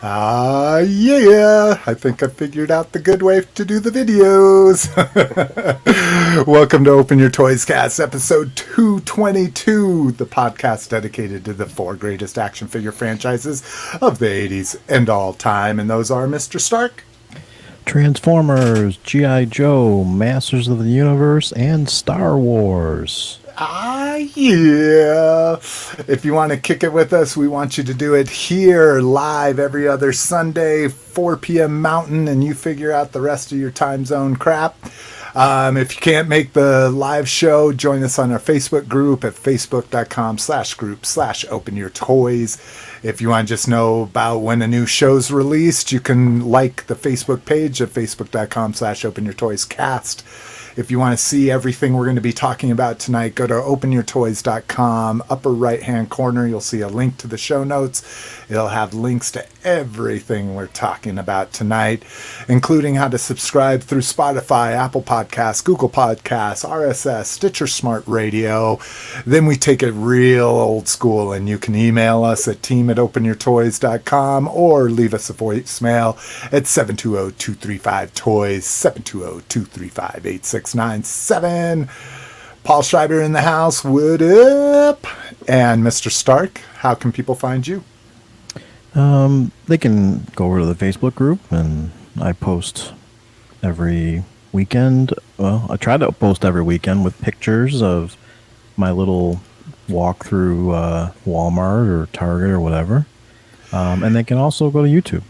Yeah, I think I figured out the good way to do the videos. Welcome to Open Your Toys Cast, episode 222, the podcast dedicated to the four greatest action figure franchises of the 80s and all time. And those are Mr. Stark, Transformers, G.I. Joe, Masters of the Universe, and Star Wars. Yeah. If you want to kick it with us, we want you to do it here live every other Sunday, 4 p.m. Mountain, and you figure out the rest of your time zone crap. If you can't make the live show, join us on our Facebook group at facebook.com/group/openyourtoys. If you want to just know about when a new show's released, you can like the Facebook page at facebook.com/openyourtoyscast. If you want to see everything we're going to be talking about tonight, go to openyourtoys.com. Upper right-hand corner, you'll see a link to the show notes. It'll have links to everything we're talking about tonight, including how to subscribe through Spotify, Apple Podcasts, Google Podcasts, RSS, Stitcher Smart Radio. Then we take it real old school, and you can email us at team@openyourtoys.com or leave us a voicemail at 720-235-TOYS, 720-235-8697. Paul Schreiber in the house, what up? And Mr. Stark, how can people find you? They can go over to the Facebook group, and I post every weekend. Well, I try to post every weekend with pictures of my little walk through Walmart or Target or whatever. And they can also go to YouTube.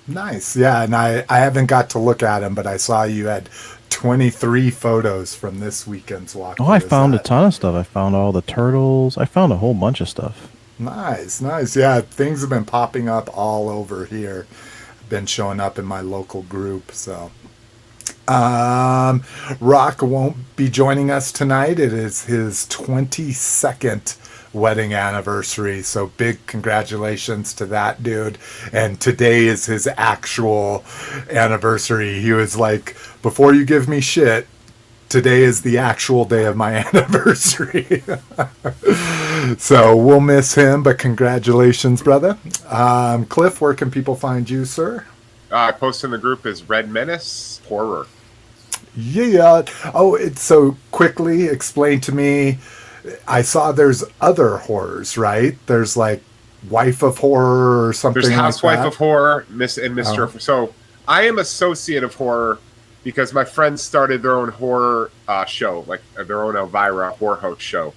Nice. Yeah, and I haven't got to look at them, but I saw you had 23 photos from this weekend's walk. Oh, I found a ton of stuff. I found all the turtles. I found a whole bunch of stuff. Nice. Yeah, things have been popping up all over here. Been showing up in my local group. So, Rock won't be joining us tonight. It is his 22nd wedding anniversary. So big congratulations to that dude. And today is his actual anniversary. He was like, before you give me shit, today is the actual day of my anniversary. So we'll miss him, but congratulations, brother. Cliff, where can people find you, sir? I post in the group as Red Menace Horror. Yeah. Oh, it's so quickly explain to me. I saw there's other horrors, right? There's like Wife of Horror or something. There's Housewife like that. of Horror, Miss and Mr. Oh. So I am Associate of Horror because my friends started their own horror show, like their own Elvira horror host show.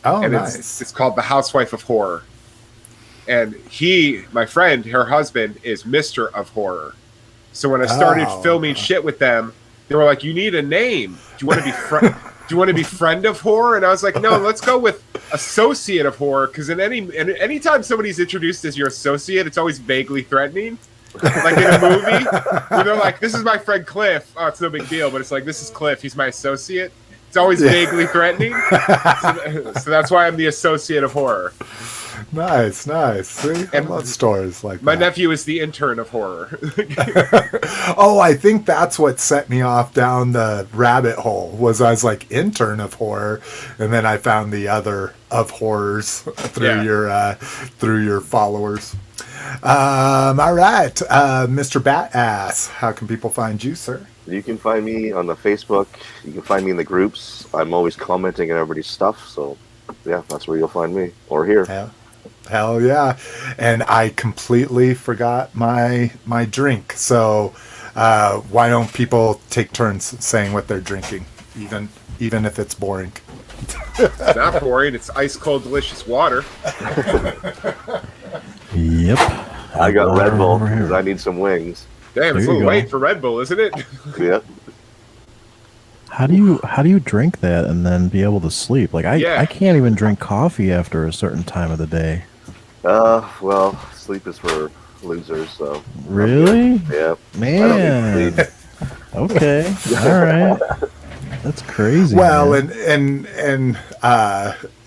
Oh, and nice. It's called The Housewife of Horror. And my friend, her husband, is Mr. of Horror. So when I started filming shit with them, they were like, "You need a name. Do you want to be friend of horror?" And I was like, "No, let's go with associate of horror." Because anytime somebody's introduced as your associate, it's always vaguely threatening. Like in a movie, where they're like, "This is my friend Cliff." Oh, it's no big deal, but it's like, "This is Cliff. He's my associate." It's always vaguely threatening. So that's why I'm the associate of horror. Nice. See, I love stories like that. My nephew is the intern of horror. Oh, I think that's what set me off down the rabbit hole. I was like, intern of horror, and then I found the other of horrors through your followers. All right, Mr. Batass, how can people find you, sir? You can find me on the Facebook. You can find me in the groups. I'm always commenting on everybody's stuff, so yeah, that's where you'll find me, or here. Hell yeah. And I completely forgot my drink. So why don't people take turns saying what they're drinking, even if it's boring? It's not boring. It's ice cold, delicious water. Yep. I got Red Bull because I need some wings. Damn, it's a little late for Red Bull, isn't it? Yep. How do you drink that and then be able to sleep? Like I can't even drink coffee after a certain time of the day. Well, sleep is for losers, so. Really? Yeah. Man. Okay. All right. That's crazy. Well, man.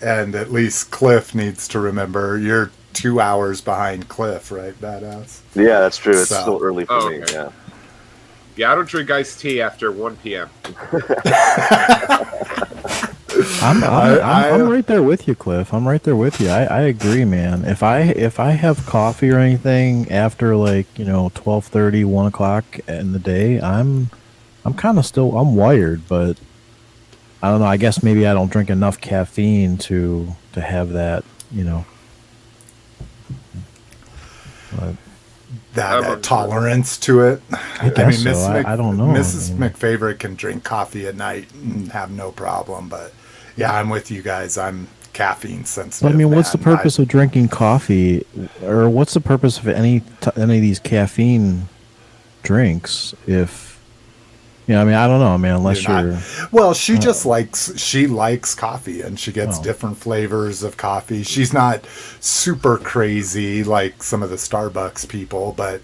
and at least Cliff needs to remember you're 2 hours behind Cliff, right, Badass? Yeah, that's true. It's still early for me. Yeah. Yeah, I don't drink iced tea after 1 p.m. I'm right there with you, Cliff. I'm right there with you. I agree, man. If I have coffee or anything after 12:30, 1 o'clock in the day, I'm kind of I'm wired, but I don't know. I guess maybe I don't drink enough caffeine to have that, But that tolerance to it. I guess so. I don't know. Mrs. McFavorite can drink coffee at night and have no problem, but yeah, I'm with you guys. I'm caffeine sensitive. But, I mean, what's the purpose of drinking coffee, or what's the purpose of any of these caffeine drinks if I mean, I don't know. I mean, unless you're well, she just likes coffee, and she gets different flavors of coffee. She's not super crazy like some of the Starbucks people, but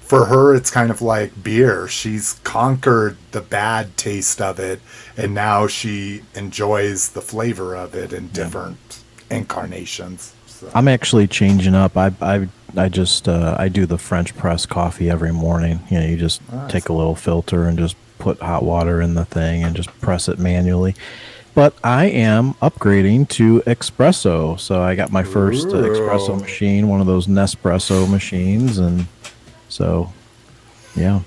for her, it's kind of like beer. She's conquered the bad taste of it, and now she enjoys the flavor of it in different incarnations. So. I'm actually changing up. I just I do the French press coffee every morning. You just take a little filter and just put hot water in the thing and just press it manually. But I am upgrading to espresso. So I got my first espresso machine, one of those Nespresso machines, and so yeah.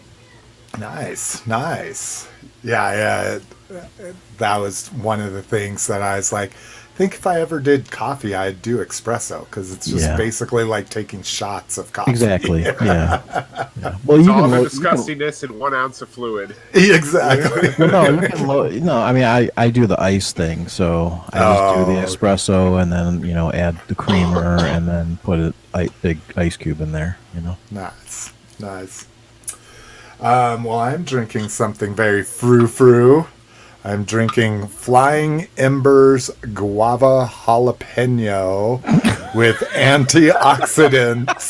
Nice. Yeah. That was one of the things that I was like, I think if I ever did coffee, I'd do espresso, because it's just basically like taking shots of coffee. Exactly. Yeah. Well, it's all the disgustingness in 1 ounce of fluid. Exactly. Well, no, I mean, I do the ice thing, so I just do the espresso and then add the creamer and then put a big ice cube in there. Nice. Well, I'm drinking something very frou-frou. I'm drinking Flying Embers Guava Jalapeno with antioxidants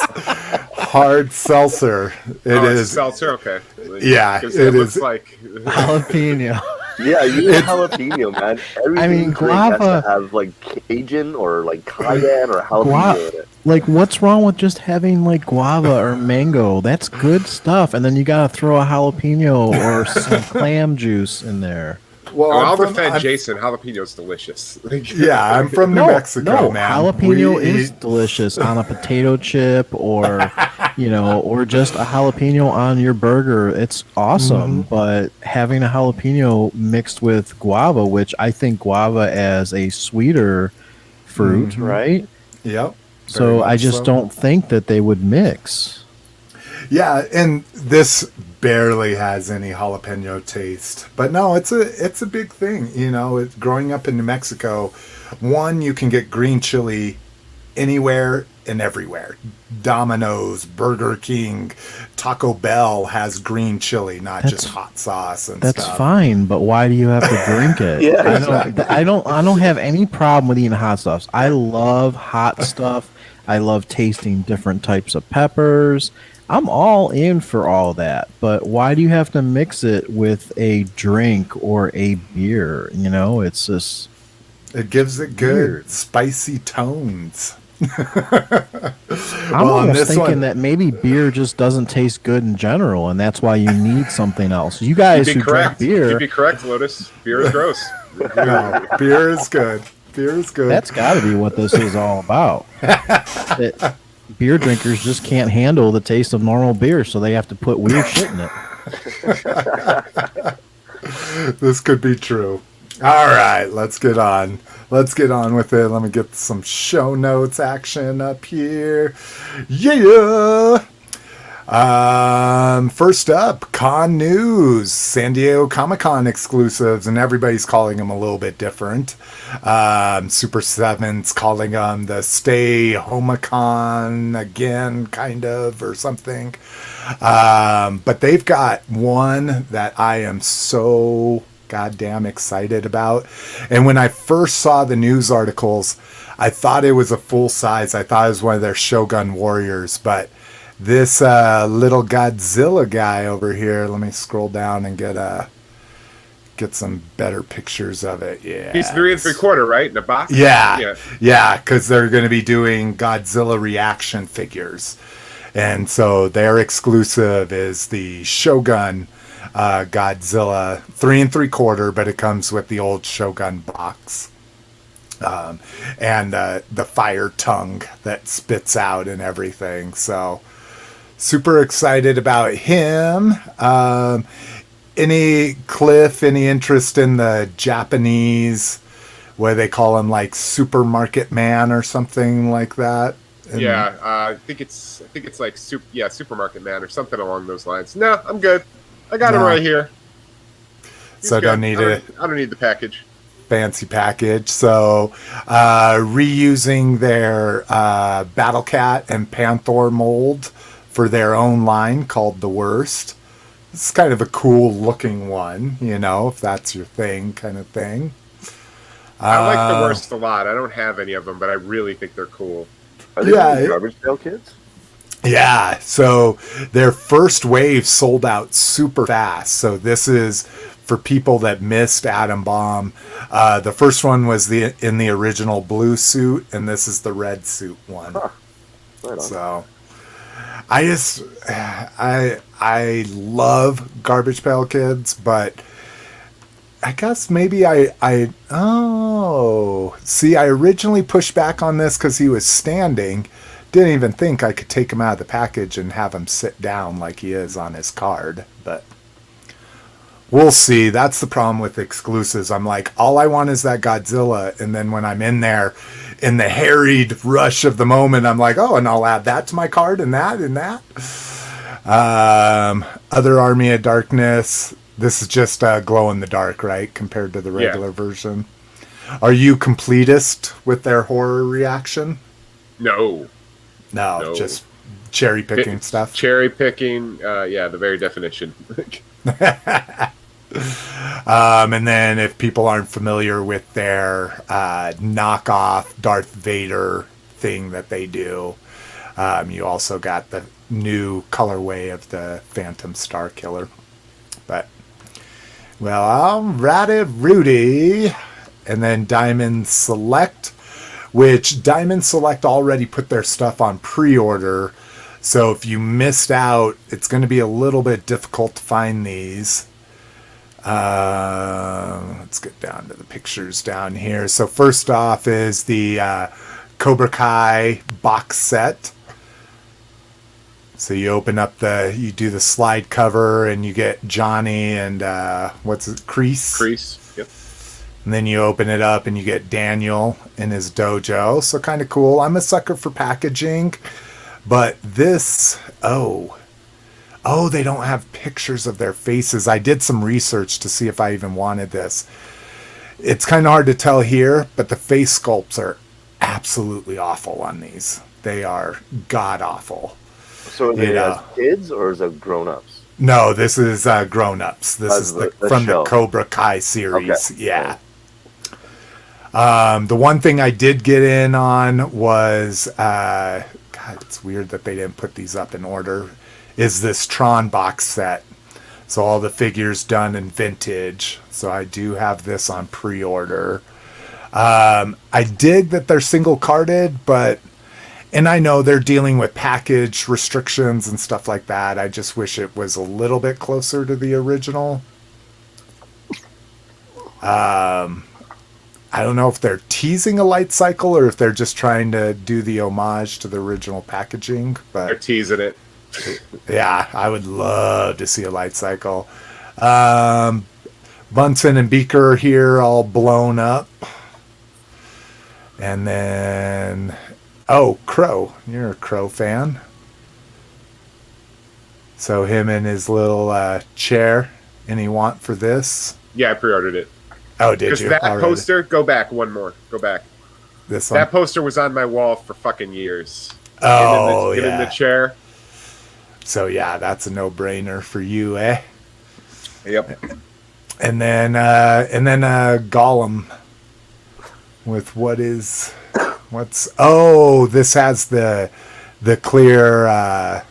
hard seltzer. It is seltzer, okay. Yeah, it looks like jalapeno. Yeah, you need jalapeno, man. Everything guava has to have Cajun or cayenne or jalapeno in it. What's wrong with just having guava or mango? That's good stuff. And then you gotta throw a jalapeno or some clam juice in there. Well, I'll defend Jason. Jalapeno's delicious. Yeah, I'm from New Mexico, man. Jalapeno is delicious on a potato chip, or or just a jalapeno on your burger. It's awesome. But having a jalapeno mixed with guava, which I think guava as a sweeter fruit, right? Yep. So I just don't think that they would mix. Yeah, and this barely has any jalapeno taste, but no, it's a big thing. Growing up in New Mexico, one, you can get green chili anywhere and everywhere. Domino's, Burger King, Taco Bell has green chili, not just hot sauce and stuff. That's fine, but why do you have to drink it? Yeah, exactly. I don't have any problem with eating hot stuff. I love hot stuff. I love tasting different types of peppers. I'm all in for all that, but why do you have to mix it with a drink or a beer? It's just... It gives it good, spicy tones. I'm almost thinking that maybe beer just doesn't taste good in general, and that's why you need something else. You guys who drink beer... You'd be correct, Lotus. Beer is gross. No, beer is good. Beer is good. That's got to be what this is all about. Beer drinkers just can't handle the taste of normal beer, so they have to put weird shit in it. This could be true. All right, let's get on. Let's get on with it. Let me get some show notes action up here. Yeah. First up, con news, San Diego Comic-Con exclusives, and everybody's calling them a little bit different. Super7's calling them the Stay Homicon again, kind of, or something. But they've got one that I am so goddamn excited about. And when I first saw the news articles, I thought it was a full size. I thought it was one of their Shogun Warriors, but this little Godzilla guy over here, let me scroll down and get some better pictures of it. Yeah, he's 3 3/4, right, in a box. Yeah, because they're going to be doing Godzilla reaction figures, and so their exclusive is the Shogun Godzilla 3 3/4, but it comes with the old Shogun box. and the fire tongue that spits out and everything. So super excited about him. Any interest in the Japanese, where they call him like Supermarket Man or something like that? And I think it's like Supermarket Man or something along those lines. No, I'm good. I got him right here. He's so good. don't need I don't need the package. Fancy package. So reusing their Battle Cat and Panther mold for their own line called The Worst. It's kind of a cool looking one, if that's your thing, kind of thing. I like The Worst a lot. I don't have any of them, but I really think they're cool. Are they Garbage Pail Kids? Yeah, so their first wave sold out super fast. So this is for people that missed Atom Bomb. The first one was in the original blue suit, and this is the red suit one. Huh. Right on. So I love Garbage Pail Kids, but I guess maybe I originally pushed back on this because he was standing. Didn't even think I could take him out of the package and have him sit down like he is on his card, but we'll see. That's the problem with exclusives. I'm like, all I want is that Godzilla, and then when I'm in there, in the harried rush of the moment, I'm like, oh, and I'll add that to my card and that and that. Other Army of Darkness. This is just glow in the dark, right, compared to the regular version. Are you completist with their horror reaction? No, just cherry picking stuff. Cherry picking, the very definition. And then if people aren't familiar with their knockoff Darth Vader thing that they do, you also got the new colorway of the Phantom Star Killer. But, well, alrighty, Rudy. And then Diamond Select, which Diamond Select already put their stuff on pre-order. So if you missed out, it's going to be a little bit difficult to find these. Let's get down to the pictures down here. So first off is the Cobra Kai box set. So you open up you do the slide cover and you get Johnny and Kreese? Kreese, yep. And then you open it up and you get Daniel in his dojo. So kind of cool. I'm a sucker for packaging. But this, they don't have pictures of their faces. I did some research to see if I even wanted this. It's kind of hard to tell here, but the face sculpts are absolutely awful on these. They are god-awful. So is it as kids or is it grown-ups? No, this is grown-ups. This is from the Cobra Kai series. Okay. Yeah. The one thing I did get in on was, God, it's weird that they didn't put these up in order, is this Tron box set. So all the figures done in vintage. So I do have this on pre-order. I dig that they're single carded, and I know they're dealing with package restrictions and stuff like that. I just wish it was a little bit closer to the original. I don't know if they're teasing a light cycle or if they're just trying to do the homage to the original packaging. But they're teasing it. Yeah, I would love to see a light cycle. Bunsen and Beaker here all blown up. And then, Crow. You're a Crow fan. So him in his little chair. Any want for this? Yeah, I pre-ordered it. Oh, did you? That poster, go back one more. Go back. This one? That poster was on my wall for fucking years. Oh, Get in the chair. So yeah, that's a no-brainer for you, eh? Yep. And then Gollum with this has the clear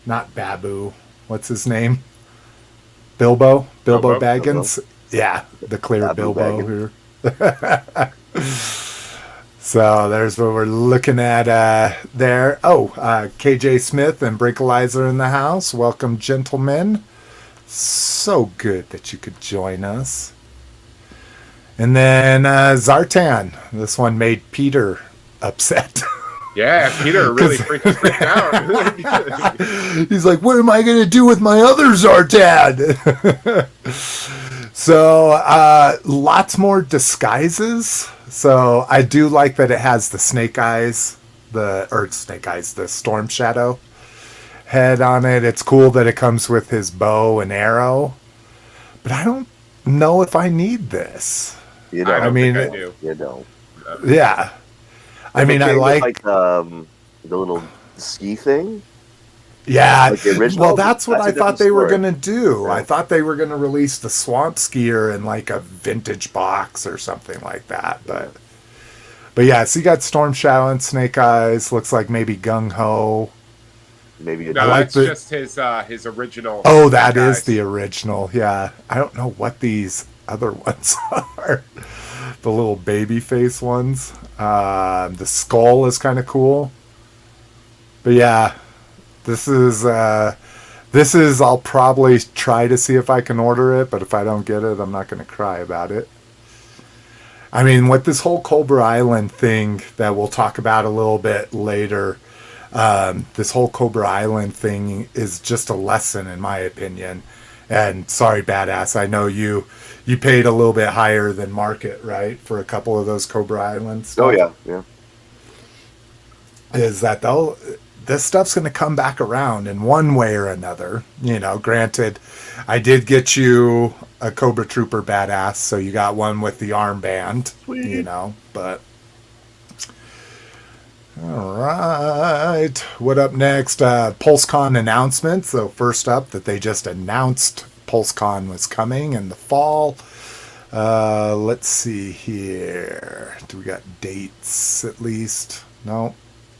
not Babu. What's his name? Bilbo Baggins. Bilbo. Yeah, the clear Babu Bilbo here. So there's what we're looking at there. KJ Smith and Breakalizer in the house. Welcome, gentlemen. So good that you could join us. And then Zartan. This one made Peter upset. Yeah, Peter really freaked out. He's like, what am I going to do with my other Zartan? So, lots more disguises. So, I do like that it has the the Storm Shadow head on it. It's cool that it comes with his bow and arrow. But I don't know if I need this. You don't. I do. You don't. Yeah. I mean, I like the little ski thing. Yeah, Like the original? well, that's what That's a I thought different they were story. going to do. Yeah. I thought they were going to release the Swamp Skier in like a vintage box or something like that. But yeah, so you got Storm Shadow and Snake Eyes. Looks like maybe Gung Ho. Maybe a No, like that's the- just his original. Oh, that is guys. the original. Yeah, I don't know what these other ones are. The little baby face ones. The skull is kind of cool. But yeah, this is I'll probably try to see if I can order it, but if I don't get it, I'm not going to cry about it. I mean, with this whole Cobra Island thing that we'll talk about a little bit later, this whole Cobra Island thing is just a lesson, in my opinion. And sorry, Badass, I know you paid a little bit higher than market, right, for a couple of those Cobra Island stuff. Oh yeah. Is that this stuff's going to come back around in one way or another. You know, granted, I did get you a Cobra Trooper Badass, so you got one with the armband, you know, but... All right. What up next? Pulsecon announcement. So first up, that they just announced Pulsecon was coming in the fall. Let's see here. Do we got dates at least? No.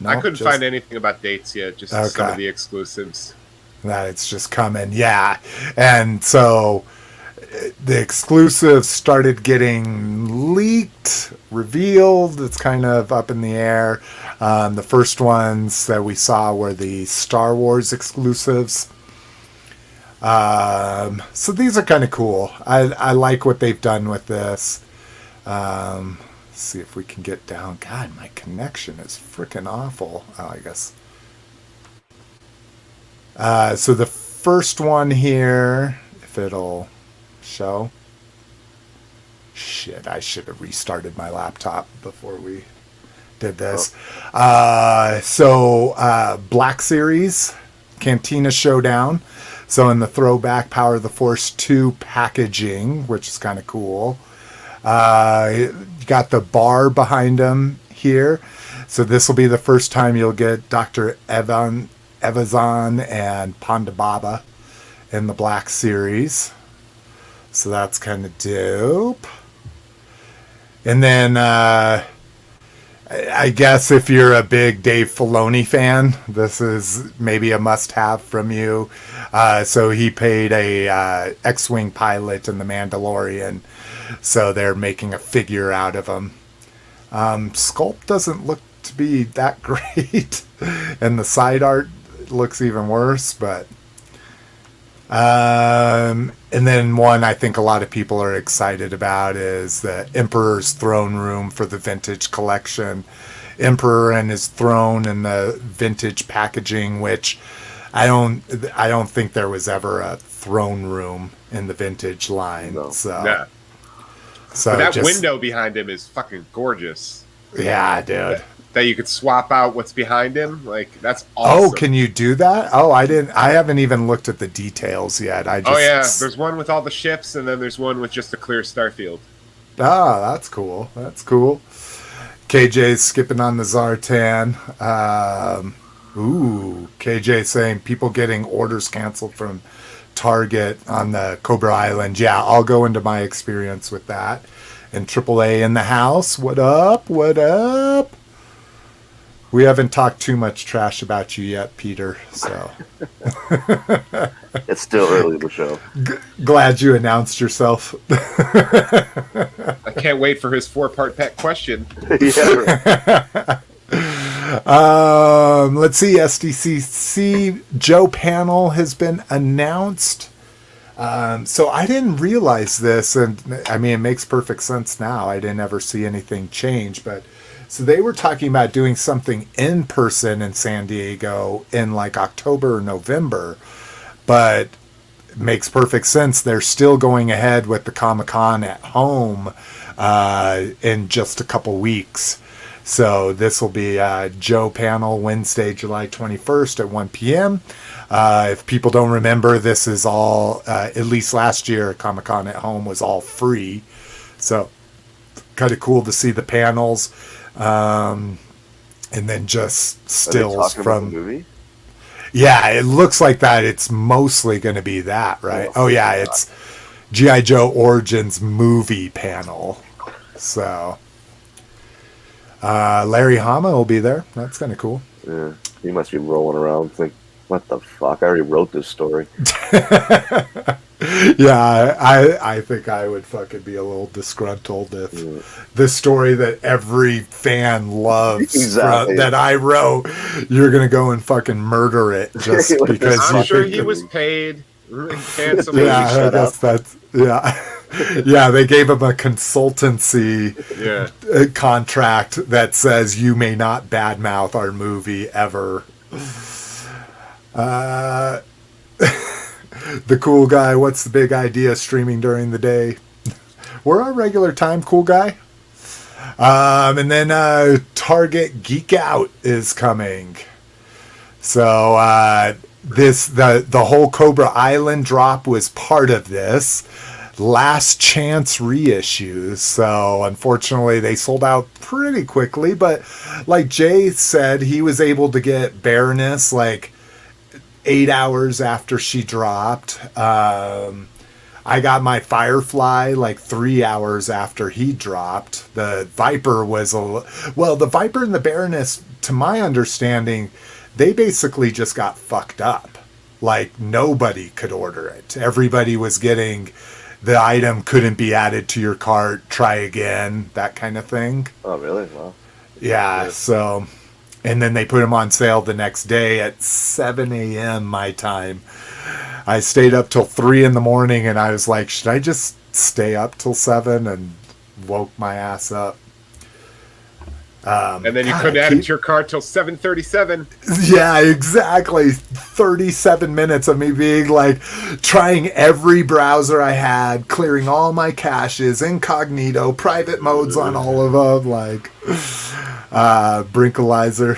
I couldn't find anything about dates yet. Just some Okay. of the exclusives. That it's just coming. Yeah. And so the exclusives started getting leaked, revealed. It's kind of up in the air. The first ones that we saw were the Star Wars exclusives. So these are kind of cool. I like what they've done with this. Let's see if we can get down. God, my connection is freaking awful. Oh, I guess. So the first one here, if it'll show. Shit, I should have restarted my laptop before we did this. So Black Series, Cantina Showdown. So in the throwback Power of the Force 2 packaging, which is kind of cool. You got the bar behind them here. So this will be the first time you'll get Dr. Evazan and Ponda Baba in the Black Series. So that's kind of dope. And then I guess if you're a big Dave Filoni fan, this is maybe a must-have from you. So he paid a X-Wing pilot in The Mandalorian. So they're making a figure out of him. Sculpt doesn't look to be that great. And the side art looks even worse, but... and then one I think a lot of people are excited about is the Emperor's Throne Room for the vintage collection. Emperor and his throne in the vintage packaging, which I don't think there was ever a throne room in the vintage line. No. So, Yeah. so But that just- window behind him is fucking gorgeous. yeah, dude. That you could swap out what's behind him. Like, that's awesome. Oh, can you do that? Oh, I haven't even looked at the details yet. I just Oh, yeah. There's one with all the ships, and then there's one with just a clear starfield. Ah, that's cool. That's cool. KJ's skipping on the Zartan. KJ saying people getting orders canceled from Target on the Cobra Island. Yeah, I'll go into my experience with that. And AAA in the house. What up? What up? We haven't talked too much trash about you yet, Peter. So It's still early in the show. glad you announced yourself. I can't wait for his 4-part pet question. Yeah, right. Let's see. SDCC Joe Panel has been announced. So I didn't realize this, and I mean, it makes perfect sense now. I didn't ever see anything change, but so they were talking about doing something in person in San Diego in like October or November, but it makes perfect sense. They're still going ahead with the Comic-Con at home in just a couple weeks. So this will be Joe Panel Wednesday, July 21st at 1 p.m. If people don't remember, this is all, at least last year, Comic-Con at home was all free. So kind of cool to see the panels. And then just stills from the movie. Yeah, it looks like that. It's mostly going to be that, right? Oh yeah, it's G.I. Joe Origins movie panel. So Larry Hama will be there. That's kind of cool. Yeah, he must be rolling around thinking, what the fuck? I already wrote this story. Yeah, I think I would fucking be a little disgruntled if the story that every fan loves that I wrote, you're gonna go and fucking murder it just because. I'm sure he was paid handsomely. Yeah, I guess that's yeah. They gave him a consultancy contract that says you may not badmouth our movie ever. The cool guy, what's the big idea streaming during the day? We're on regular time, cool guy. And then Target Geekout is coming. So the whole Cobra Island drop was part of this. Last chance reissues. So unfortunately they sold out pretty quickly, but like Jay said, he was able to get Baroness like 8 hours after she dropped. I got my Firefly like 3 hours after he dropped. The Viper was the Viper and the Baroness, to my understanding, they basically just got fucked up. Like nobody could order it. Everybody was getting the item couldn't be added to your cart, try again, that kind of thing. Oh really? Wow. Yeah. So. And then they put them on sale the next day at 7 a.m. my time. I stayed up till 3 in the morning, and I was like, should I just stay up till 7? And woke my ass up. And then you couldn't add it to your cart till 7:37. Yeah, exactly. 37 minutes of me being like, trying every browser I had, clearing all my caches, incognito, private modes on all of them, like... Brinkalizer.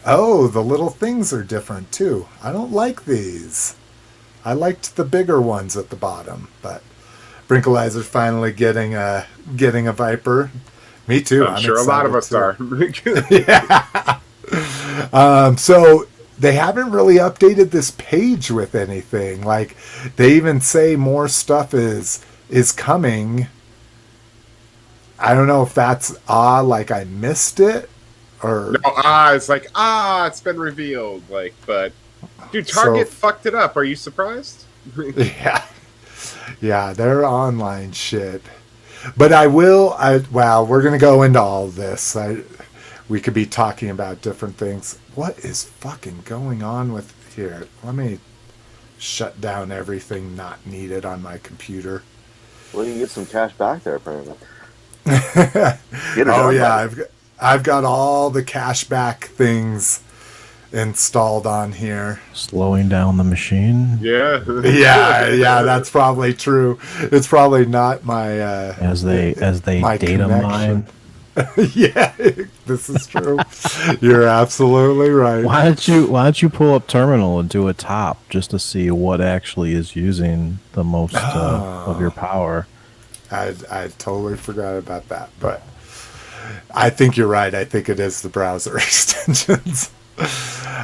Oh, the little things are different too. I don't like these. I liked the bigger ones at the bottom, but Brinkalizer's finally getting a Viper. Me too. I'm sure a lot of us are. Yeah. So they haven't really updated this page with anything. Like they even say more stuff is coming. I don't know if that's like I missed it or no, it's like it's been revealed. Like, but dude, Target fucked it up. Are you surprised? Yeah, they're online shit. But we're gonna go into all of this. We could be talking about different things. What is fucking going on with here? Let me shut down everything not needed on my computer. Well, you can get some cash back there, apparently. Oh yeah, I've got all the cashback things installed on here. Slowing down the machine. Yeah, that's probably true. It's probably not my as they my data mine. Yeah, this is true. You're absolutely right. Why don't you pull up Terminal and do a top just to see what actually is using the most of your power? I totally forgot about that, but I think you're right. I think it is the browser extensions.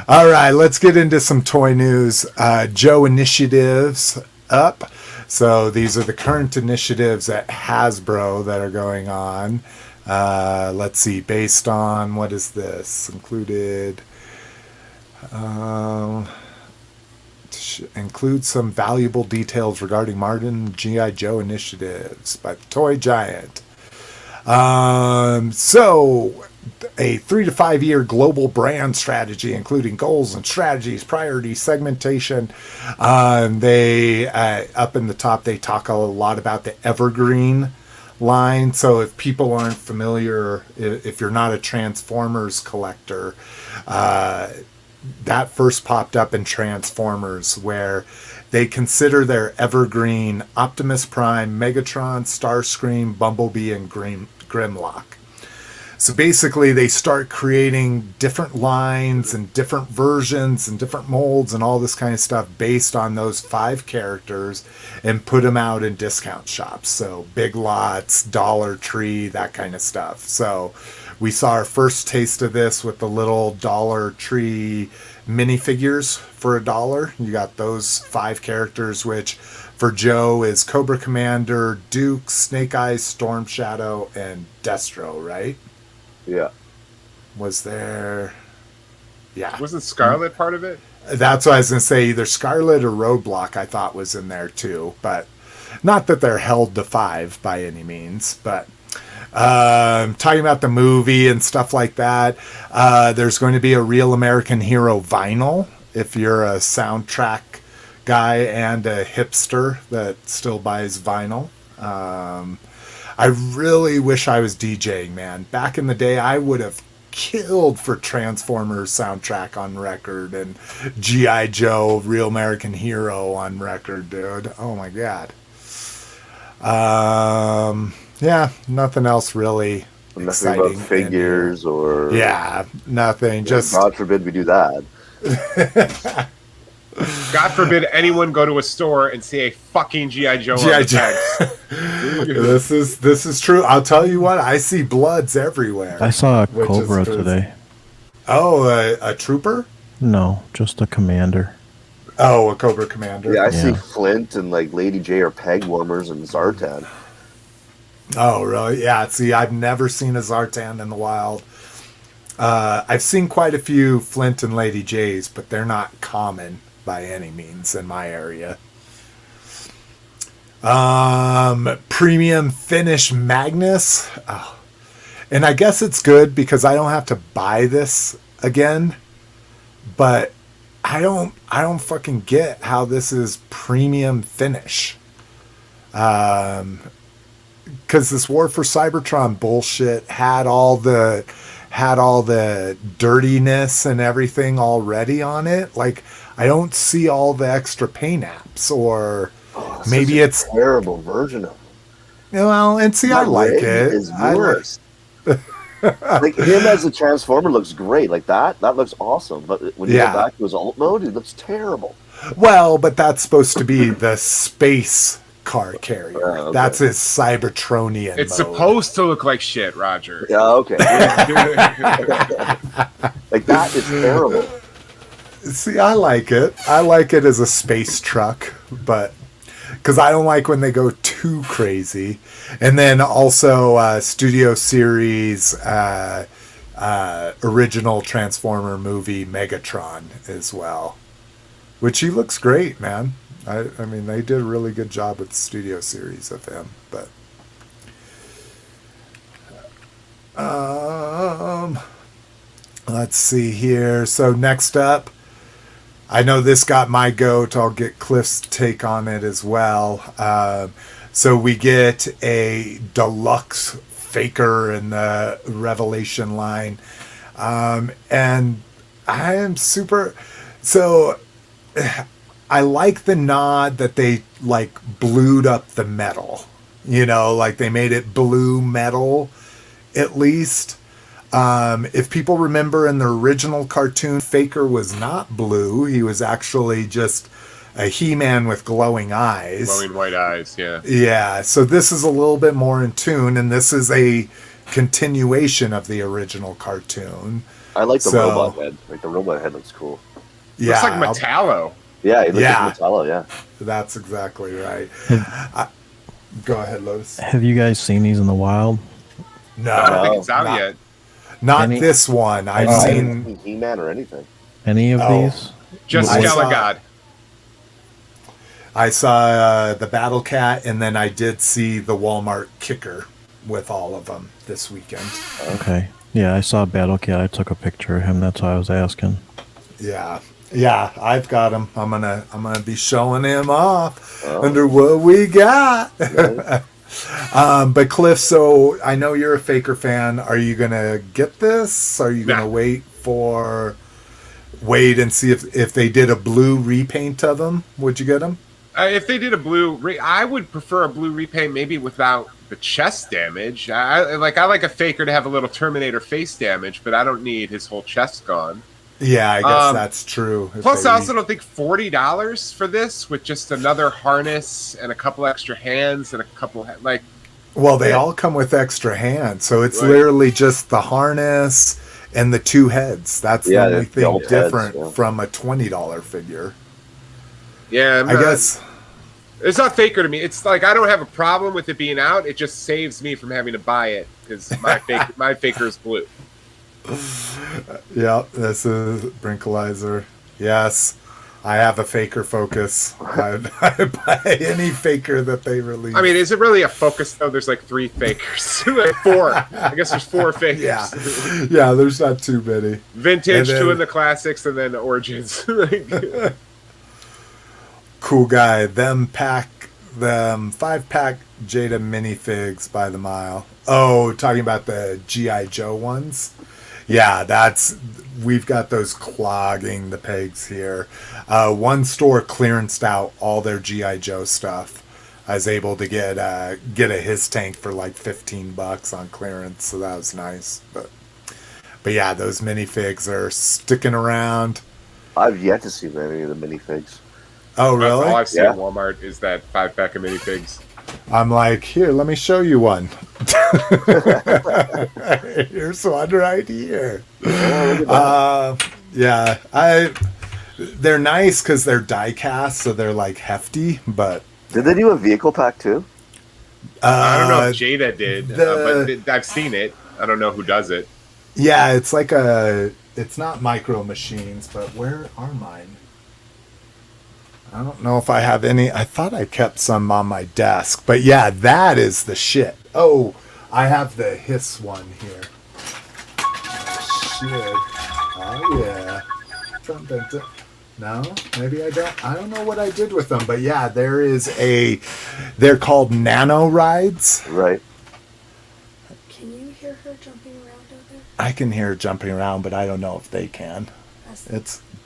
All right, let's get into some toy news. Joe initiatives up. So these are the current initiatives at Hasbro that are going on. Let's see, based on, what is this? Included... include some valuable details regarding Martin G.I. Joe initiatives by the Toy Giant. So a 3 to 5 year global brand strategy, including goals and strategies, priorities, segmentation. They up in the top, they talk a lot about the evergreen line. So if people aren't familiar, if you're not a Transformers collector, that first popped up in Transformers, where they consider their evergreen Optimus Prime, Megatron, Starscream, Bumblebee, and Grimlock. So basically, they start creating different lines and different versions and different molds and all this kind of stuff based on those 5 characters, and put them out in discount shops. So Big Lots, Dollar Tree, that kind of stuff. So we saw our first taste of this with the little Dollar Tree minifigures for $1. You got those 5 characters, which for Joe is Cobra Commander, Duke, Snake Eyes, Storm Shadow, and Destro, right? Yeah. Was there... Yeah. Wasn't Scarlet part of it? That's what I was going to say. Either Scarlet or Roadblock I thought was in there too. But not that they're held to 5 by any means. But talking about the movie and stuff like that, there's going to be a Real American Hero vinyl if you're a soundtrack guy and a hipster that still buys vinyl. I really wish I was DJing, man. Back in the day, I would have killed for Transformers soundtrack on record and G.I. Joe, Real American Hero on record, dude. Oh my god. Yeah, nothing else really exciting. Nothing about figures or... Yeah, nothing. Just God forbid we do that. God forbid anyone go to a store and see a fucking G.I. Joe on G.I. the Joe. tags. This is true. I'll tell you what, I see bloods everywhere. I saw a which Cobra is today. Oh, a trooper? No, just a commander. Oh, a Cobra Commander. Yeah, I see Yeah. Flint and like Lady J are peg warmers and Zartan. Oh, really? Yeah, see, I've never seen a Zartan in the wild. I've seen quite a few Flint and Lady J's, but they're not common by any means in my area. Premium finish Magnus. Oh. And I guess it's good because I don't have to buy this again, but I don't fucking get how this is premium finish. Because this War for Cybertron bullshit had all the dirtiness and everything already on it. Like, I don't see all the extra paint apps, or maybe it's a terrible version of it. Well, and see, I like it. Is worse. Like him as a Transformer looks great. Like that looks awesome. But when you go back to his alt mode, he looks terrible. Well, but that's supposed to be the space car carrier. Okay. That's his Cybertronian It's mode. supposed to look like shit, Roger. Yeah, okay. Like that is terrible. See, I like it. I like it as a space truck, but because I don't like when they go too crazy. And then also Studio Series original Transformer movie Megatron as well, which he looks great, man. I mean, they did a really good job with the Studio Series of him. But let's see here. So next up, I know this got my goat. I'll get Cliff's take on it as well. So we get a deluxe Faker in the Revelation line. And I am super... So I like the nod that they, like, blued up the metal. You know, like they made it blue metal, at least. If people remember in the original cartoon, Faker was not blue. He was actually just a He-Man with glowing eyes. Glowing white eyes, yeah. Yeah, so this is a little bit more in tune, and this is a continuation of the original cartoon. I like the robot head. Like the robot head looks cool. Yeah, looks like Metallo. Yeah, it looks like Metallo, yeah. That's exactly right. Go ahead, Lotus. Have you guys seen these in the wild? No, I don't think it's out yet. Not this one. I've seen He-Man or anything. Any of these? Just Skelegod. I saw the Battle Cat, and then I did see the Walmart Kicker with all of them this weekend. Okay. Yeah, I saw Battle Cat. I took a picture of him. That's why I was asking. Yeah. Yeah, I've got him. I'm gonna be showing him off under what we got. Nice. But Cliff, so I know you're a Faker fan. Are you gonna get this? Are you gonna wait and see if they did a blue repaint of them? Would you get them? If they did a blue, I would prefer a blue repaint, maybe without the chest damage. I like a Faker to have a little Terminator face damage, but I don't need his whole chest gone. Yeah, I guess that's true. Plus, I also don't think $40 for this with just another harness and a couple extra hands and a couple Well, they all come with extra hands, so it's literally just the harness and the two heads. That's the only thing different from a $20 figure. Yeah, I guess it's not Faker to me. It's like I don't have a problem with it being out. It just saves me from having to buy it because my Faker is blue. Yeah, this is Brinkalizer. Yes, I have a Faker Focus. I buy any Faker that they release. I mean, is it really a Focus though? There's like 3 Fakers, like 4. I guess there's 4 Fakers. Yeah, there's not too many. Vintage, 2 in the classics, and then Origins. Cool guy. Them 5-pack Jada minifigs by the mile. Oh, talking about the G.I. Joe ones. Yeah, we've got those clogging the pegs here. One store clearanced out all their G.I. Joe stuff. I was able to get a his tank for like $15 on clearance, so that was nice. But yeah, those minifigs are sticking around. I've yet to see many of the minifigs. Oh, really? All I've seen at Walmart is that 5-pack of minifigs. I'm like, here, let me show you one. Here's one right here. They're nice because they're die cast, so they're like hefty. But did they do a vehicle pack too? I don't know if Jada did, but I've seen it. I don't know who does it. Yeah, it's like it's not Micro Machines, but where are mine? I don't know if I have any. I thought I kept some on my desk. But yeah, that is the shit. Oh, I have the Hiss one here. Shit. Oh, yeah. No, maybe I don't. I don't know what I did with them. But yeah, they're called Nano Rides. Right. Can you hear her jumping around out there? I can hear her jumping around, but I don't know if they can.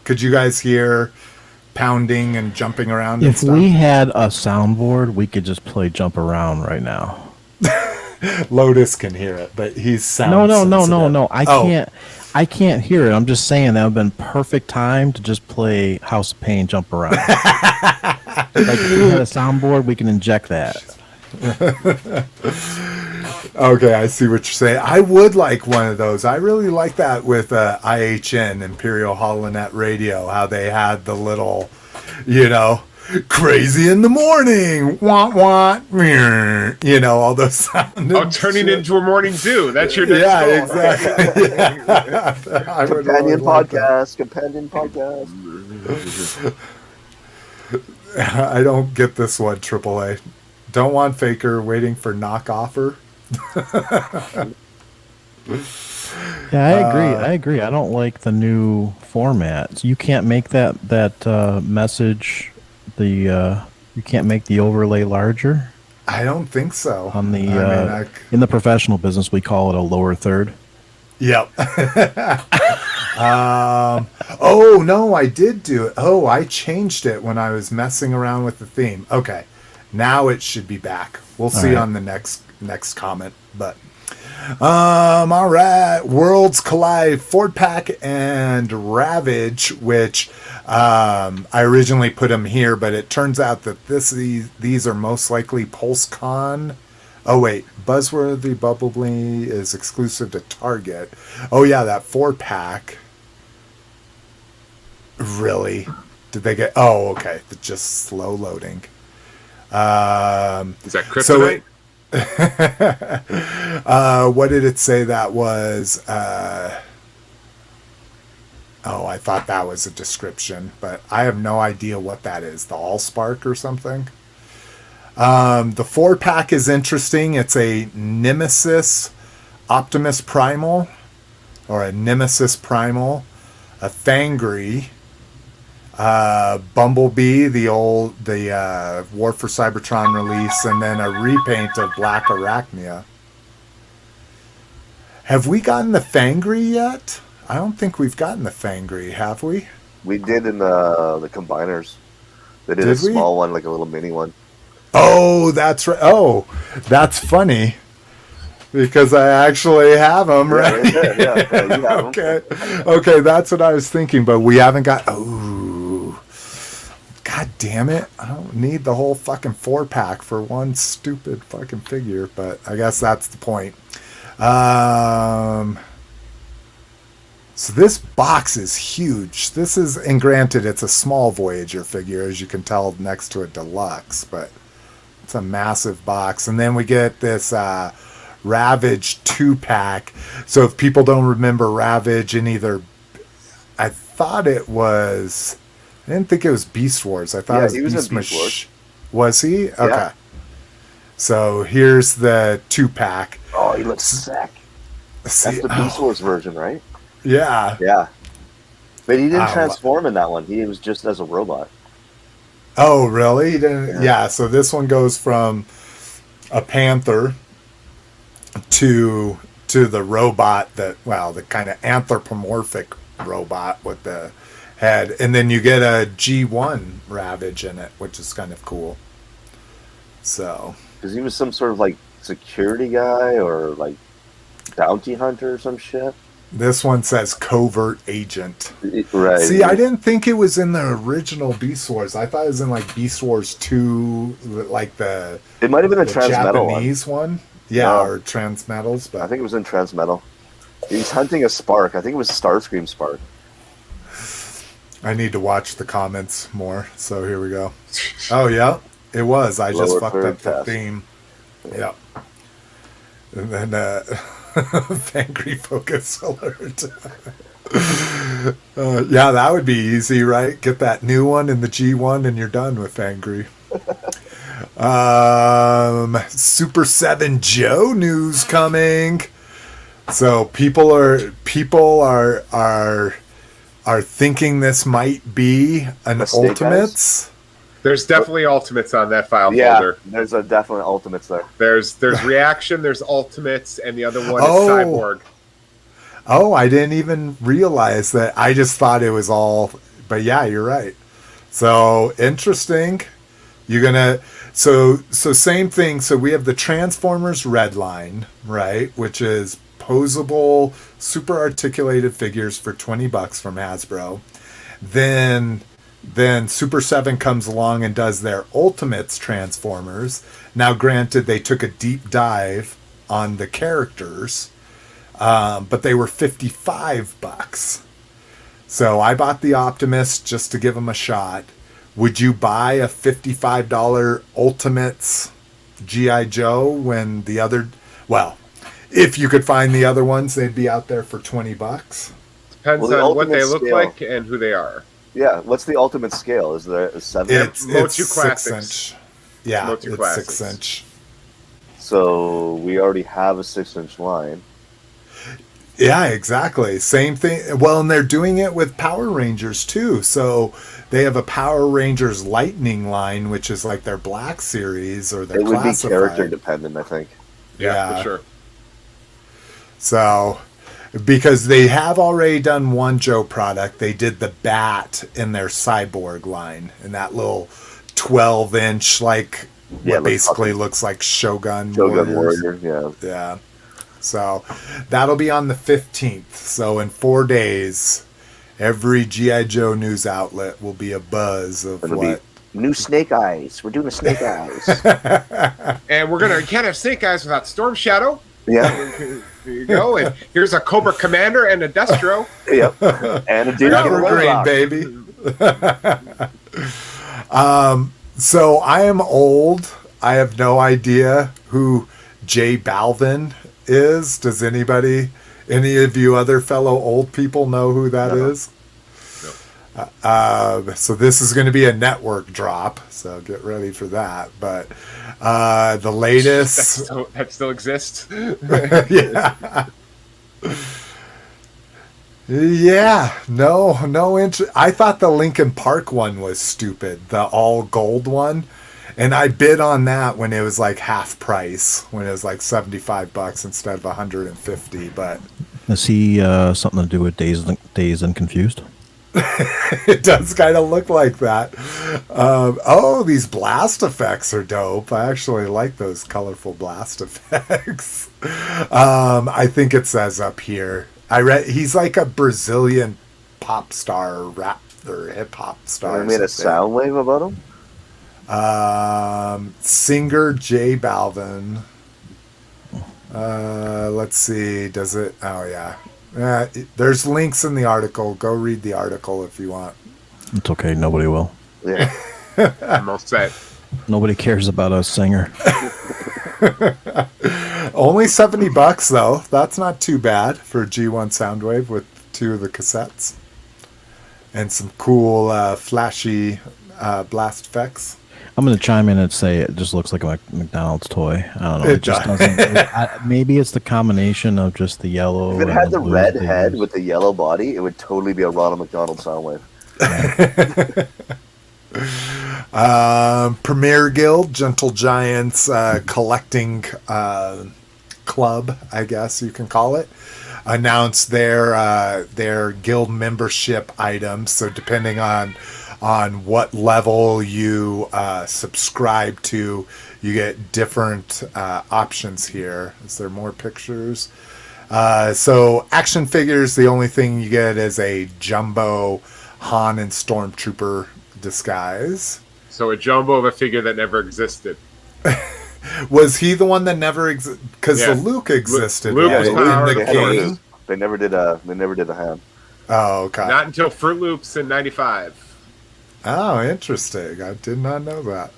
Could you guys hear pounding and jumping around? If we had a soundboard, we could just play Jump Around right now. Lotus can hear it, but he's sound No. sensitive. I can't hear it. I'm just saying that would have been perfect time to just play House of Pain Jump Around. Like if we had a soundboard, we can inject that. Okay, I see what you're saying. I would like one of those. I really like that with IHN, Imperial Holonet Radio, how they had the little, crazy in the morning, wah, all those sounds. Turning into a morning zoo. That's your next goal. Exactly. Companion podcast. I don't get this one, AAA. Don't want Faker, waiting for knock offer. Yeah, I agree. I don't like the new formats. You can't make that message. You can't make the overlay larger. I don't think so. On the in the professional business, we call it a lower third. Yep. Oh no, I did do it. Oh, I changed it when I was messing around with the theme. Okay, now it should be back. We'll see on the next comment, but. All right. Worlds Collide, Ford Pack, and Ravage, which I originally put them here, but it turns out that these are most likely Pulsecon. Oh wait, Buzzworthy Bumblebee is exclusive to Target. Oh yeah, that 4-pack. Really? Did they get? Oh, okay. Just slow loading. Is that Kryptonite? What did it say that was? I thought that was a description, but I have no idea what that is. The Allspark or something? The 4-pack is interesting. It's a Nemesis Optimus Primal. or a Nemesis Primal, a Thangri, Bumblebee, the War for Cybertron release, and then a repaint of Black Arachnia. Have we gotten the Thangri yet? I don't think we've gotten the Thangri, have we? We did in the combiners. They did a small one, like a little mini one. Oh, that's right. Oh, that's funny. Because I actually have them, right? Yeah, you have okay. Okay, that's what I was thinking, but we haven't got... Oh, God damn it. I don't need the whole fucking 4-pack for one stupid fucking figure, but I guess that's the point. So this box is huge. This is, and granted, it's a small Voyager figure, as you can tell next to a deluxe, but it's a massive box. And then we get this Ravage 2-pack. So if people don't remember Ravage in either, I thought it was, I didn't think it was Beast Wars. I thought it was Beast Wars. Was he? Okay. Yeah. So here's the 2-pack. Oh, he looks sick. That's the Beast Wars version, right? Yeah. Yeah. But he didn't transform in that one. He was just as a robot. Oh, really? He didn't? Yeah, so this one goes from a panther to the robot the kind of anthropomorphic robot with the head. And then you get a G1 Ravage in it, which is kind of cool. So. Because he was some sort of like security guy or like bounty hunter or some shit. This one says covert agent. Right. See, I didn't think it was in the original Beast Wars. I thought it was in like Beast Wars 2, like the... It might have been a Transmetal Japanese one. Yeah, no. Or Transmetals. But I think it was in Transmetal. He's hunting a Spark. I think it was Starscream Spark. I need to watch the comments more, so here we go. Oh, yeah, it was. I just fucked up the theme. Yeah. And then... Angry focus alert. Yeah, that would be easy, right? Get that new one in the G1 and you're done with Angry. Super7 Joe news coming. So people are thinking this might be an Ultimates. There's definitely Ultimates on that file folder. There's a definite Ultimates there. There's Reaction, there's Ultimates, and the other one is Cyborg. Oh, I didn't even realize that. I just thought it was all... But yeah, you're right. So, interesting. You're going to... So same thing. So we have the Transformers Red line, right? Which is posable, super articulated figures for $20 from Hasbro. Then Super 7 comes along and does their Ultimates Transformers. Now, granted, they took a deep dive on the characters, but they were $55. So I bought the Optimus just to give them a shot. Would you buy a $55 Ultimates G.I. Joe when the other... Well, if you could find the other ones, they'd be out there for $20. Depends on what they look like and who they are. Yeah, what's the ultimate scale? Is there a 7? It's 6-inch. Yeah, it's 6-inch. So we already have a 6-inch line. Yeah, exactly. Same thing. Well, and they're doing it with Power Rangers too. So they have a Power Rangers Lightning line, which is like their Black series or their It would classified. be character dependent, I think. Yeah, for sure. So... Because they have already done one Joe product. They did the Bat in their Cyborg line. And that little 12-inch, like, what basically looks like Shogun Warrior. Yeah. So, that'll be on the 15th. So, in 4 days, every G.I. Joe news outlet will be a buzz of what... New Snake Eyes. We're doing a Snake Eyes. And you can't have Snake Eyes without Storm Shadow. Yeah. Here you go. And here's a Cobra Commander and a Destro. Yep. And a dude Evergreen, baby. So I am old. I have no idea who J Balvin is. Does any of you other fellow old people know who that is? So this is going to be a network drop, so get ready for that. But the latest... That still exists? Yeah. Yeah, no interest. I thought the Linkin Park one was stupid, the all gold one, and I bid on that when it was like half price, when it was like $75 instead of 150. But Is he something to do with Dazed and Confused? it does kind of look like that. Oh, these blast effects are dope. I actually like those colorful blast effects. I think it says up here. I read he's like a Brazilian pop star, rap or hip hop star. They made a Soundwave about him. Singer J Balvin. Let's see. Does it? Oh yeah. There's links in the article. Go read the article if you want. It's okay. Nobody will. Yeah. I'm all set. Nobody cares about a singer. Only $70 though. That's not too bad for a G1 Soundwave with 2 of the cassettes and some cool flashy blast effects. I'm going to chime in and say it just looks like a McDonald's toy. I don't know. It It just does. doesn't. Maybe it's the combination of just the yellow. If it and had the blue red they head use. with the yellow body, it would totally be a Ronald McDonald Soundwave. Premier Guild, Gentle Giants collecting club, I guess you can call it, announced their guild membership items. So depending on what level you subscribe to, you get different options here. Is there more pictures? So action figures, the only thing you get is a jumbo Han and Stormtrooper disguise. So a jumbo of a figure that never existed. Was he the one that never existed? Because Yeah. the Luke existed, Luke right? was In powered the of course. game. They never did a hand. Oh, okay. Not until Fruit Loops in '95. Oh, interesting. I did not know that.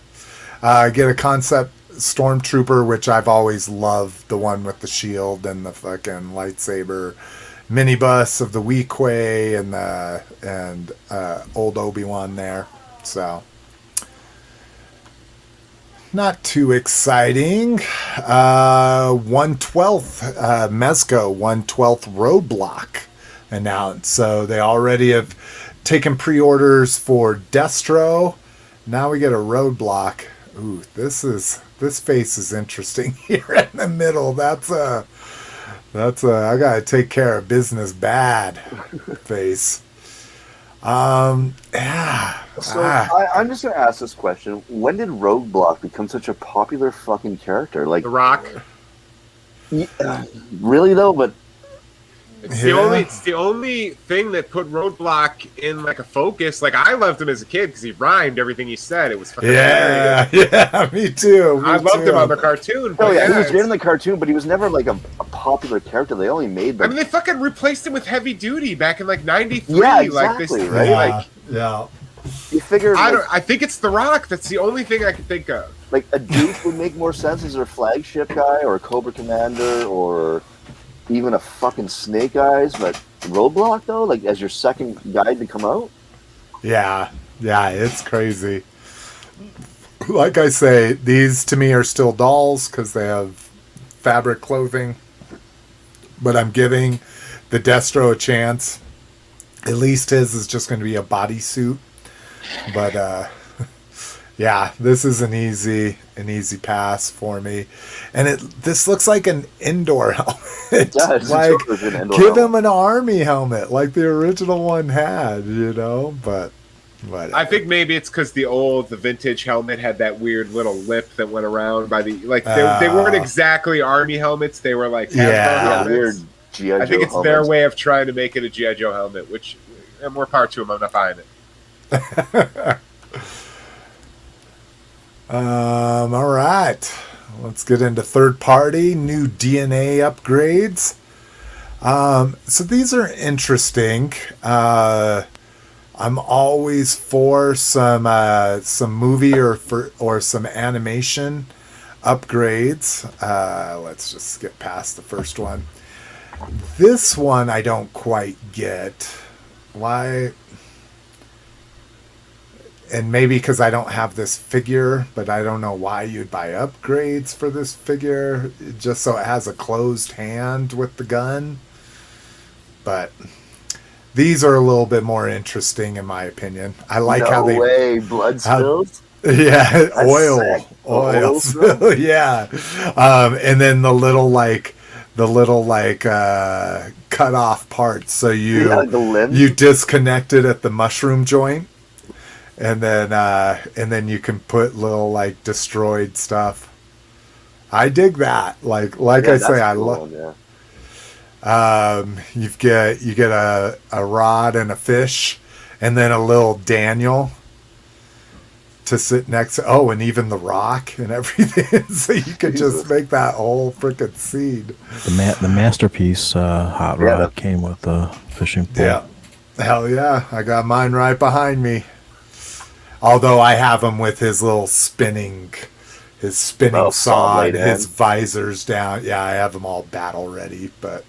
Get a concept Stormtrooper, which I've always loved, the one with the shield and the fucking lightsaber minibus of the Weequay and old Obi-Wan there. So not too exciting. 1/12 Mezco 1/12 Roadblock announced. So they already have taken pre-orders for Destro. Now we get a Roadblock. Ooh, this face is interesting here in the middle. That's a I gotta take care of business bad face. Yeah. So I'm just gonna ask this question: when did Roadblock become such a popular fucking character? Like, The Rock. really though? But It's Yeah. the only thing that put Roadblock in like a focus. Like I loved him as a kid because he rhymed everything he said. It was fucking hilarious. Yeah, me too. I loved him on the cartoon. oh But yeah, he was it's- great in the cartoon, but he was never like a popular character. They only made I like mean, they fucking replaced him with Heavy Duty back in like '93. Yeah, Like this, exactly, right? Like Yeah. you figure I think it's The Rock. That's the only thing I can think of. like a Duke would make more sense as their flagship guy or a Cobra Commander or even a fucking Snake Eyes, but Roadblock though, like as your second guy to come out. Yeah, it's crazy. Like I say, these to me are still dolls because they have fabric clothing. But I'm giving the Destro a chance. At least his is just going to be a bodysuit. But yeah, this is an easy pass for me. And this looks like an indoor helmet. It does. Like, It's totally an indoor give helmet. him an army helmet like the original one had, but I think maybe it's because the vintage helmet had that weird little lip that went around by the they weren't exactly army helmets. They were like Hasbro Yeah. helmets. Weird G.I. I think Joe it's their helmets. way of trying to make it a G.I. Joe helmet, which and more power to them. I'm not buying it. All right. Let's get into third party new DNA upgrades. So these are interesting. I'm always for some movie or some animation upgrades. Let's just skip past the first one. This one I don't quite get. Why? And maybe because I don't have this figure, but I don't know why you'd buy upgrades for this figure, just so it has a closed hand with the gun. But These are a little bit more interesting, in my opinion. I like no how they way, blood spills. yeah, That's oil, sick. oil, spill? yeah, and then the little cut off parts. So Yeah, the limbs. you disconnect it at the mushroom joint, and then you can put little like destroyed stuff. I dig that. Like Yeah, I that's say, I cool, love. yeah. You get a rod and a fish, and then a little Daniel to sit next to. Oh, and even the rock and everything. So you could just Jesus. make that whole freaking seed. The masterpiece hot Yeah, rod came with the fishing pole. Yeah, hell yeah! I got mine right behind me. Although I have him with his little spinning Oh, saw laid and his in. visors down. Yeah, I have them all battle ready. But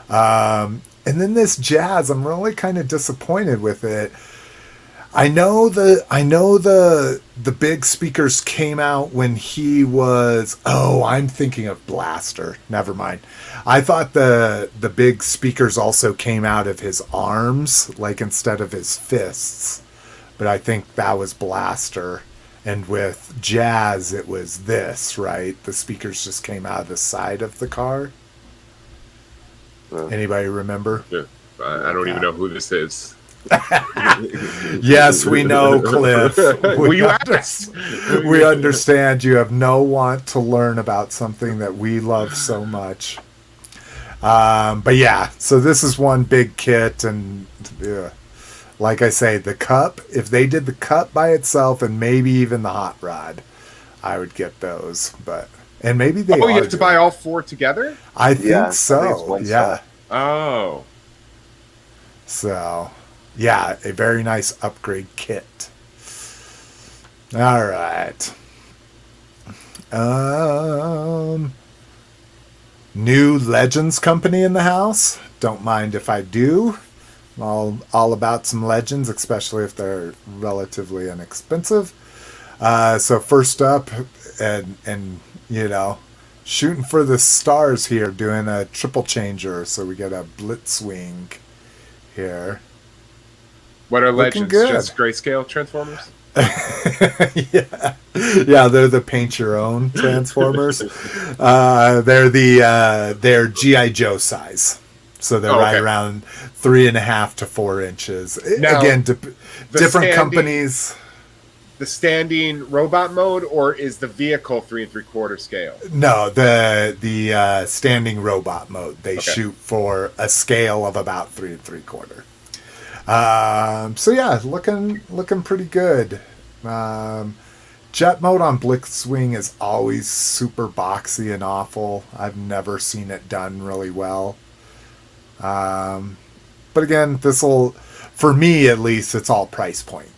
and then this jazz, I'm really kind of disappointed with it. I know the big speakers came out when he was. Oh, I'm thinking of Blaster. Never mind. I thought the big speakers also came out of his arms, like instead of his fists. But I think that was Blaster. And with Jazz, it was this, right? The speakers just came out of the side of the car. Anybody remember? Yeah. I don't even know who this is. Yes, we know, Cliff. Will you We understand you have no want to learn about something that we love so much. But yeah, so this is one big kit, and like I say, the cup, if they did the cup by itself and maybe even the hot rod, I would get those. And maybe they Oh, you are have to buy all four together? I think Yeah, I think it's so. one Yeah. set. Oh. So, yeah, a very nice upgrade kit. All right. New Legends company in the house. Don't mind if I do. I'm all about some Legends, especially if they're relatively inexpensive. So first up, and shooting for the stars here, doing a triple changer. So we get a Blitzwing here. What are Looking Legends? good. Just grayscale Transformers? yeah, they're the paint your own Transformers. They're GI Joe size, so they're right around 3.5 to 4 inches. Now, Again, different companies. The standing robot mode, or is the vehicle 3 3/4 scale? No, the standing robot mode. They shoot for a scale of about 3 3/4. So yeah, looking pretty good. Jet mode on Blitzwing is always super boxy and awful. I've never seen it done really well. But again, for me at least, it's all price point.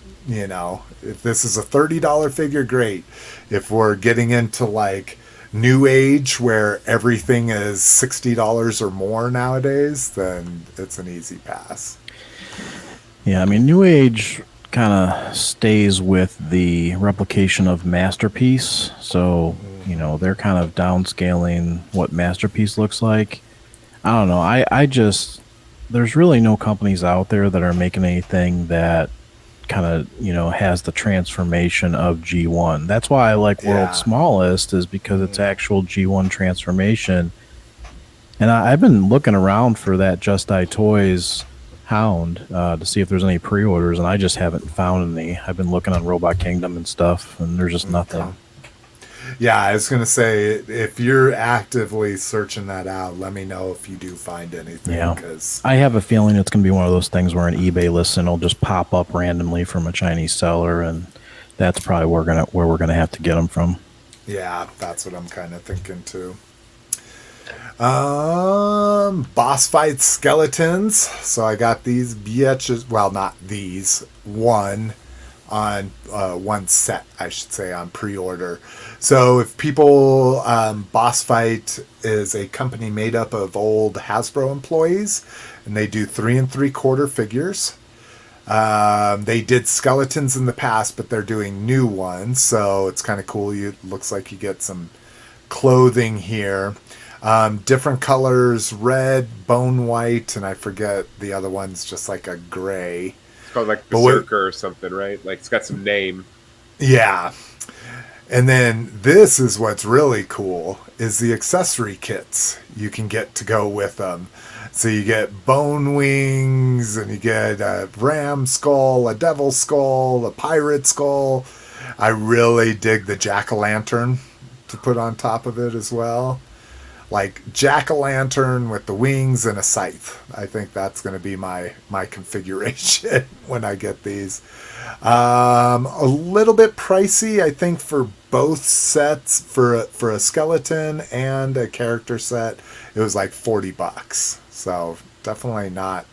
If this is a $30 figure, great. If we're getting into like new age where everything is $60 or more nowadays, then it's an easy pass. Yeah, I mean, New Age kind of stays with the replication of Masterpiece. So, they're kind of downscaling what Masterpiece looks like. I don't know. I just, there's really no companies out there that are making anything that kind of, has the transformation of G1. That's why I like World's Smallest, is because it's actual G1 transformation. And I've been looking around for that Just Die Toys Hound to see if there's any pre-orders, and I just haven't found any. I've been looking on Robot Kingdom and stuff, and there's just nothing. Yeah, I was going to say, if you're actively searching that out, let me know if you do find anything. Yeah, Cause I have a feeling it's going to be one of those things where an eBay listing will just pop up randomly from a Chinese seller, and that's probably where we're gonna have to get them from. Yeah, that's what I'm kind of thinking too. Boss fight skeletons. So I got these bitches. Well, not these. One set, I should say, on pre-order. So if people, Boss Fight is a company made up of old Hasbro employees, and they do 3 3/4 figures. They did skeletons in the past, but they're doing new ones, so it's kind of cool. Looks like you get some clothing here. Different colors, red, bone white, and I forget the other one's just like a gray. It's called like Berserker or something, right? Like it's got some name. Yeah. And then this is what's really cool is the accessory kits you can get to go with them. So you get bone wings, and you get a ram skull, a devil skull, a pirate skull. I really dig the jack-o'-lantern to put on top of it as well. Like jack-o'-lantern with the wings and a scythe. I think that's going to be my configuration when I get these. A little bit pricey, I think, for both sets. For a skeleton and a character set, it was like $40. So definitely not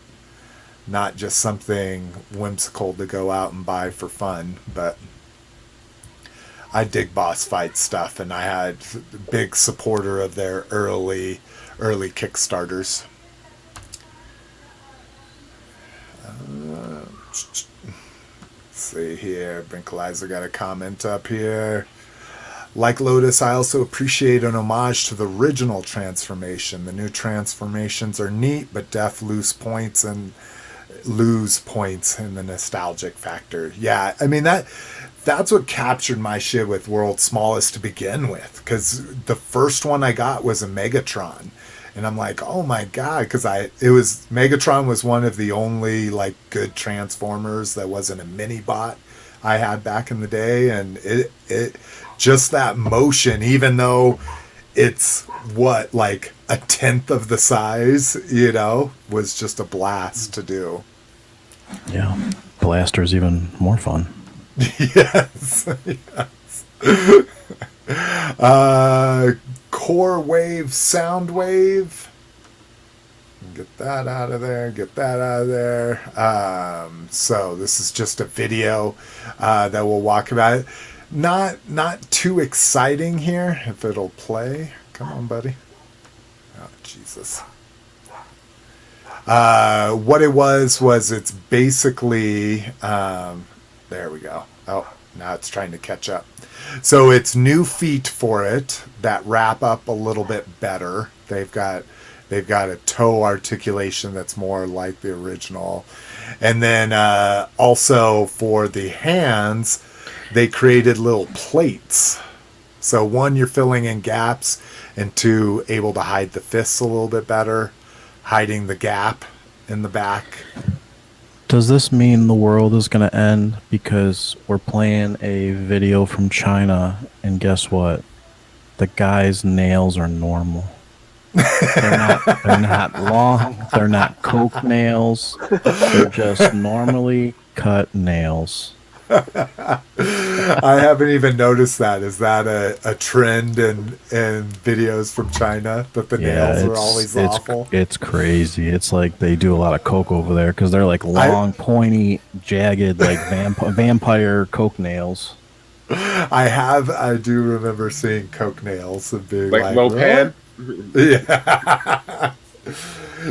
just something whimsical to go out and buy for fun, but I dig boss fight stuff, and I had big supporter of their early Kickstarters. Let's see here. Brinkalizer got a comment up here. Like Lotus, I also appreciate an homage to the original transformation. The new transformations are neat, but lose points in the nostalgic factor. Yeah, I mean that's what captured my shit with World's Smallest to begin with, because the first one I got was a Megatron, and I'm like, oh my god, because Megatron was one of the only like good Transformers that wasn't a mini bot I had back in the day, and it just that motion, even though it's like a tenth of the size, was just a blast to do. Yeah, Blaster's even more fun. Yes. Core Wave, Soundwave. Get that out of there. So this is just a video that we'll walk about it. Not too exciting here. If it'll play. Come on, buddy. Oh, Jesus. What it was it's basically... there we go. Oh, now it's trying to catch up. So it's new feet for it that wrap up a little bit better. They've got a toe articulation that's more like the original. And then also for the hands, they created little plates. So one, you're filling in gaps, and two, able to hide the fists a little bit better, hiding the gap in the back. Does this mean the world is going to end because we're playing a video from China, and guess what? The guy's nails are normal. They're not long. They're not Coke nails. They're just normally cut nails. I haven't even noticed that. Is that a trend in videos from China that the nails are always awful? It's crazy. It's like they do a lot of Coke over there because they're like long, pointy, jagged, like vampire Coke nails. I do remember seeing Coke nails and being like Lopan. Yeah.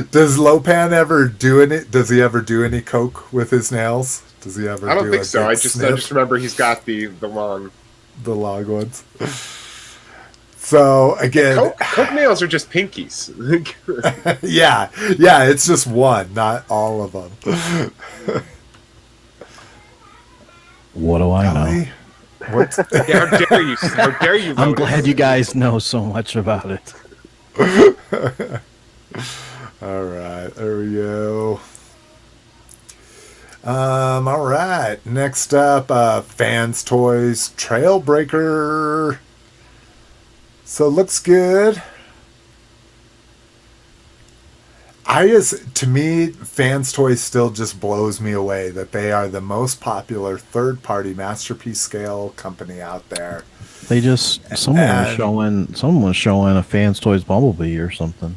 Does Lopan ever do any? Does he ever do any Coke with his nails? Does he ever? I don't think so. I just remember he's got the long ones. So again, Coke nails are just pinkies. yeah, it's just one, not all of them. What do I know? What? Yeah, how dare you? How dare you? I'm glad you guys know so much about it. All right, there we go. All right. Next up, Fans Toys Trailbreaker. So looks good. To me, Fans Toys still just blows me away that they are the most popular third-party masterpiece scale company out there. They just someone was showing a Fans Toys Bumblebee or something.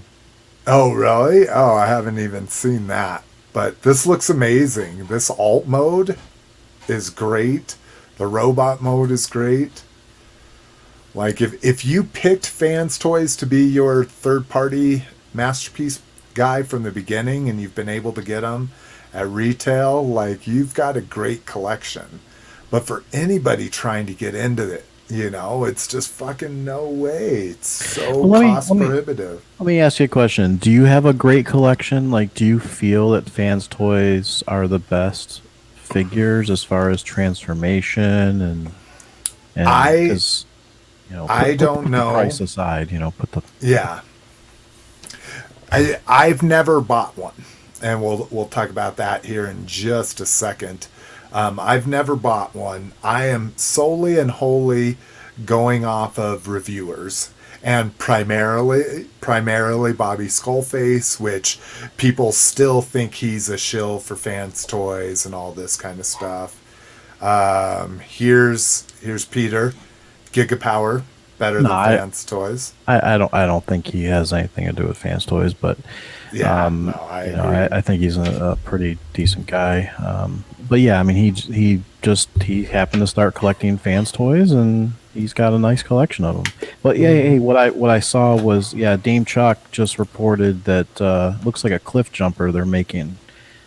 Oh really? Oh, I haven't even seen that. But this looks amazing. This alt mode is great. The robot mode is great. Like if you picked Fans Toys to be your third-party masterpiece guy from the beginning, and you've been able to get them at retail, like you've got a great collection. But for anybody trying to get into It's just fucking no way. It's so Well, cost prohibitive. Let me ask you a question. Do you have a great collection? Like, do you feel that Fans Toys are the best figures as far as transformation and I 'cause, I don't put know. the price aside, put the Yeah. I've never bought one, and we'll talk about that here in just a second. I've never bought one. I am solely and wholly going off of reviewers, and primarily Bobby Skullface, which people still think he's a shill for Fans Toys and all this kind of stuff. Here's Peter, Gigapower, better than Fans Toys. I don't think he has anything to do with Fans Toys, but Yeah, no, I agree. I think he's a pretty decent guy. But yeah, I mean, he happened to start collecting Fans Toys, and he's got a nice collection of them. But yeah, hey, what I saw was Dame Chuck just reported that looks like a cliff jumper they're making.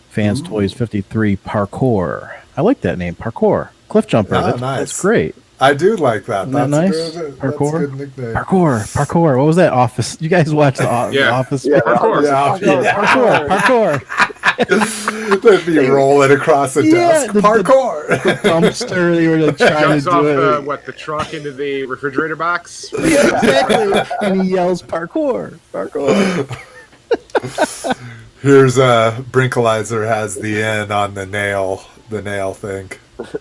Fans Toys 53 Parkour. I like that name, Parkour. Cliff jumper. Oh, Nice. That's great. I do like that. Isn't that nice? Parkour. That's a good nickname. Parkour. What was that? Office. You guys watch the Office? Yeah, Parkour. Parkour. They'd be rolling across a desk. Parkour. The dumpster. They were trying Jumps to do off it. the trunk into the refrigerator box. Yeah, exactly. And he yells, "Parkour! Parkour!" Here's Brinkalizer has the N on the nail thing.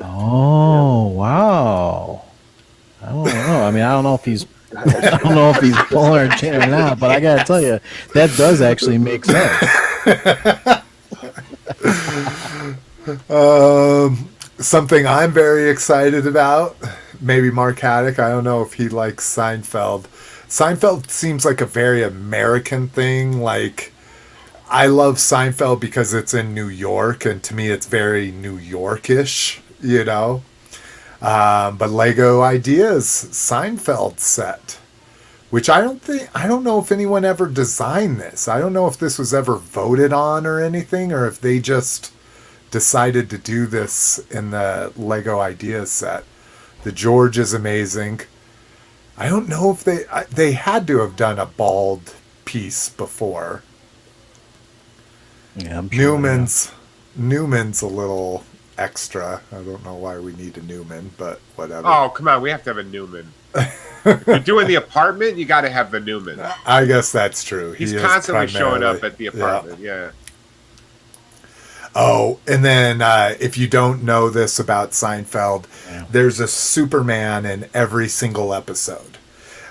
Oh wow! I don't know. I mean, I don't know if he's pulling our chain or not, but I gotta tell you, that does actually make sense. Something I'm very excited about. Maybe Mark Haddock. I don't know if he likes Seinfeld. Seinfeld seems like a very American thing. Like, I love Seinfeld because it's in New York, and to me it's very New Yorkish, But Lego Ideas Seinfeld set, which I don't know if anyone ever designed this. I don't know if this was ever voted on or anything, or if they just decided to do this in the Lego Ideas set. The George is amazing. I don't know if they had to have done a bald piece before. Yeah, I'm sure. Newman's a little extra. I don't know why we need a Newman, but whatever. Oh, come on. We have to have a Newman. If you're doing the apartment, you got to have the Newman. I guess that's true. He's constantly showing up at the apartment. Yeah. Oh, and then if you don't know this about Seinfeld, there's a Superman in every single episode.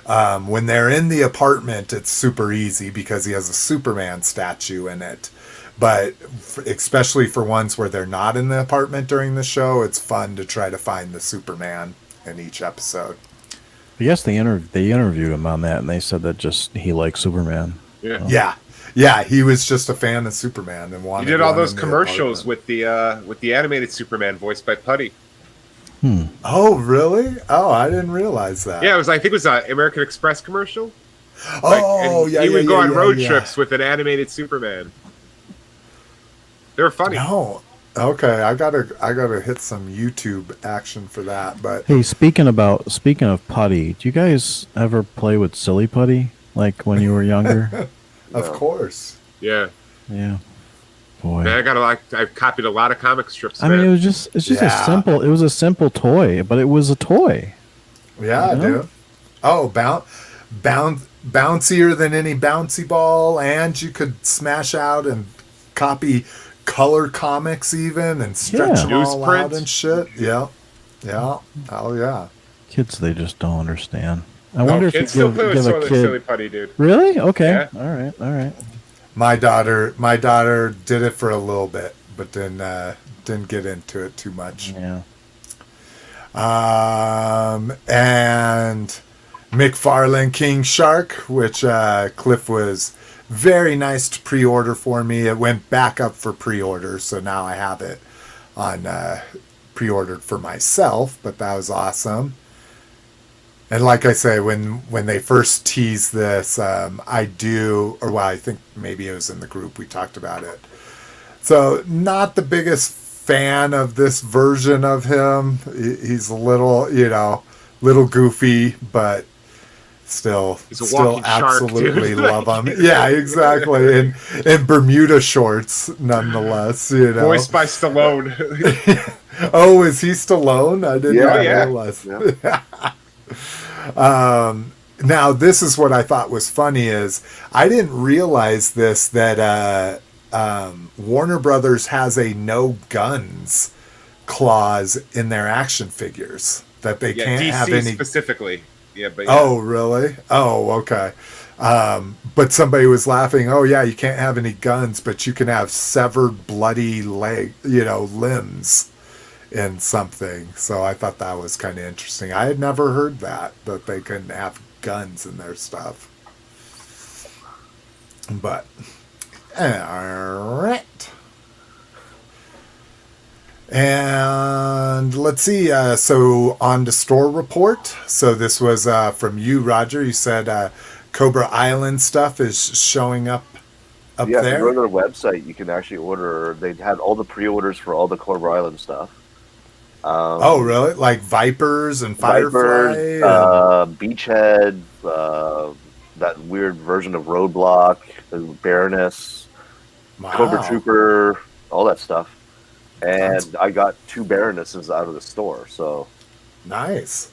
When they're in the apartment, it's super easy because he has a Superman statue in it. But especially for ones where they're not in the apartment during the show, it's fun to try to find the Superman in each episode. I guess they interviewed him on that, and they said that just he likes Superman. Yeah. Yeah, he was just a fan of Superman and wanted. He did all those commercials with the animated Superman voiced by Putty. Oh, really? Oh, I didn't realize that. Yeah, I think it was an American Express commercial. Oh, He would go on road trips with an animated Superman. They were funny. No. Okay, I gotta hit some YouTube action for that. But hey, speaking of putty, do you guys ever play with silly putty like when you were younger? Of course. Yeah. Yeah. Boy. Man, I've copied a lot of comic strips. I mean, it's just it was a simple toy, but it was a toy. Yeah, dude. Oh, bouncier than any bouncy ball, and you could smash out and copy color comics even and stretch them all out and shit. Yeah. Oh yeah. Kids, they just don't understand. I wonder if you still play with give a kid silly putty, dude. Really? Okay. Yeah. All right. My daughter did it for a little bit, but then didn't get into it too much. Yeah. And McFarlane King Shark, which Cliff was very nice to pre-order for me. It went back up for pre-order, so now I have it on pre-ordered for myself, but that was awesome. And like I say, when they first teased this, I think maybe it was in the group we talked about it. So not the biggest fan of this version of him. He's a little, little goofy, but still He's a walking shark, absolutely dude. love him. Yeah, exactly. In Bermuda shorts, nonetheless. You know, Voiced by Stallone. oh, is he Stallone? I didn't Yeah, even yeah. realize. Yeah. Now, this is what I thought was funny is I didn't realize this, that Warner Brothers has a no guns clause in their action figures, that they Yeah, can't DC have any. specifically. Yeah, but Oh, really? Oh, okay. But somebody was laughing. Oh, yeah, you can't have any guns, but you can have severed, bloody limbs in something. So I thought that was kind of interesting. I had never heard that they couldn't have guns in their stuff. But all right. And let's see. So on the store report. So this was from you, Roger. You said Cobra Island stuff is showing up Yeah, if you there. go to their website, you can actually order. They had all the pre-orders for all the Cobra Island stuff. Oh, really? Like Vipers and Firefly? Vipers, Beachhead, that weird version of Roadblock, Baroness, Wow. Cobra Trooper, all that stuff. And I got 2 Baronesses out of the store. So Nice.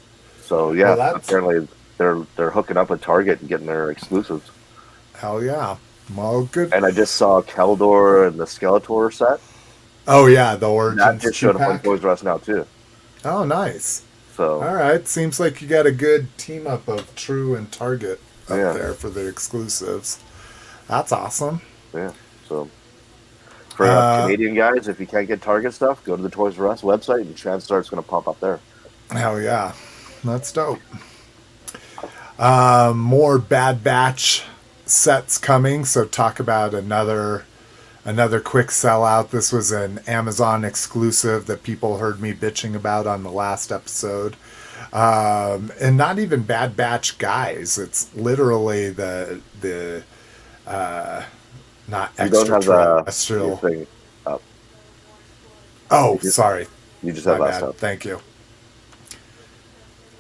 yeah, Well, apparently they're hooking up with Target and getting their exclusives. Hell yeah. Well, good. And I just saw Keldor and the Skeletor set. Oh, yeah, the Origins That just showed up on 2-pack. Toys R Us now too. Oh, nice. So All right. Seems like you got a good team up of True and Target up Yeah. there for the exclusives. That's awesome. yeah, so for Canadian guys, if you can't get Target stuff, go to the Toys R Us website and Transtar's going to pop up there. Hell yeah. That's dope. More Bad Batch sets coming. So talk about another quick sellout. This was an Amazon exclusive that people heard me bitching about on the last episode. And not even Bad Batch guys. It's literally the not You don't have extraterrestrial. your thing up. Oh, sorry. You just have My that bad. stuff. Thank you.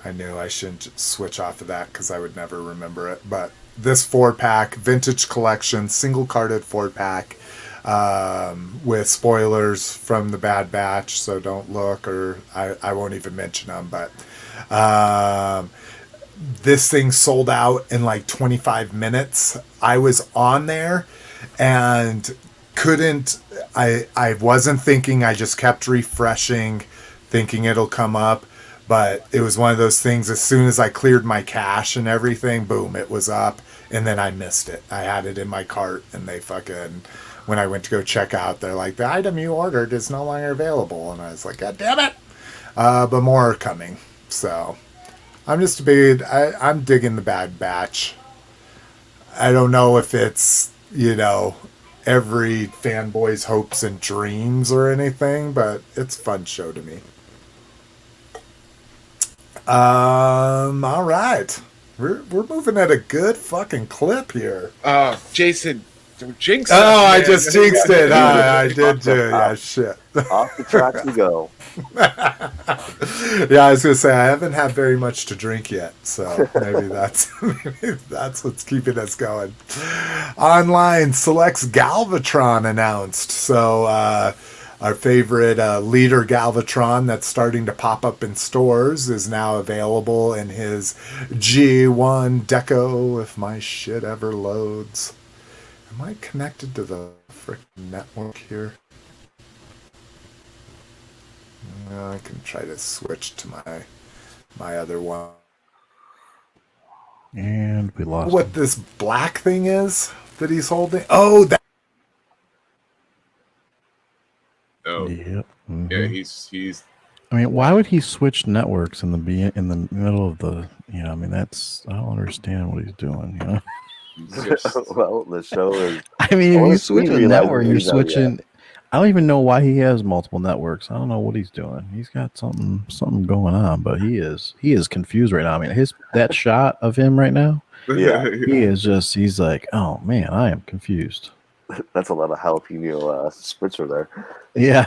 I knew I shouldn't switch off of that because I would never remember it. But this 4-pack, vintage collection, single carded 4-pack, with spoilers from the Bad Batch, so don't look, or I won't even mention them. But this thing sold out in like 25 minutes. I was on there and I wasn't thinking. I just kept refreshing, thinking it'll come up. But it was one of those things, as soon as I cleared my cache and everything, boom, it was up. And then I missed it. I had it in my cart, and they fucking, when I went to go check out, they're like, the item you ordered is no longer available. And I was like, God damn it. But more are coming. So I'm just I'm digging the Bad Batch. I don't know if it's, every fanboy's hopes and dreams or anything, but it's a fun show to me. All right. We're moving at a good fucking clip here. Jason, don't jinx Oh, us, I man. just jinxed it. I did too. Yeah, shit. Off the tracks we go. Yeah, I was gonna say I haven't had very much to drink yet, so maybe that's what's keeping us going. Online selects Galvatron announced. So our favorite leader Galvatron that's starting to pop up in stores is now available in his G1 Deco. If my shit ever loads, am I connected to the frickin' network here? I can try to switch to my other one. And we lost What him. this black thing is that he's holding? Oh, that. Oh, Yep. Mhm. yeah, he's. I mean, why would he switch networks in the middle of the? I mean, I don't understand what he's doing. Just, Well, the show is. I mean, if Well, you it's switch a really like network, you're these, switching. I don't even know why he has multiple networks. I don't know what he's doing. He's got something going on, but he is confused right now. I mean, that shot of him right now, Yeah. he is just. He's like, oh man, I am confused. That's a lot of jalapeno spritzer there. Yeah.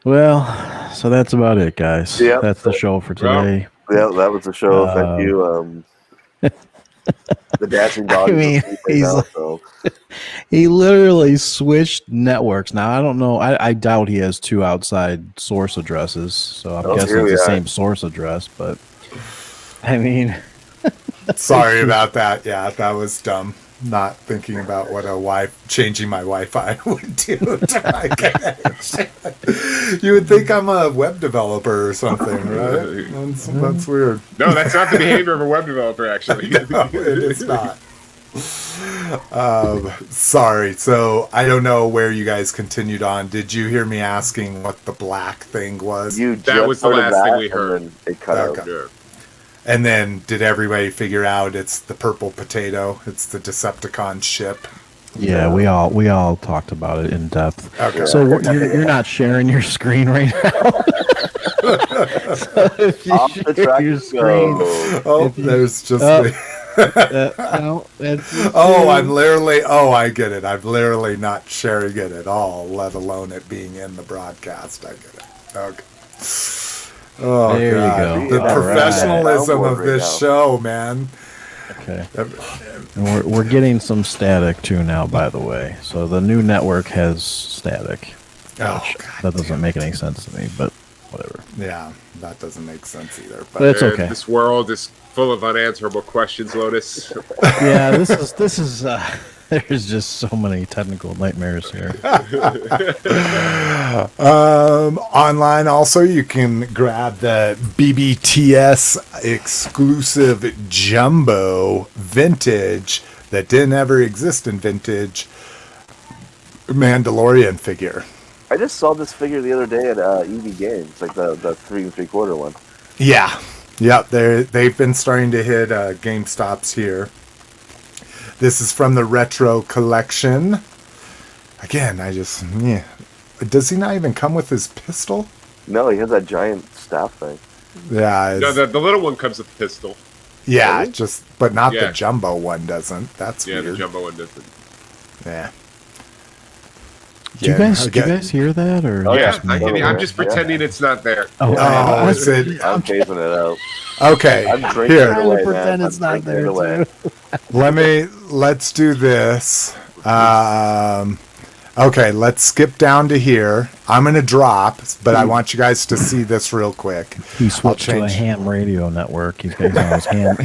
Well, So that's about it, guys. Yep. That's the show for today. Yeah, that was the show. Thank you. The dancing dog. I mean, he literally switched networks. Now I don't know. I doubt he has two outside source addresses, so I'm guessing it's the same source address. But I mean, sorry about that. Yeah, that was dumb. Not thinking about what changing my Wi-Fi would do to my connection. You would think I'm a web developer or something, right? That's weird. No, that's not the behavior of a web developer, actually. No, it is not. Sorry. So I don't know where you guys continued on. Did you hear me asking what the black thing was? That was the last thing we heard. It cut out. Yeah. And then did everybody figure out it's the purple potato? It's the Decepticon ship. Yeah, we all talked about it in depth. Okay. So you're not sharing your screen right now. So if you Off the share track your to screen, go. There's just I'm literally. Oh, I get it. I'm literally not sharing it at all, let alone it being in the broadcast. I get it. Okay. Oh, there God. you go. The professionalism of this show, man. Okay. And we're getting some static too now, by the way. So the new network has static. Oh, that doesn't make any sense to me, but whatever. Yeah, that doesn't make sense either. But it's okay. This world is full of unanswerable questions, Lotus. Yeah, this is there's just so many technical nightmares here. Online also, you can grab the BBTS exclusive jumbo vintage that didn't ever exist in vintage Mandalorian figure. I just saw this figure the other day at EV Games, like the 3 3/4 one. Yeah. Yep, they've been starting to hit GameStops here. This is from the Retro Collection. Again, does he not even come with his pistol? No, he has that giant staff thing. Yeah. No, the little one comes with a pistol. Yeah, Really? but not the jumbo one doesn't. That's weird. weird. The jumbo one doesn't. Yeah. Do you guys hear that? Or yeah, I'm just pretending it's not there. Oh, is it? I'm phasing it out. Okay, I'm drinking here. it away, pretend man. it's not there too. Let's do this. Okay, let's skip down to here. I'm going to drop, but I want you guys to see this real quick. He switched to a ham radio network. He's got his ham.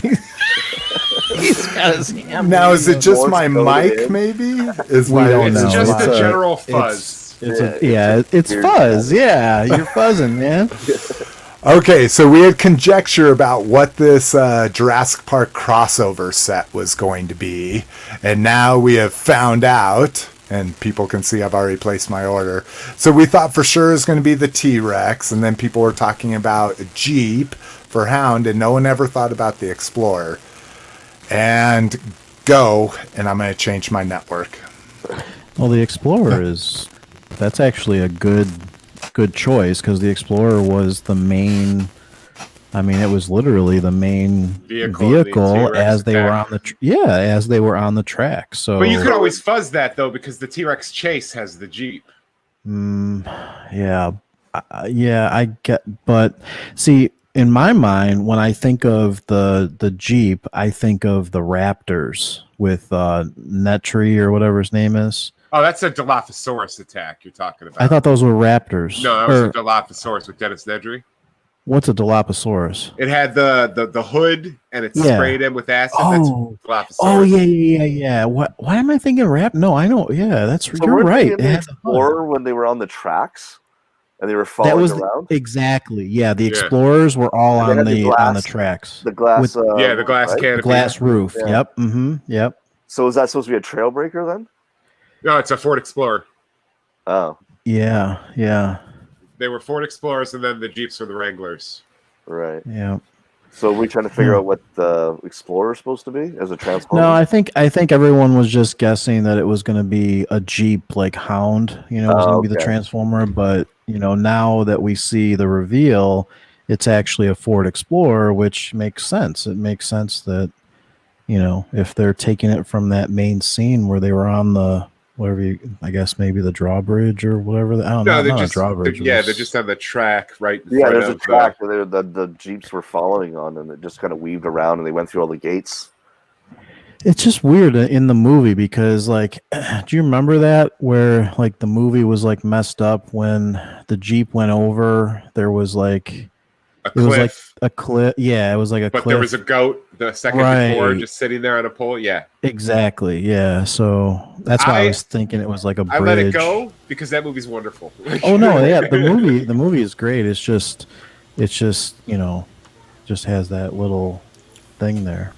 He's got his ham. Now, is it just my Morse mic, code maybe? It's just the general fuzz. It's fuzz. Yeah, you're fuzzing, man. Okay, so we had conjecture about what this Jurassic Park crossover set was going to be, and now we have found out, and people can see I've already placed my order. So we thought for sure it was going to be the T-Rex, and then people were talking about a Jeep for Hound, and no one ever thought about the Explorer. And and I'm going to change my network. Well, the Explorer that's actually a good choice, because the Explorer was the main. I mean, it was literally the main vehicle as they were on the track. So, but you could always fuzz that though, because the T-Rex Chase has the Jeep. Yeah, I get. But see, in my mind, when I think of the Jeep, I think of the Raptors with Netry or whatever his name is. Oh, that's a Dilophosaurus attack you're talking about. I thought those were Raptors. No, that was a Dilophosaurus with Dennis Nedry. What's a Dilophosaurus? It had the hood, and it sprayed him with acid. Oh, that's yeah. Why am I thinking Rap? No, I know. Yeah, you're right. The Explorer when they were on the tracks and they were falling around. Exactly. Yeah, the Explorers were all on the tracks. The glass. The glass canopy. The glass roof. Yeah. Yep. Mm-hmm. Yep. So is that supposed to be a Trailbreaker then? No, it's a Ford Explorer. Oh. Yeah. They were Ford Explorers, and then the Jeeps were the Wranglers. Right. Yeah. So we're trying to figure out what the Explorer is supposed to be as a transformer. No, I think everyone was just guessing that it was going to be a Jeep like Hound. It was going to be the Transformer. But now that we see the reveal, it's actually a Ford Explorer, which makes sense. It makes sense that if they're taking it from that main scene where they were on the whatever I guess maybe the drawbridge or whatever. I don't know. No, they're Not just a drawbridge. they're just on the track right in Yeah, front there's of a track that the Jeeps were following on, and it just kind of weaved around, and they went through all the gates. It's just weird in the movie because, like, do you remember that where like the movie was like messed up when the Jeep went over? There was like a it was like cliff, a cliff. Yeah, it was like a but cliff. there was a goat the second before just sitting there on a pole. Yeah, exactly. Yeah, so that's why I was thinking it was like a bridge. I let it go because that movie's wonderful. Oh no, yeah, the movie is great. It's just you know, just has that little thing there.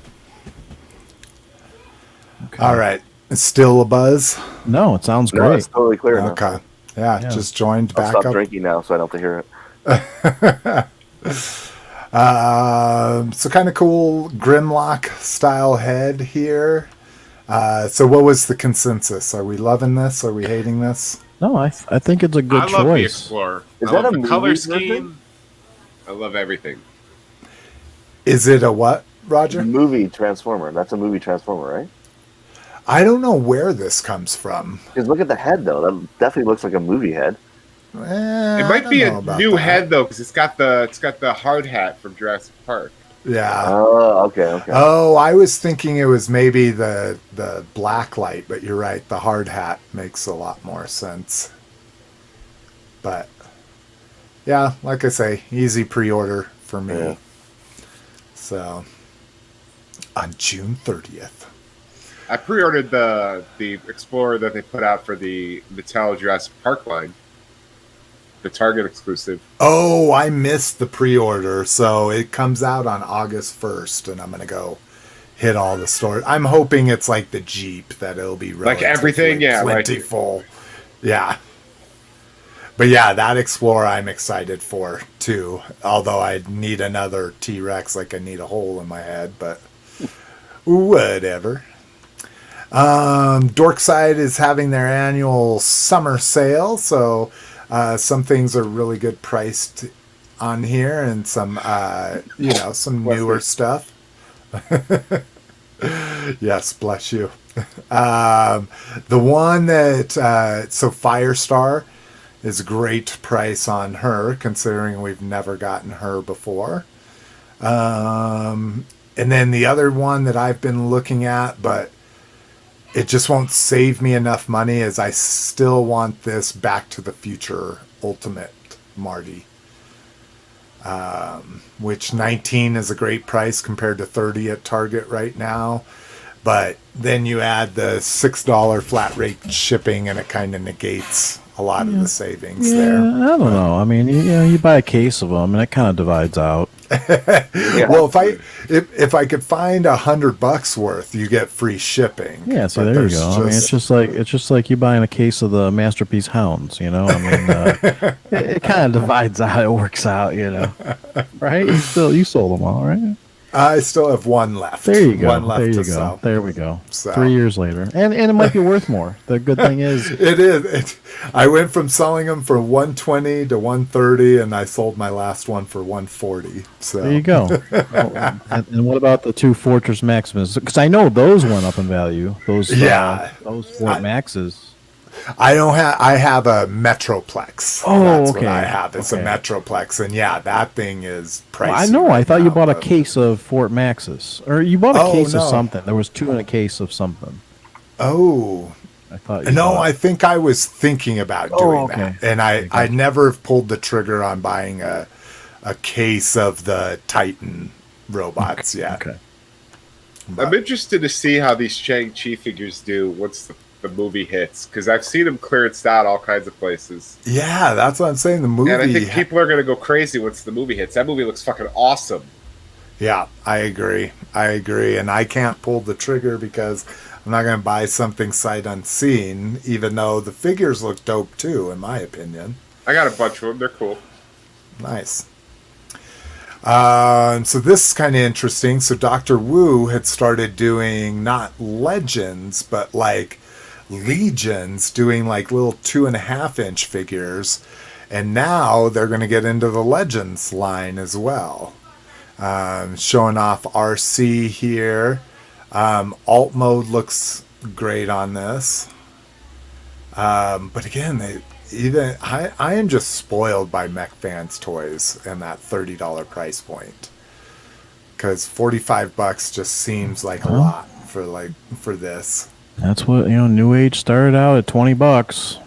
Okay. All right. It's still a buzz? No, it sounds No, great. it's totally clear now. Okay. Yeah, just joined I'll back stop up. drinking now, so I don't have to hear it. So kind of cool Grimlock style head here. So what was the consensus? Are we loving this? Are we hating this? No, I think it's a good I choice. love the Explorer. Is I that love a the color movie scheme. version? I love everything. Is it a what, Roger? Movie Transformer. That's a movie Transformer, right? I don't know where this comes from. Because look at the head, though. That definitely looks like a movie head. It might be a new head though, because it's got the hard hat from Jurassic Park. Yeah. Oh, okay. Oh, I was thinking it was maybe the black light, but you're right. The hard hat makes a lot more sense. But yeah, like I say, easy pre-order for me. Yeah. So on June 30th. I pre-ordered the Explorer that they put out for the Mattel Jurassic Park line, the Target exclusive. Oh, I missed the pre-order, so it comes out on August 1st, and I'm gonna go hit all the stores. I'm hoping it's like the Jeep, that it'll be Like everything, yeah, plentiful. Yeah. But yeah, that Explorer I'm excited for too. Although I need another T-Rex, like I need a hole in my head, but whatever. Dorkside is having their annual summer sale, so some things are really good priced on here, and some some newer stuff. Yes, bless you. The one that so Firestar is a great price on her, considering we've never gotten her before. And then the other one that I've been looking at, but it just won't save me enough money, is I still want this Back to the Future Ultimate Marty. Which 19 is a great price compared to 30 at Target right now. But then you add the $6 flat rate shipping, and it kind of negates a lot of the savings there. I don't know. I mean, you buy a case of them, and it kind of divides out. Well, if I could find $100 worth, you get free shipping. Yeah, so But there you go. I mean, it's just like you buying a case of the Masterpiece Hounds. I mean, it kind of divides out. It works out. Right? You sold them all, right? I still have one left. There you go. One left there you to go. sell. There we go. So. 3 years later, and it might be worth more. The good thing is, It is. I went from selling them for $120 to $130, and I sold my last one for $140. So there you go. And what about the two Fortress Maximus? Because I know those went up in value. Those Fort Maxes. I don't have. I have a Metroplex. Oh, That's okay. what I have. It's Okay. a Metroplex, and yeah, that thing is pricey. Well, I know. I right thought you now, bought a but- case of Fort Maxes, or you bought a case no. of something. There was two in a case of something. Oh. I thought. No, I think I was thinking about doing okay. that, and I never have pulled the trigger on buying a case of the Titan robots yet. Okay. I'm interested to see how these Shang-Chi figures do once the movie hits, because I've seen them clearanced out all kinds of places. Yeah, that's what I'm saying. The movie, And I think people are going to go crazy once the movie hits. That movie looks fucking awesome. Yeah, I agree, and I can't pull the trigger because I'm not going to buy something sight unseen, even though the figures look dope too, in my opinion. I got a bunch of them. They're cool. Nice. So this is kind of interesting. So Dr. Wu had started doing not Legends, but like Legions, doing like little 2.5-inch figures. And now they're going to get into the Legends line as well. Showing off Arcee here. Alt mode looks great on this. But again, I am just spoiled by Mech Fans toys and that $30 price point, because $45 just seems like a lot for this. That's what, New Age started out at $20.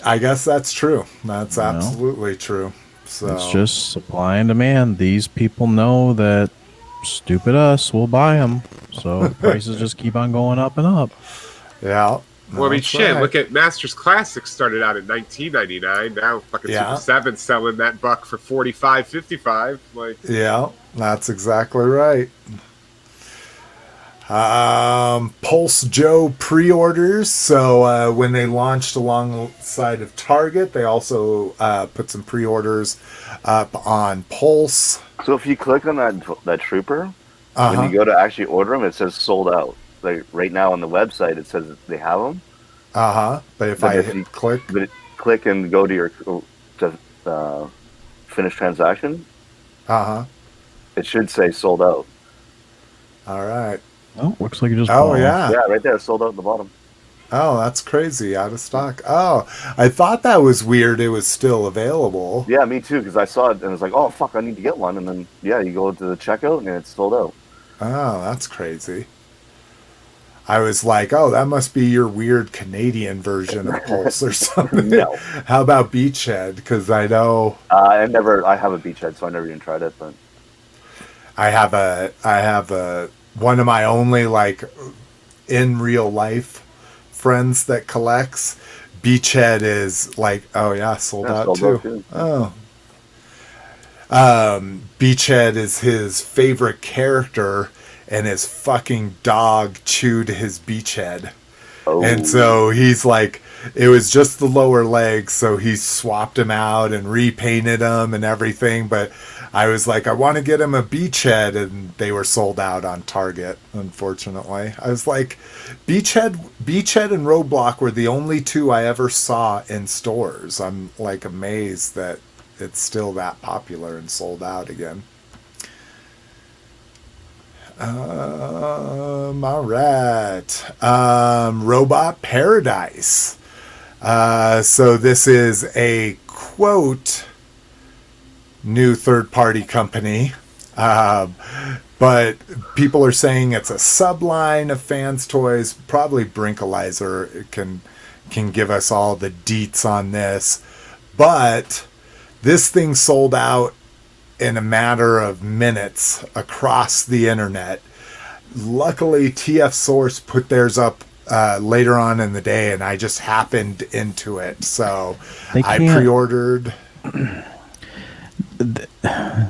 I guess that's true. That's absolutely true. So it's just supply and demand. These people know that stupid us will buy them, so prices just keep on going up and up. Yeah. Well, I mean, shit. Right. Look at Masters Classics. Started out at $19.99. Now, fucking Super 7 selling that buck for $45, $55. Like, yeah, that's exactly right. Pulse Joe pre-orders. So when they launched alongside of Target, they also put some pre-orders up on Pulse. So if you click on that trooper, when you go to actually order them, it says sold out. Like right now on the website, it says they have them. But if I click and go to your finish transaction, it should say sold out. All right. Oh, looks like you just. Oh yeah. Yeah, right there, sold out at the bottom. Oh, that's crazy. Out of stock. Oh, I thought that was weird. It was still available. Yeah, me too. Because I saw it and I was like, "Oh fuck, I need to get one." And then you go to the checkout and it's sold out. Oh, that's crazy. I was like, "Oh, that must be your weird Canadian version of Pulse or something." No. How about Beachhead? Because I know I have a Beachhead, so I never even tried it. But I have a one of my only like in real life friends that collects. Beachhead is like, oh yeah, sold out too. Oh. Beachhead is his favorite character, and his fucking dog chewed his beachhead. Oh. And so he's like, it was just the lower legs, so he swapped him out and repainted him and everything. But I was like, I want to get him a beachhead, and they were sold out on Target, unfortunately. I was like, Beachhead and Roadblock were the only two I ever saw in stores. I'm like amazed that it's still that popular and sold out again. All right. Robot Paradise. So this is a quote new third-party company, but people are saying it's a subline of Fans Toys. Probably Brinkalizer can give us all the deets on this, but this thing sold out in a matter of minutes across the internet. Luckily, TF Source put theirs up later on in the day, and I just happened into it, so I pre-ordered.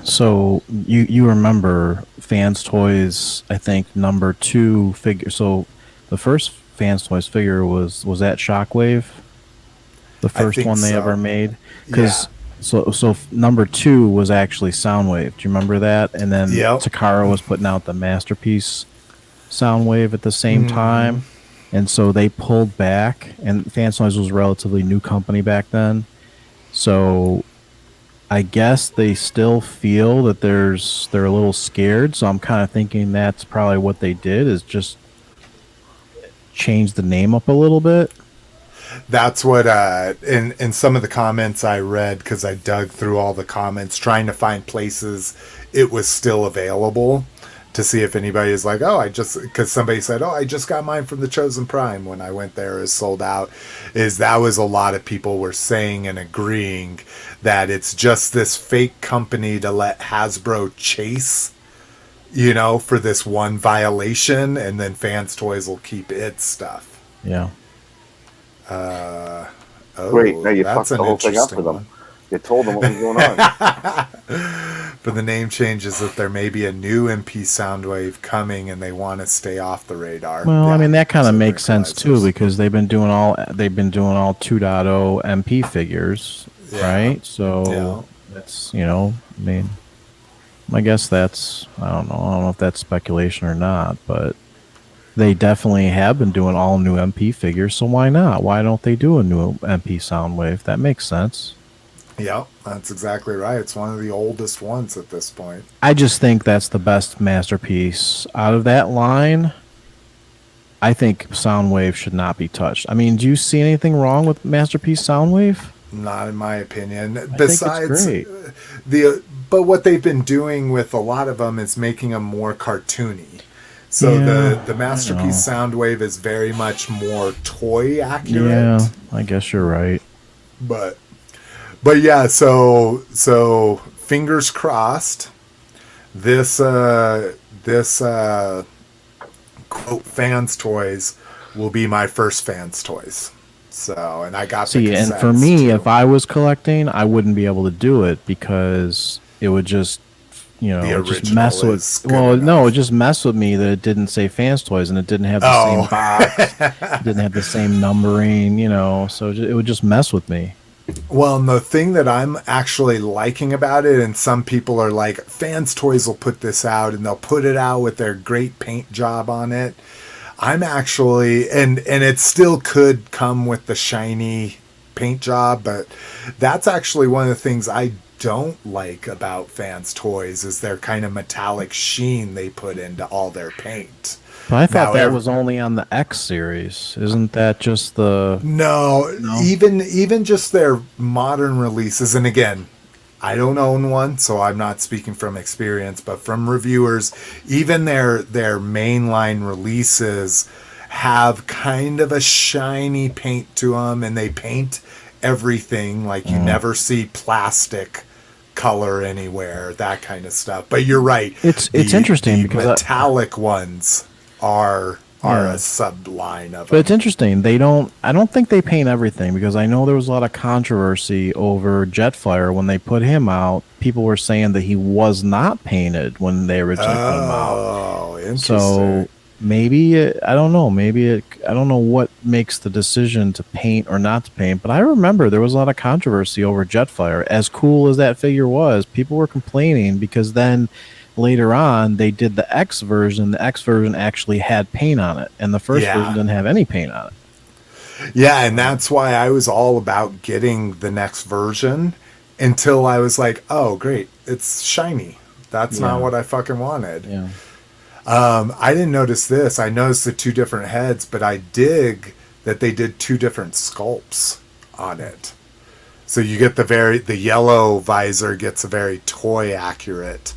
So you remember Fans Toys, I think number 2 figure. So the first Fans Toys figure was that Shockwave, the first one they ever made, because so number 2 was actually Soundwave. Do you remember that? And then Takara was putting out the Masterpiece Soundwave at the same time, and so they pulled back. And Fans Toys was a relatively new company back then, so I guess they still feel that they're a little scared. So I'm kind of thinking that's probably what they did, is just change the name up a little bit. That's what in some of the comments I read, because I dug through all the comments trying to find places it was still available, to see if anybody is like, because somebody said, I just got mine from the Chosen Prime when I went there, is sold out. That was a lot of people were saying and agreeing that it's just this fake company to let Hasbro chase, for this one violation, and then Fans Toys will keep its stuff. Yeah. Great. Now you fucked the whole thing up for them. One. You told them what was going on. But the name changes that there may be a new MP Soundwave coming, and they want to stay off the radar. Well, I mean, that kind of makes sense too, because they've been doing all 2.0 MP figures, right? So that's I mean, I guess that's I don't know if that's speculation or not, but they definitely have been doing all new MP figures, so why not? Why don't they do a new MP Soundwave? That makes sense. Yeah, that's exactly right. It's one of the oldest ones at this point. I just think that's the best masterpiece out of that line. I think Soundwave should not be touched. I mean, do you see anything wrong with Masterpiece Soundwave? Not in my opinion. I Besides think it's great. but what they've been doing with a lot of them is making them more cartoony. So Yeah, the Masterpiece Soundwave is very much more toy accurate. Yeah, I guess you're right. But yeah, so fingers crossed. This quote fans toys will be my first fans toys. So, and I got the and cassettes, for me, too. if I was collecting, I wouldn't be able to do it because it would just, The it would just original mess is with. good Well, no, it enough. would just mess with me that it didn't say fans toys and it didn't have the same box, it didn't have the same numbering, so it would just mess with me. Well, and the thing that I'm actually liking about it, and some people are like, fans toys will put this out and they'll put it out with their great paint job on it. I'm actually, and it still could come with the shiny paint job, but that's actually one of the things I don't like about fans toys is their kind of metallic sheen they put into all their paint. But I thought Now, that was only on the X series. Isn't that just the? No, even just their modern releases, and again, I don't own one, so I'm not speaking from experience, but from reviewers, even their mainline releases have kind of a shiny paint to them, and they paint everything like you never see plastic color anywhere, that kind of stuff. But you're right. It's interesting the because metallic ones are a subline of But them. it's interesting. I don't think they paint everything because I know there was a lot of controversy over Jetfire when they put him out. People were saying that he was not painted when they originally put him out. Oh, interesting. So maybe I don't know. I don't know what makes the decision to paint or not to paint. But I remember there was a lot of controversy over Jetfire. As cool as that figure was, people were complaining because then later on they did the X version. The X version actually had paint on it, and the first version didn't have any paint on it. Yeah, and that's why I was all about getting the next version until I was like, oh, great, it's shiny. That's not what I fucking wanted. Yeah. I didn't notice this. I noticed the two different heads, but I dig that they did two different sculpts on it. So you get the yellow visor gets a very toy accurate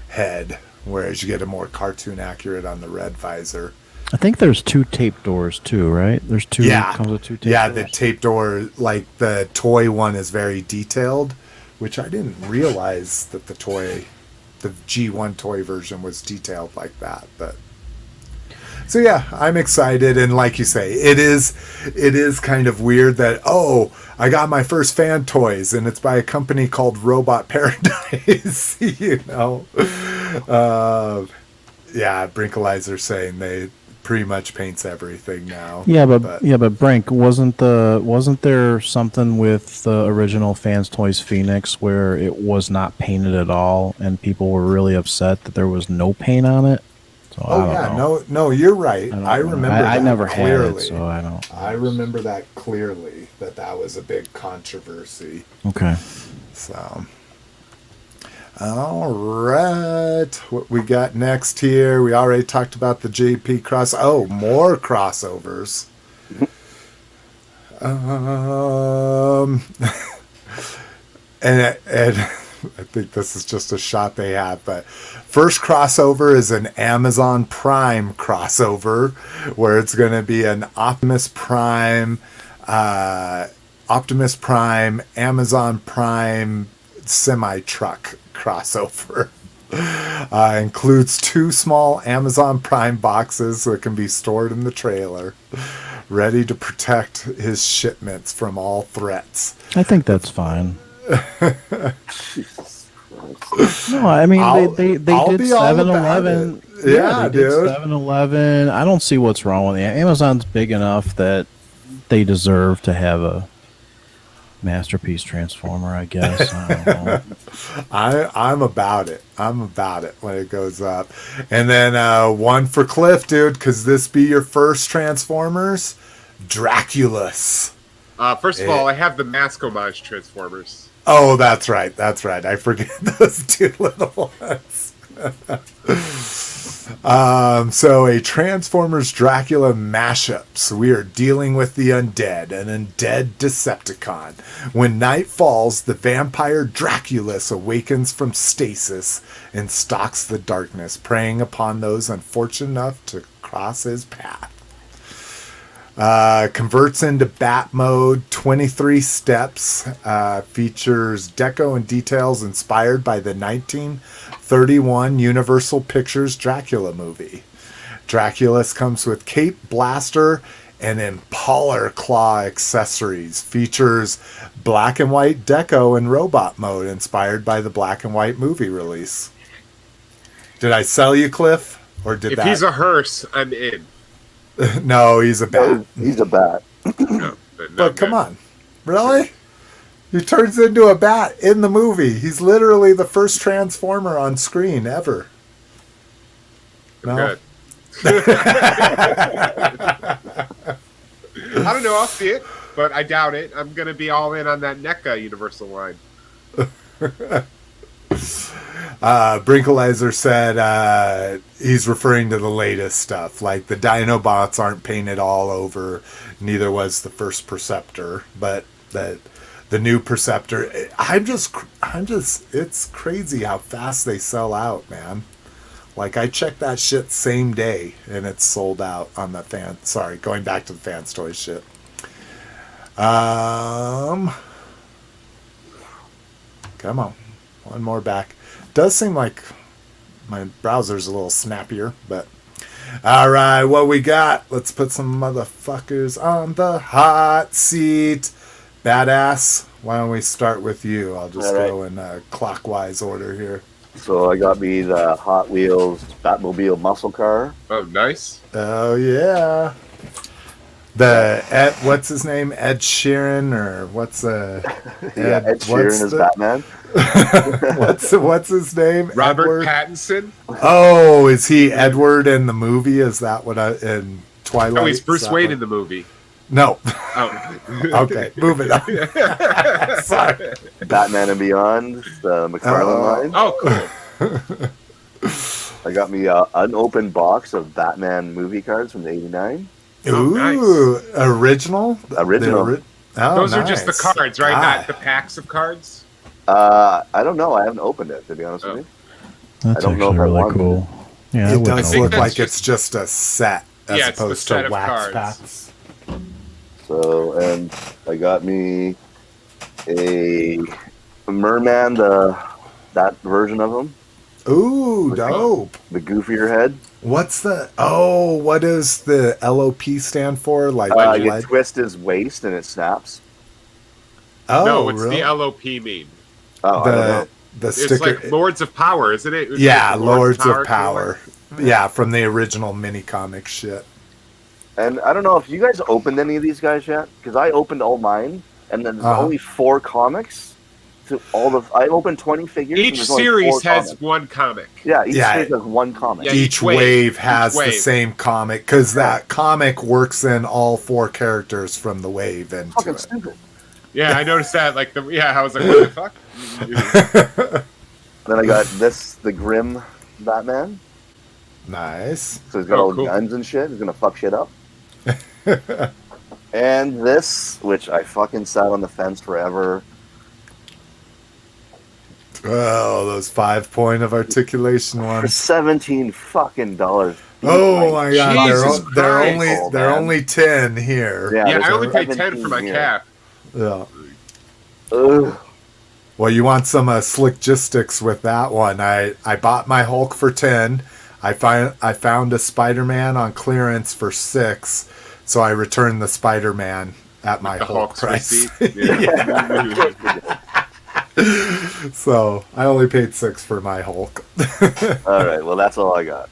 head, whereas you get a more cartoon accurate on the red visor. I think there's two tape doors too, right? There's two. Yeah, Comes with two tape yeah. doors. The tape door, like the toy one, is very detailed, which I didn't realize that the G1 toy version was detailed like that. But so yeah, I'm excited, and like you say, it is kind of weird that I got my first fan toys, and it's by a company called Robot Paradise. Yeah, Brinkalizer saying they pretty much paints everything now. Yeah, but Brink, wasn't there something with the original Fans Toys Phoenix where it was not painted at all, and people were really upset that there was no paint on it? So I don't know. no, you're right. I know. remember. I that never clearly. had it, so I don't. I remember that clearly. That was a big controversy. Okay. So, all right. What we got next here? We already talked about the JP cross. Oh, more crossovers. And I think this is just a shot they have, but first crossover is an Amazon Prime crossover where it's going to be an Optimus Prime, Amazon Prime semi-truck crossover. Includes 2 small Amazon Prime boxes that can be stored in the trailer, ready to protect his shipments from all threats. I think that's fine. No, I mean they did 7-Eleven. Yeah, they did dude. 7-Eleven. I don't see what's wrong with it. Amazon's big enough that they deserve to have a masterpiece transformer, I guess. I don't know. I'm about it. I'm about it when it goes up. And then one for Cliff, dude, because this be your first Transformers, Draculus. First of all, I have the mask homage Transformers. Oh, that's right. I forget those 2 little ones. So a Transformers Dracula mashup. So we are dealing with the undead, an undead Decepticon. When night falls, the vampire Draculus awakens from stasis and stalks the darkness, preying upon those unfortunate enough to cross his path. Converts into bat mode, 23 steps, features deco and details inspired by the 1931 Universal Pictures Dracula movie. Draculus comes with cape, blaster, and impaler claw accessories. Features black and white deco and robot mode inspired by the black and white movie release. Did I sell you, Cliff? Or did If that? he's a hearse, I'm in. No, he's a bat. He's a bat. No, But come on. Really? He turns into a bat in the movie. He's literally the first Transformer on screen ever. No? Good. I don't know. I'll see it, but I doubt it. I'm going to be all in on that NECA Universal line. Brinkalizer said he's referring to the latest stuff. Like the Dinobots aren't painted all over. Neither was the first Perceptor, but the new Perceptor. I'm just. It's crazy how fast they sell out, man. Like I checked that shit same day and it's sold out on the fan. Sorry, going back to the Fans Toys shit. Come on, one more back. Does seem like my browser's a little snappier, but all right, what we got? Let's put some motherfuckers on the hot seat. Badass, why don't we start with you? I'll just go in clockwise order here. So I got me the Hot Wheels Batmobile muscle car. Oh, nice. Oh yeah. The Ed, what's his name? Ed Sheeran or what's Ed Sheeran is Batman. what's his name? Robert Edward? Pattinson. Oh, is he Edward in the movie? Is that what in Twilight? Oh, he's Bruce Wayne in the movie. No. Oh. Okay, moving on. Sorry. Batman and Beyond, the McFarlane line. Oh, cool. I got me an unopened box of Batman movie cards from the '89. Ooh, nice. Original. Original. Those are just the nice. cards, right? Ah. Not the packs of cards. I don't know. I haven't opened it, to be honest with you. That's I don't know actually if I really want cool. Yeah, I It would does think look that's like just- it's just a set as Yeah, it's the opposed set to of wax cards. packs. So, and I got me a Merman, that version of him, Ooh, dope. the goofier head. What does the LOP stand for? Like, You lead? twist his waist and it snaps. Oh, No, what's really? the LOP mean? Oh, I don't know. the It's sticker. like Lords of Power, isn't it? It's Yeah, like the Lords of killer? Power. Yeah, from the original mini comic shit. And I don't know if you guys opened any of these guys yet, because I opened all mine, and then there's only 4 comics. To all the I opened 20 figures. and Each there's only series 4 has comics. one comic. Yeah, each Yeah. series has one comic. Yeah, Each wave has each wave. the same comic because that comic works in all 4 characters from the wave into Fucking it. stupid. Yeah, I noticed that. I was like, what the fuck? Then I got the Grim Batman. Nice. So he's got Oh, all cool. guns and shit. He's gonna fuck shit up. And this, which I fucking sat on the fence forever. Oh, those 5-point of articulation For ones. $17 fucking dollars. Oh my god, Jesus they're Christ. they're man. only 10 here. Yeah, Yeah, there's I only paid 10 17 for my here. cap. Yeah. Ugh. Well, you want some slick logistics with that one. I bought my Hulk for 10. I found a Spider-Man on clearance for 6, so I returned the Spider-Man at my The Hulk Hulk's price. receipt. Yeah. So I only paid 6 for my Hulk. All right, well that's all I got.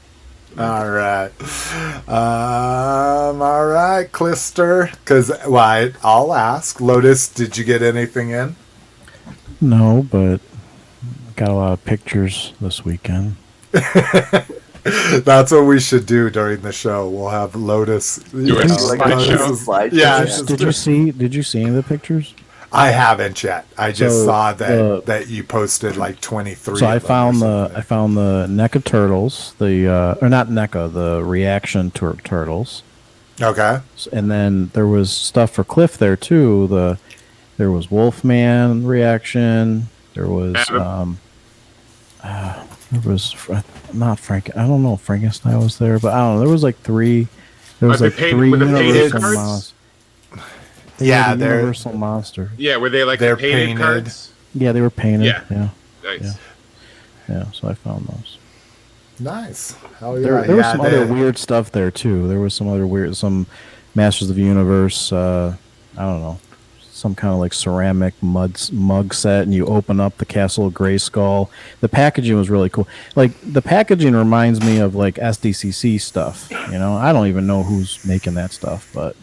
All right. All right, Clister. Because, I'll ask. Lotus, did you get anything in? No, but got a lot of pictures this weekend. That's what we should do during the show. We'll have Lotus. Do it. Lotus Slideshow. is- Slideshow. Yeah. Did you see any of the pictures? I haven't yet. I just So saw that you posted like 23. So I of them or found something. the NECA turtles, or not NECA, the reaction turtles, Okay. and then there was stuff for Cliff there too. There was Wolfman reaction. There was Adam. Not Frank. I don't know if Frankenstein was there, but I don't know. There was like three. There was Are like they painted three with the painted universal cards? monsters. Yeah, the they're universal monster. Yeah, were they like They're the painted painted. cards? Yeah, they were painted. Yeah. Yeah, Nice. yeah. So I found those. nice. Hell yeah. There was yeah, some other weird stuff there too. There was some other some Masters of the Universe. I don't know, some kind of like ceramic mug set, and you open up the Castle of Grayskull. The packaging was really cool. Like the packaging reminds me of like SDCC stuff. You know, I don't even know who's making that stuff, but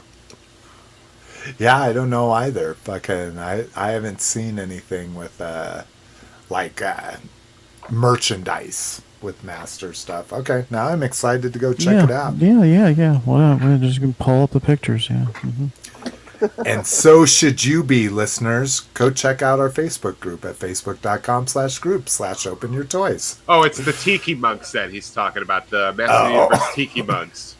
Yeah, I don't know either. Fucking, I haven't seen anything with merchandise with Master stuff. Okay, now I'm excited to go check it out. Yeah. Well, we're just gonna pull up the pictures. Yeah. And so should you be, listeners. Go check out our Facebook group at facebook.com/group/open your toys. Oh, it's the Tiki Monk set he's talking about, the Master of the Universe Tiki Monks.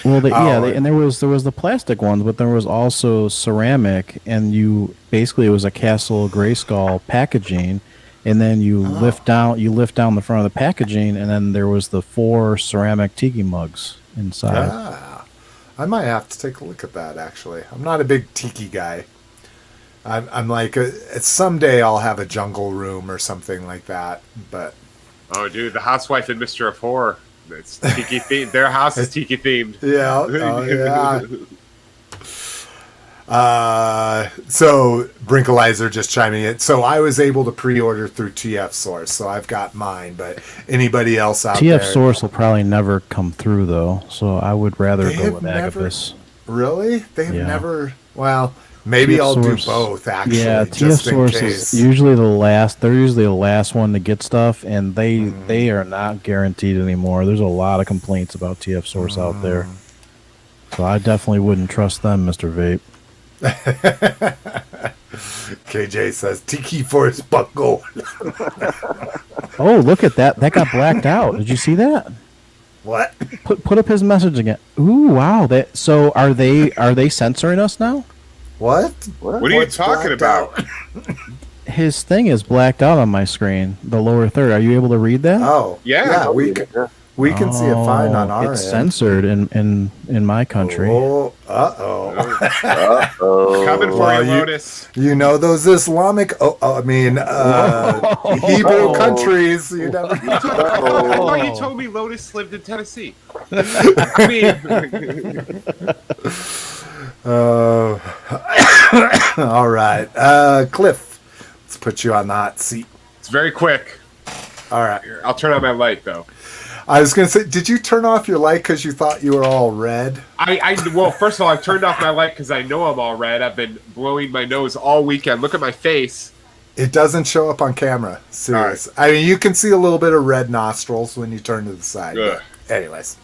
Well, Oh, and there was the plastic ones, but there was also ceramic, and basically it was a Castle Grayskull packaging, and then you lift down the front of the packaging, and then there was the 4 ceramic tiki mugs inside. I might have to take a look at that, actually. I'm not a big tiki guy. I'm like, someday I'll have a jungle room or something like that, but... Oh, dude, the Housewife and Mister of Horror. It's tiki themed. Their house is tiki themed. Yeah, so Brinkalizer just chiming in. So I was able to pre-order through TF Source, so I've got mine. But anybody else out there? TF Source will probably never come through though, so I would rather go with Agabus. Really? They have Yeah. never. Well, maybe TF I'll Source, do both. Actually, yeah, TF just in Source case. is usually the last. They're usually the last one to get stuff, and they are not guaranteed anymore. There's a lot of complaints about TF Source out there, so I definitely wouldn't trust them, Mr. Vape. KJ says Tiki Force Buckle. Oh, look at that! That got blacked out. Did you see that? What? Put up his message again. Ooh, wow! So are they censoring us now? What? What are you What's talking blacked about? His thing is blacked out on my screen, the lower third. Are you able to read that? Oh, Yeah. we can see it fine on our It's end. censored in my country. Oh, Uh-oh. Coming for Well, you, you- Lotus. You know those Islamic, Hebrew countries. You never. Oh, you told me Lotus lived in Tennessee. I mean, All right, Cliff. Let's put you on the hot seat. it's very quick. All right. I'll turn on my light though. I was gonna say, did you turn off your light because you thought you were all red? Well, first of all, I turned off my light because I know I'm all red. I've been blowing my nose all weekend. Look at my face. It doesn't show up on camera. Serious. I mean, you can see a little bit of red nostrils when you turn to the side. Ugh. But anyways.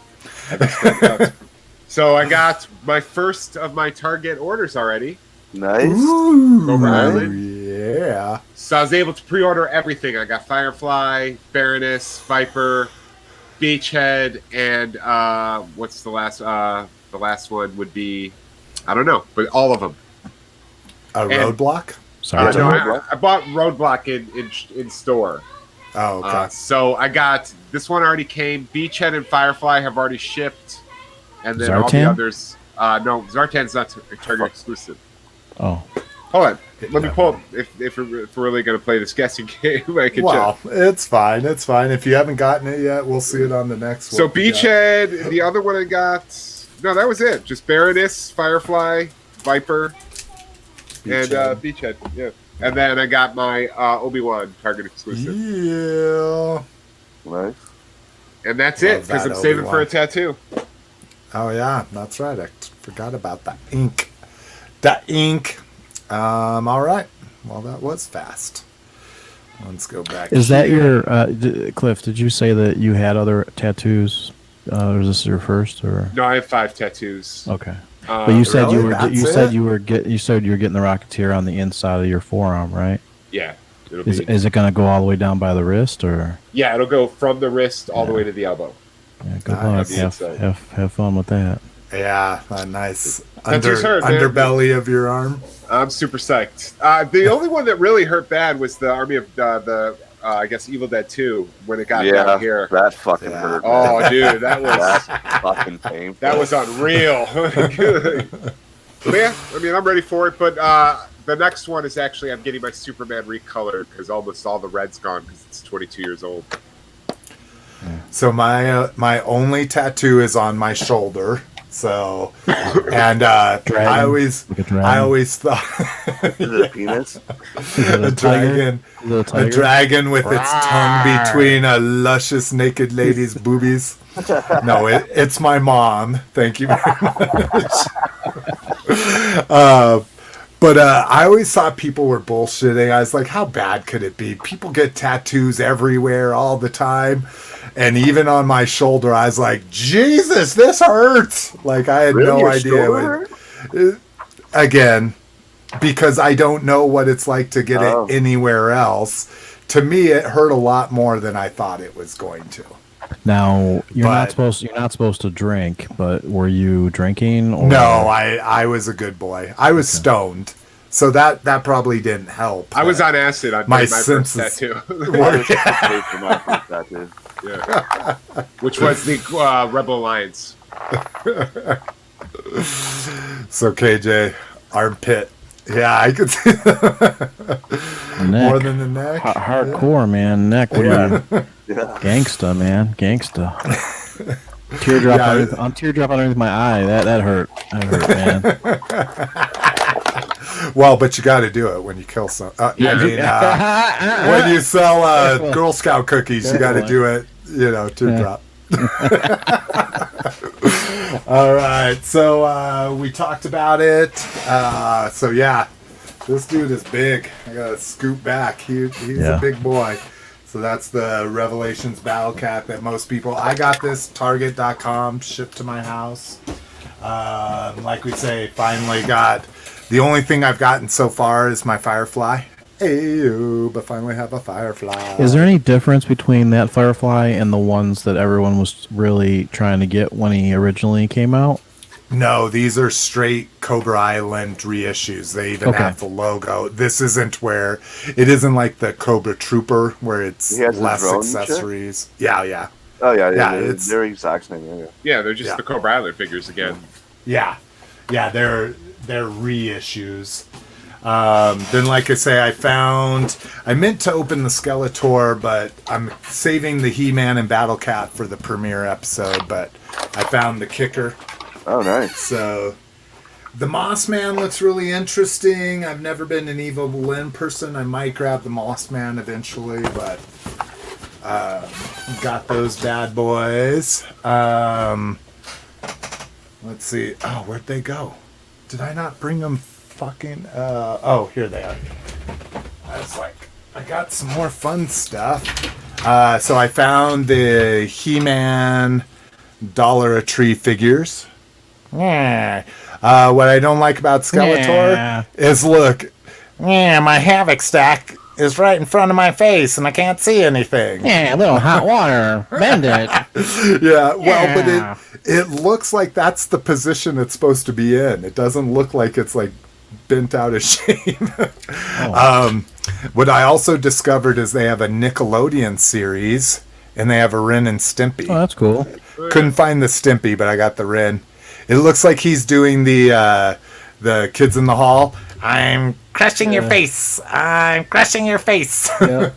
So I got my first of my Target orders already. Nice. Ooh, Cobra Island. yeah. So I was able to pre-order everything. I got Firefly, Baroness, Viper, Beachhead, and what's the last? The last one would be, I don't know, but all of them. A roadblock? Sorry. No, I bought Roadblock in store. Oh, okay. So I got this one already came. Beachhead and Firefly have already shipped, and then all the Zartan? others. No, Zartan's not Target exclusive. Oh, Hold on, let me pull. If we're really going to play this guessing game, I can Well, check. it's fine. It's fine. If you haven't gotten it yet, we'll see it on the next one. So Beachhead, the other one I got. No, that was it. Just Baroness, Firefly, Viper, and Beachhead. Yeah, and then I got my Obi-Wan Target exclusive, Yeah. Nice. and that's it Love because that I'm saving for Obi-Wan. a tattoo. Oh, yeah. That's right. I forgot about the ink. The ink. All right. Well, that was fast. Let's go back. is that here. your Cliff? Did you say that you had other tattoos? Or is this your first? Or No, I have 5 tattoos. okay, But you said Really? you were That's you said it? you were getting the Rocketeer on the inside of your forearm, right? Yeah. It'll Is it going to go all the way down by the wrist, or? Yeah, it'll go from the wrist all the way to the elbow. Yeah, good Nice. luck. Have fun with that. Yeah, a nice Tattoos hurt, man. underbelly of your arm. I'm super psyched. The only one that really hurt bad was the Army of I guess Evil Dead 2 when it got down here. That fucking Yeah. hurt. Oh, dude, that was That's fucking painful. that was unreal. But yeah, I mean, I'm ready for it. But the next one is actually I'm getting my Superman recolored because almost all the red's gone because it's 22 years old. So my only tattoo is on my shoulder. So, and I always thought Is it a penis? a dragon, a dragon with its tongue between a luscious naked lady's boobies. No, it's my mom. Thank you very much. But I always thought people were bullshitting. I was like, how bad could it be? People get tattoos everywhere all the time. And even on my shoulder, I was like, Jesus, this hurts. Like, I had no idea. Again, because I don't know what it's like to get it anywhere else. To me, it hurt a lot more than I thought it was going to. Now you're not supposed to drink, but were you drinking? Or? No, I was a good boy. I was stoned, so that probably didn't help. I was on acid on my first tattoo. Yeah. Which was the Rebel Alliance. So KJ, armpit. Yeah, I could see more than the neck. Hardcore, man. Neck. What are you? Gangsta, man. Gangsta. Teardrop underneath my eye. That hurt. That hurt, man. Well, but you got to do it when you kill some. When you sell Girl Scout cookies, you got to do it. Teardrop. All right, so we talked about it. So yeah, this dude is big. I gotta scoot back. He's a big boy. So that's the Revelations Battle Cat that most people. I got this Target.com shipped to my house. Like we say, finally got. The only thing I've gotten so far is my Firefly. Ayo, but finally have a Firefly. Is there any difference between that Firefly and the ones that everyone was really trying to get when he originally came out? No, these are straight Cobra Island reissues. They even have the logo. This isn't where it isn't like the Cobra Trooper where it's less accessories. Yeah. Oh yeah. It's their exact same. Yeah, they're just the Cobra Island figures again. Yeah, they're reissues. Then, like I say, I meant to open the Skeletor, but I'm saving the He-Man and Battle Cat for the premiere episode. But I found the kicker. Oh, nice. So the Moss Man looks really interesting. I've never been an Evil Lynn person. I might grab the Moss Man eventually, but got those bad boys. Let's see. Oh, where'd they go? Did I not bring them? Fucking here they are. I was like, I got some more fun stuff. So I found the He-Man $1 a tree figures. Yeah. What I don't like about Skeletor is look, my Havoc stack is right in front of my face and I can't see anything. Yeah, a little hot water. Bend it. Yeah, well, but it looks like that's the position it's supposed to be in. It doesn't look like it's like bent out of shape. What I also discovered is they have a Nickelodeon series and they have a Ren and Stimpy. Oh, that's cool. Couldn't find the Stimpy, but I got the Ren. It looks like he's doing the Kids in the Hall. I'm crushing your face. I'm crushing your face. Yeah.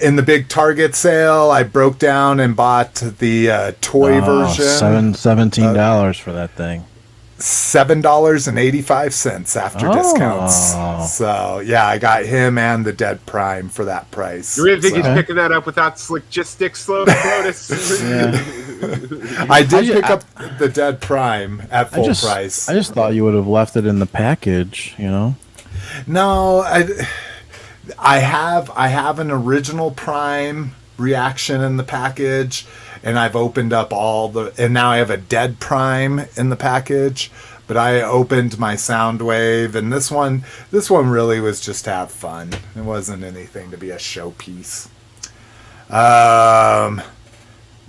In the big Target sale, I broke down and bought the toy version. $17 for that thing. $7.85 after discounts. So yeah, I got him and the Dead Prime for that price. You really think he's picking that up without logistics, Lotus? I did pick up the Dead Prime at full price. I just thought you would have left it in the package, No, I have an original Prime reaction in the package, and I've opened up and now I have a Dead Prime in the package, but I opened my Soundwave, and this one really was just to have fun. It wasn't anything to be a showpiece.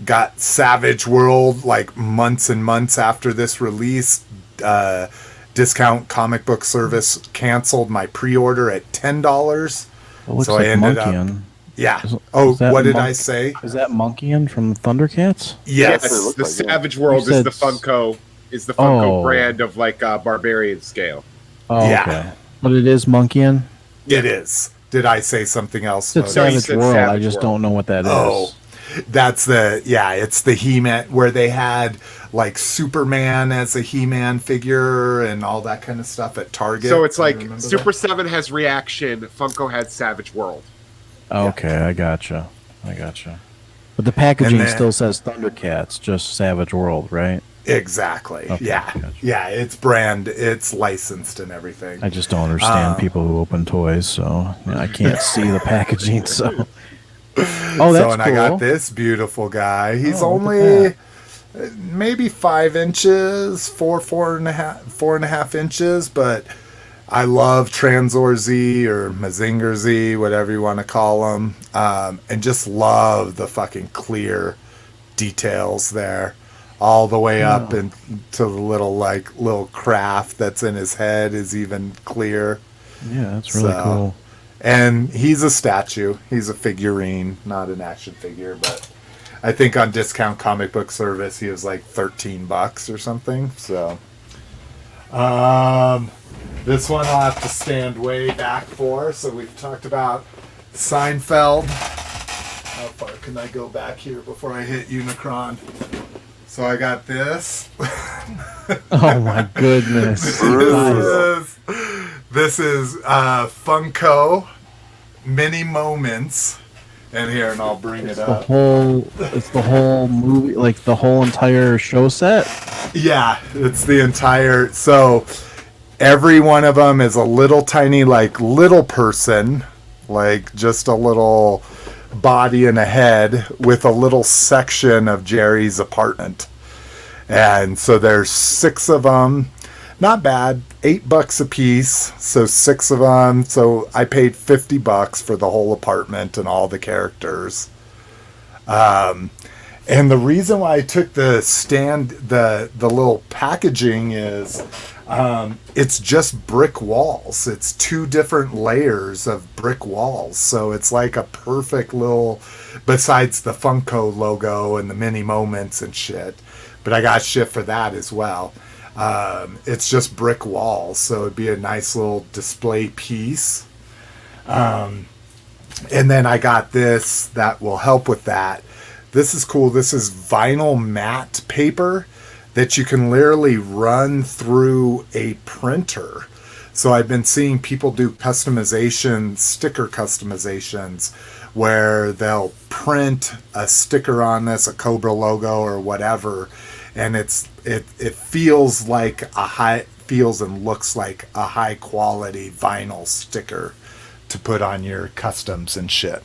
Got Savage World like months and months after this release. Discount comic book service canceled my pre-order at $10. It looks so like I ended Monkeyan. up. Yeah. Is What did I say? Is that Monkeyan from Thundercats? Yes. Yes, the like, yeah. Savage World You is said the Funko Oh. brand of like Barbarian scale. Oh, Yeah. okay. But it is Monkeyan? It is. Did I say something else? It's No, you Savage said World. I Savage just World. don't know what that is. Oh, that's it's the He-Man, where they had like Superman as a He-Man figure and all that kind of stuff at Target. So it's You like remember Super that? 7 has Reaction, Funko had Savage World. Okay, I gotcha. But the packaging And then- still says Thundercats, just Savage World, right? Exactly. Okay, Yeah. gotcha. Yeah, it's licensed and everything. I just don't understand people who open toys, so I can't see the packaging. So, oh, that's and cool. I got this beautiful guy. He's Oh, look only at maybe 5 inches, four and a half inches, but I love Transor Z or Mazinger Z, whatever you want to call them, and just love the fucking clear details there, all the way up and to the little craft that's in his head is even clear. Yeah, that's really So- cool. And he's a statue. He's a figurine, not an action figure, but I think on discount comic book service he was like $13 or something. So this one I'll have to stand way back for. So we've talked about Seinfeld. How far can I go back here before I hit Unicron? So I got this. Oh my goodness! This is Funko Mini Moments. And here, and I'll bring it up. It's the whole movie, like the whole entire show set. Yeah, it's the entire. So every one of them is a little tiny, like little person, like just a little body and a head with a little section of Jerry's apartment. And so there's 6 of them. Not bad. $8 a piece. So 6 of them. So I paid $50 for the whole apartment and all the characters. And the reason why I took the little packaging is it's just brick walls. It's 2 different layers of brick walls. So it's like a perfect little, besides the Funko logo and the mini moments and shit. But I got shit for that as well. It's just brick walls, so it'd be a nice little display piece. And then I got this that will help with that. This is cool. This is vinyl matte paper that you can literally run through a printer. So I've been seeing people do customization, sticker customizations, where they'll print a sticker on this, a Cobra logo or whatever, and it feels like feels and looks like a high quality vinyl sticker to put on your customs and shit.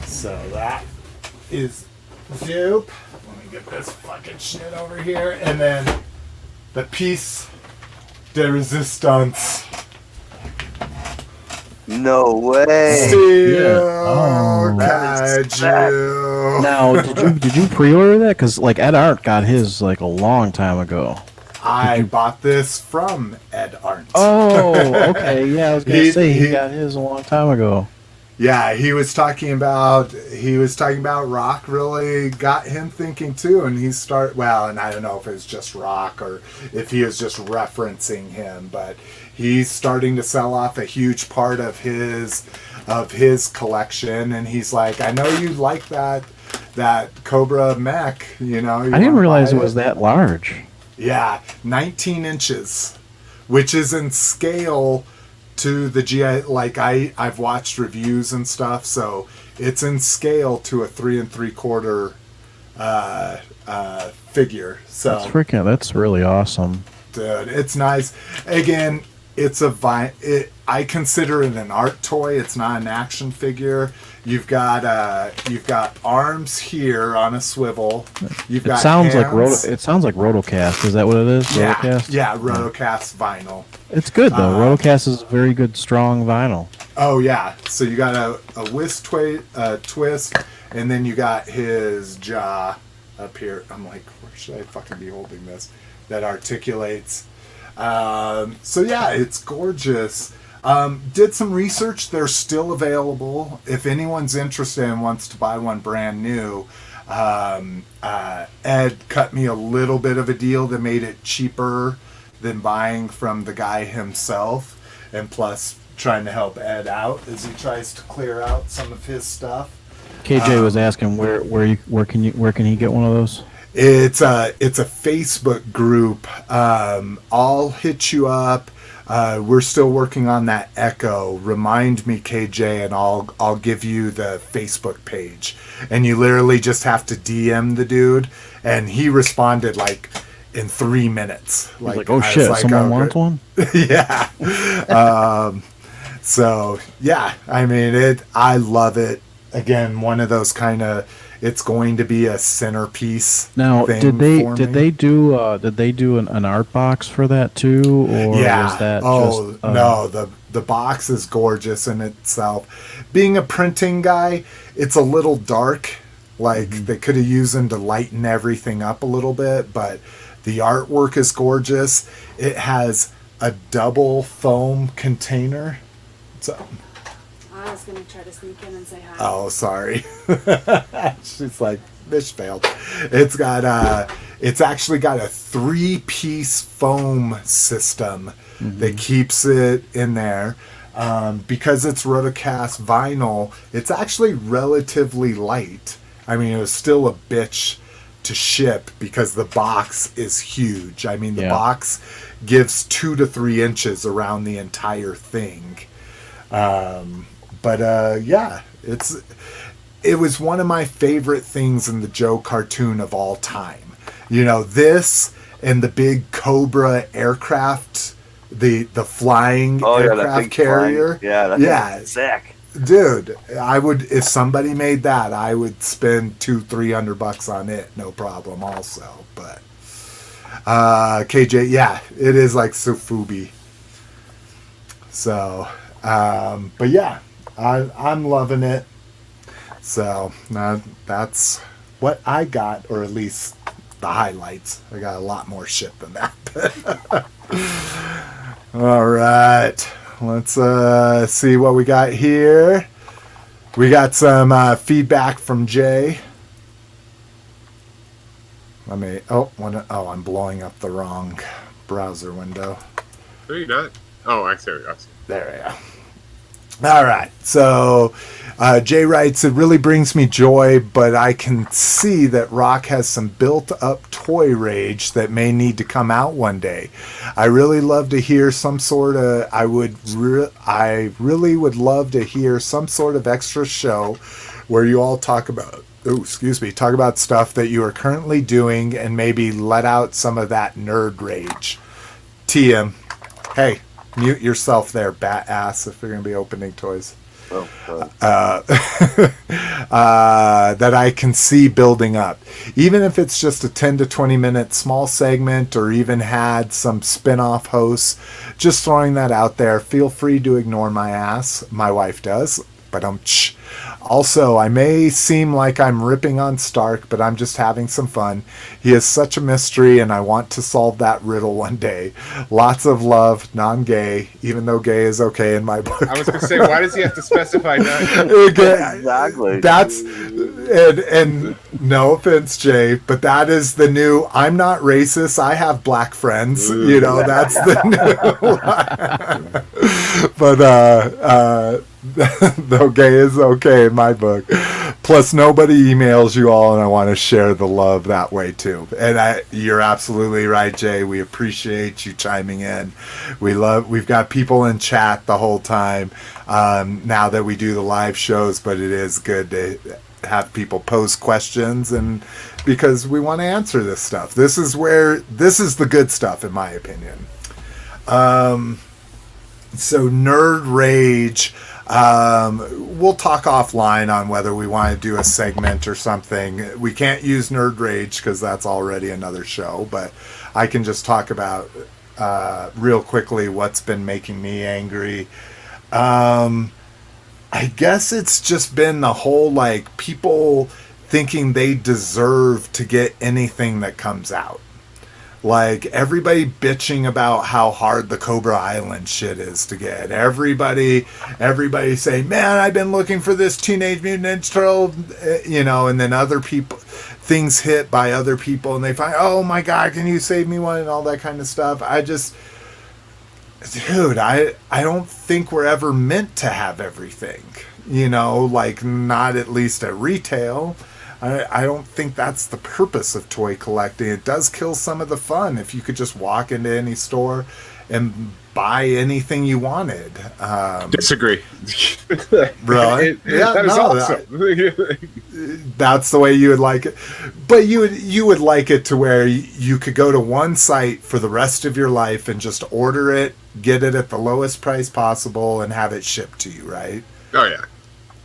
So that is dope. Let me get this fucking shit over here, and then the piece de resistance. No way. Steel Oh. Kaiju. Now, did you pre-order that? Because like Ed Art got his like a long time ago. I bought this from Ed Arndt. Oh, okay. Yeah, I was gonna He- say he he- got his a long time ago. Yeah, he was talking about Rock really got him thinking too, and and I don't know if it's just Rock or if he was just referencing him, but he's starting to sell off a huge part of his collection, and he's like, I know you like that Cobra mech, you know. I didn't realize it was that large. Yeah, 19 inches, which is in scale to the GI. Like I've watched reviews and stuff, so it's in scale to a 3 3/4 figure. So That's really awesome. dude, it's nice. Again, It's I consider it an art toy. It's not an action figure. You've got arms here on a swivel. You've got hands. It sounds like Rotocast. Is that what it is? Yeah, Rotocast? yeah, Rotocast vinyl. It's good though. Rotocast is very good, strong vinyl. Oh yeah. So you got a twist, and then you got his jaw up here. I'm like, where should I fucking be holding this? That articulates. So yeah, it's gorgeous. Did some research. They're still available. If anyone's interested and wants to buy one brand new, Ed cut me a little bit of a deal that made it cheaper than buying from the guy himself, and plus trying to help Ed out as he tries to clear out some of his stuff. KJ was asking where can he get one of those? It's a Facebook group. I'll hit you up. We're still working on that Echo. Remind me, KJ, and I'll give you the Facebook page. And you literally just have to DM the dude, and he responded like in 3 minutes. Like oh shit, like, someone wants one. Yeah. So yeah, I mean I love it. Again, one of those kind of. It's going to be a centerpiece. Now, did they do an art box for that too, or yeah. was that just? No, the box is gorgeous in itself. Being a printing guy, it's a little dark. Like they could have used them to lighten everything up a little bit, but the artwork is gorgeous. It has a double foam container. So. I was going to try to sneak in and say hi. Oh, sorry. She's like, this failed. It's actually got a 3-piece foam system that keeps it in there. Because it's Rotocast vinyl, it's actually relatively light. I mean, it was still a bitch to ship because the box is huge. I mean, the box gives 2 to 3 inches around the entire thing. But yeah, it was one of my favorite things in the Joe cartoon of all time. You know, this and the big Cobra aircraft, the flying aircraft carrier. Flying, that's sick. Dude, I would, if somebody made that, I would spend $200-300 on it, no problem also. But KJ, yeah, it is like Sufubi. So but yeah, I'm loving it. So that's what I got, or at least the highlights. I got a lot more shit than that. All right, let's see what we got here. We got some feedback from Jay. I'm blowing up the wrong browser window. No, you're not. Oh, I see. There we go. All right. So Jay writes, it really brings me joy, but I can see that Rock has some built-up toy rage that may need to come out one day. I really love to hear some sort of. I really would love to hear some sort of extra show where you all talk about. Talk about stuff that you are currently doing and maybe let out some of that nerd rage. TM, hey. Mute yourself there, bat ass, if you're going to be opening toys. That I can see building up. Even if it's just a 10 to 20 minute small segment or even had some spin-off hosts, just throwing that out there. Feel free to ignore my ass. My wife does. But also, I may seem like I'm ripping on Stark, but I'm just having some fun. He is such a mystery, and I want to solve that riddle one day. Lots of love, non-gay, even though gay is okay in my book. I was going to say, why does he have to specify non-gay? Exactly. That's and no offense, Jay, but that is the new. I'm not racist. I have black friends. You know, that's the new. But though gay is okay in my book. Plus, nobody emails you all, and I want to share the love that way too. And you're absolutely right, Jay. We appreciate you chiming in. We've got people in chat the whole time now that we do the live shows, but it is good to have people pose questions, and because we want to answer this stuff. This is the good stuff, in my opinion. So Nerd Rage, we'll talk offline on whether we want to do a segment or something. We can't use Nerd Rage because that's already another show, but I can just talk about real quickly what's been making me angry. I guess it's just been the whole, like, people thinking they deserve to get anything that comes out. Like, everybody bitching about how hard the Cobra Island shit is to get. Everybody saying, man, I've been looking for this Teenage Mutant Ninja Turtle, you know, and then other people, things hit by other people, and they find, oh my God, can you save me one, and all that kind of stuff. Dude, I don't think we're ever meant to have everything, you know, like, not at least at retail. I don't think that's the purpose of toy collecting. It does kill some of the fun if you could just walk into any store and buy anything you wanted. Disagree. Really? Yeah, that is awesome. That's the way you would like it. But you would like it to where you could go to one site for the rest of your life and just order it, get it at the lowest price possible, and have it shipped to you, right? Oh, yeah.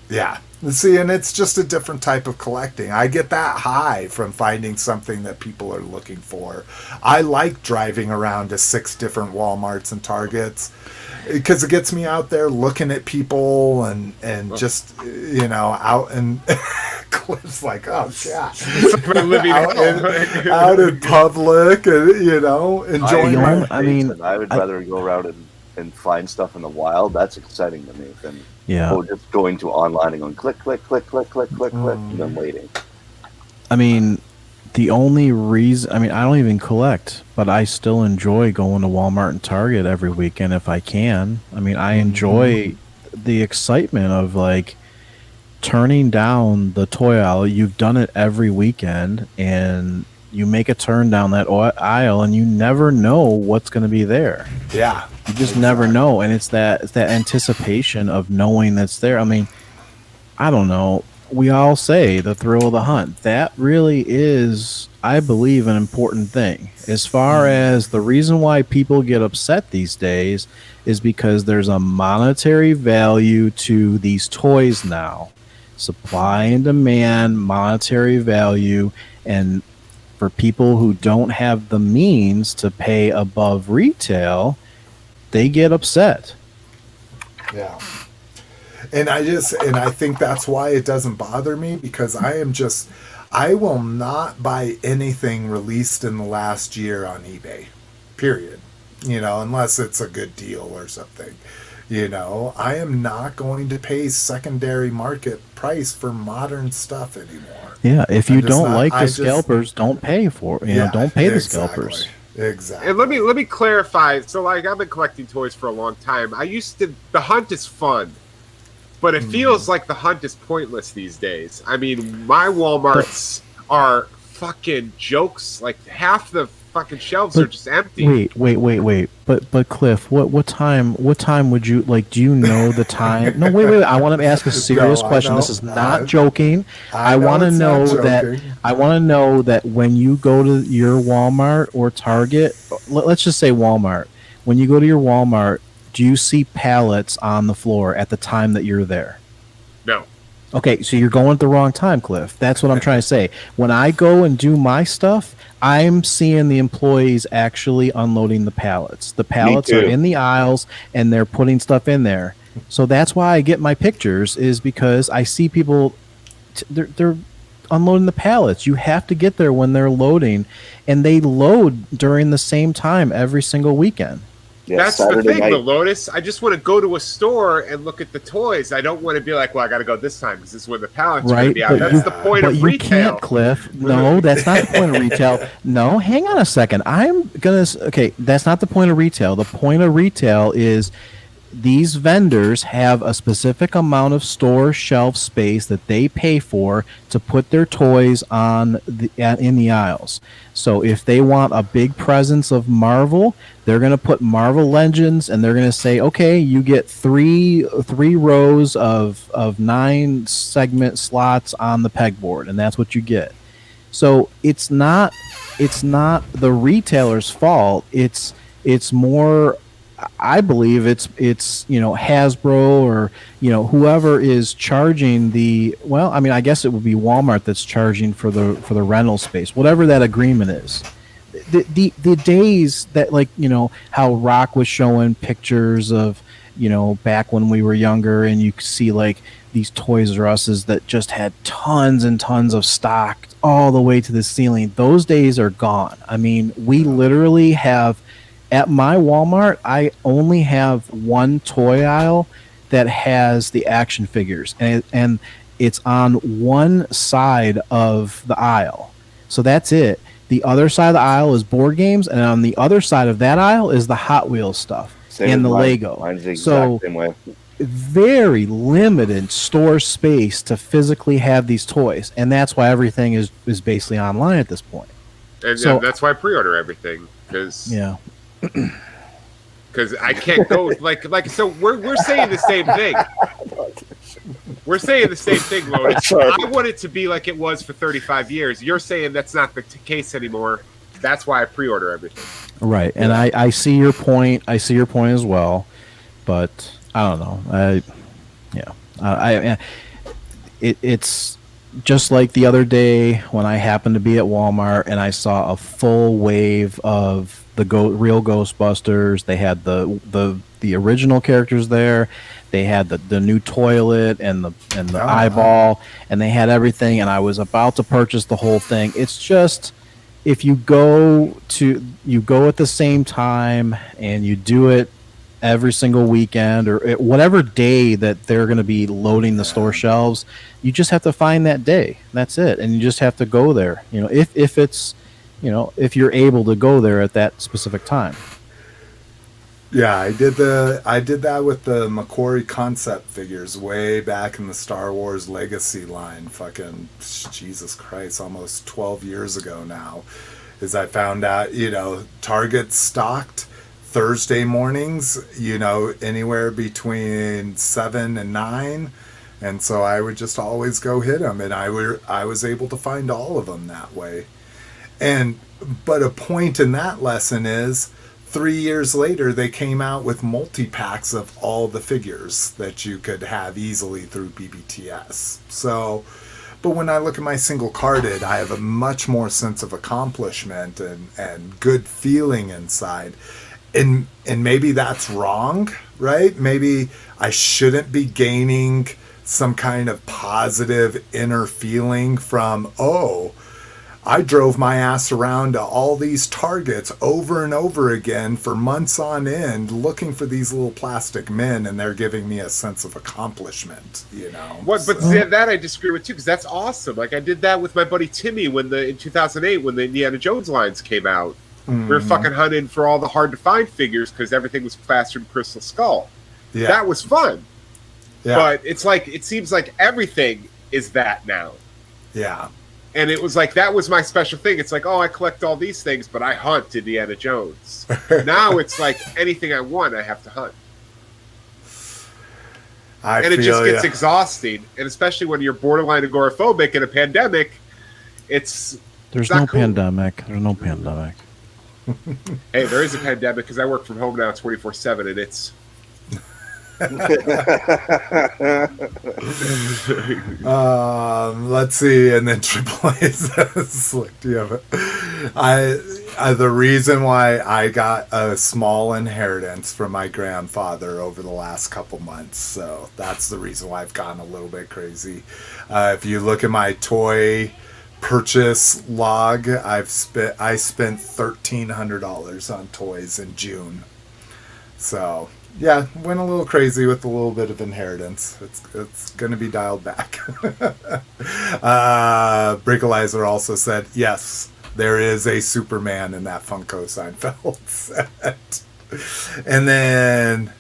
Yeah. See, and it's just a different type of collecting. I get that high from finding something that people are looking for. I like driving around to 6 different Walmarts and Targets because it gets me out there looking at people and just, you know, out and Cliff's like, oh, gosh. out in public and, you know, enjoying I would rather go around and find stuff in the wild. That's exciting to me than just going to online and going click, click, click, click, click, click, click, and then waiting. I mean, the only reason, I mean, I don't even collect, but I still enjoy going to Walmart and Target every weekend if I can. I mean, I enjoy the excitement of, like, turning down the toy aisle. You've done it every weekend, and you make a turn down that aisle, and you never know what's going to be there. Yeah. You just never know, and it's that anticipation of knowing that's there. I mean, I don't know. We all say the thrill of the hunt. That really is, I believe, an important thing. As far as the reason why people get upset these days is because there's a monetary value to these toys now. Supply and demand, monetary value, and for people who don't have the means to pay above retail, they get upset. Yeah. And I think that's why it doesn't bother me, because I will not buy anything released in the last year on eBay, period. You know, unless it's a good deal or something. You know, I am not going to pay secondary market price for modern stuff anymore. Yeah, if you don't like the scalpers, don't pay for it. You know, don't pay the scalpers. Exactly. And let me clarify. So, like, I've been collecting toys for a long time. The hunt is fun, but it feels like the hunt is pointless these days. I mean, my Walmarts are fucking jokes. Like, half the fucking shelves are just empty. Wait. But Cliff, what time would you like? Do you know the time? No, wait. I want to ask a serious question. This is not joking. I want to know that when you go to your Walmart or Target, let's just say Walmart. When you go to your Walmart, do you see pallets on the floor at the time that you're there? No. Okay, so you're going at the wrong time, Cliff. That's what I'm trying to say. When I go and do my stuff, I'm seeing the employees actually unloading the pallets. The pallets are in the aisles, and they're putting stuff in there. So that's why I get my pictures, is because I see people, they're unloading the pallets. You have to get there when they're loading, and they load during the same time every single weekend. Yeah, that's Saturday the thing, night. though, Lotus. I just want to go to a store and look at the toys. I don't want to be like, well, I got to go this time because this is when the pallets are going to be out. That's the point of retail. But you can't, Cliff. No, that's not the point of retail. No, hang on a second. That's not the point of retail. The point of retail is these vendors have a specific amount of store shelf space that they pay for to put their toys in the aisles. So if they want a big presence of Marvel, they're going to put Marvel Legends, and they're going to say, okay, you get three rows of 9 segment slots on the pegboard, and that's what you get. So it's not the retailer's fault. It's more I believe it's Hasbro or whoever is charging I guess it would be Walmart that's charging for the rental space, whatever that agreement is. The days that how Rock was showing pictures of back when we were younger, and you could see like these Toys R Us's that just had tons and tons of stock all the way to the ceiling. Those days are gone. I mean, we literally have at my Walmart, I only have one toy aisle that has the action figures, and it's on one side of the aisle. So that's it. The other side of the aisle is board games, and on the other side of that aisle is the Hot Wheels stuff and the Lego. Mine's the exact same way. Very limited store space to physically have these toys, and that's why everything is basically online at this point. And that's why I pre-order everything, because I can't go so we're saying the same thing. We're saying the same thing, Lotus. I want it to be like it was for 35 years. You're saying that's not the case anymore. That's why I pre-order everything. Right, and I see your point. I see your point as well, but I don't know. It's just like the other day when I happened to be at Walmart and I saw a full wave of the real Ghostbusters. They had the original characters there. They had the new toilet and the eyeball, and they had everything. And I was about to purchase the whole thing. It's just, if you go at the same time and you do it every single weekend or whatever day that they're going to be loading the store shelves, you just have to find that day. That's it, and you just have to go there. If it's if you're able to go there at that specific time. Yeah, I did that with the McQuarrie concept figures way back in the Star Wars Legacy line. Fucking Jesus Christ, almost 12 years ago now. Is I found out, Target stocked Thursday mornings, anywhere between 7 and 9. And so I would just always go hit them, and I was able to find all of them that way. But a point in that lesson is 3 years later, they came out with multi-packs of all the figures that you could have easily through BBTS. So, but when I look at my single carded, I have a much more sense of accomplishment and good feeling inside. And maybe that's wrong, right? Maybe I shouldn't be gaining some kind of positive inner feeling from, I drove my ass around to all these Targets over and over again for months on end looking for these little plastic men, and they're giving me a sense of accomplishment, But that I disagree with too, because that's awesome. Like I did that with my buddy Timmy in 2008 when the Indiana Jones lines came out. Mm-hmm. We were fucking hunting for all the hard to find figures because everything was faster than Crystal Skull. Yeah. That was fun. Yeah. But it's like, it seems like everything is that now. Yeah. And it was like, that was my special thing. It's like, I collect all these things, but I hunt Indiana Jones. Now it's like anything I want, I have to hunt. And it just gets exhausting. And especially when you're borderline agoraphobic in a pandemic, there's no pandemic. There's no pandemic. Hey, there is a pandemic because I work from home now 24/7, and it's... Let's see, and then Triple A says, "Slick, do you have it?" The reason why I got a small inheritance from my grandfather over the last couple months, so that's the reason why I've gone a little bit crazy. If you look at my toy purchase log, I spent $1,300 on toys in June, so. Yeah, went a little crazy with a little bit of inheritance. It's going to be dialed back. Brickalizer also said, yes, there is a Superman in that Funko Seinfeld set. And then,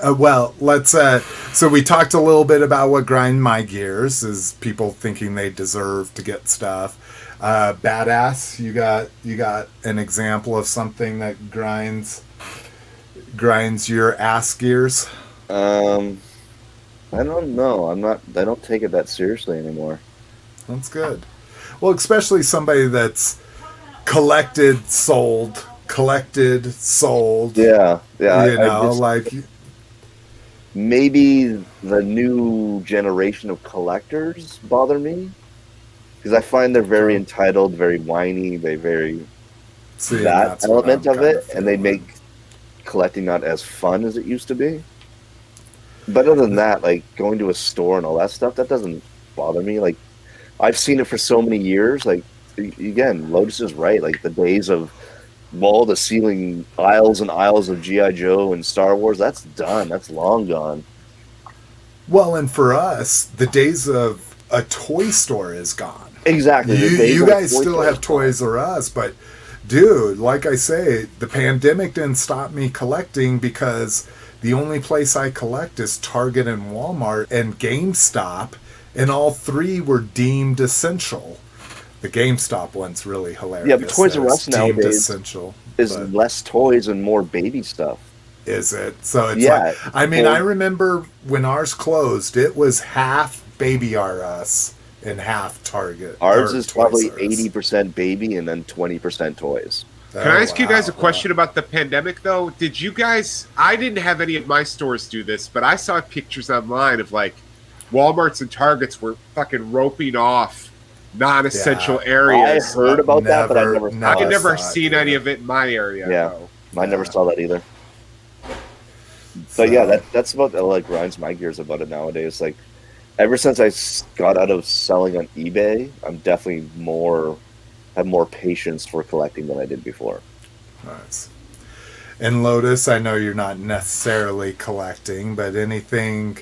so we talked a little bit about what grind my gears is people thinking they deserve to get stuff. Badass, you got an example of something that grinds your ass gears? I don't know. I don't take it that seriously anymore. That's good. Well, especially somebody that's collected, sold, collected, sold. Yeah. You I know, just- like maybe the new generation of collectors bother me because I find they're very entitled, very whiny. They very see, that that's what element I'm of it, kinda and they feeling. make collecting not as fun as it used to be. But other than that, like going to a store and all that stuff, that doesn't bother me. Like I've seen it for so many years. Like again, Lotus is right. Like the days of wall to ceiling aisles and aisles of GI Joe and Star Wars, that's done. That's long gone. Well, and for us, the days of a toy store is gone. Exactly. The You, days you of guys toy still stores have gone. Toys R Us, but dude, like I say, the pandemic didn't stop me collecting because the only place I collect is Target and Walmart and GameStop, and all three were deemed essential. The GameStop one's really hilarious. Yeah, but Toys R that Us it's deemed nowadays essential. is but less toys and more baby stuff. is it? So it's Yeah, like, I mean, well- I remember when ours closed, it was half Baby R Us and half Target. Ours or is Toys probably R Us. 80% baby and then 20% toys. Can I ask you guys a wow. question about the pandemic, though? Did you guys... I didn't have any of my stores do this, but I saw pictures online of, like, Walmarts and Targets were fucking roping off non-essential Yeah. areas. I heard about that, but I never Never- saw I could it. never saw it, seen yeah. any of it in my area. Yeah. though. I never Yeah. saw that either. So- But yeah, that's about like grinds my gears about it nowadays. Like ever since I got out of selling on eBay, I'm definitely have more patience for collecting than I did before. Nice. And Lotus, I know you're not necessarily collecting, but anything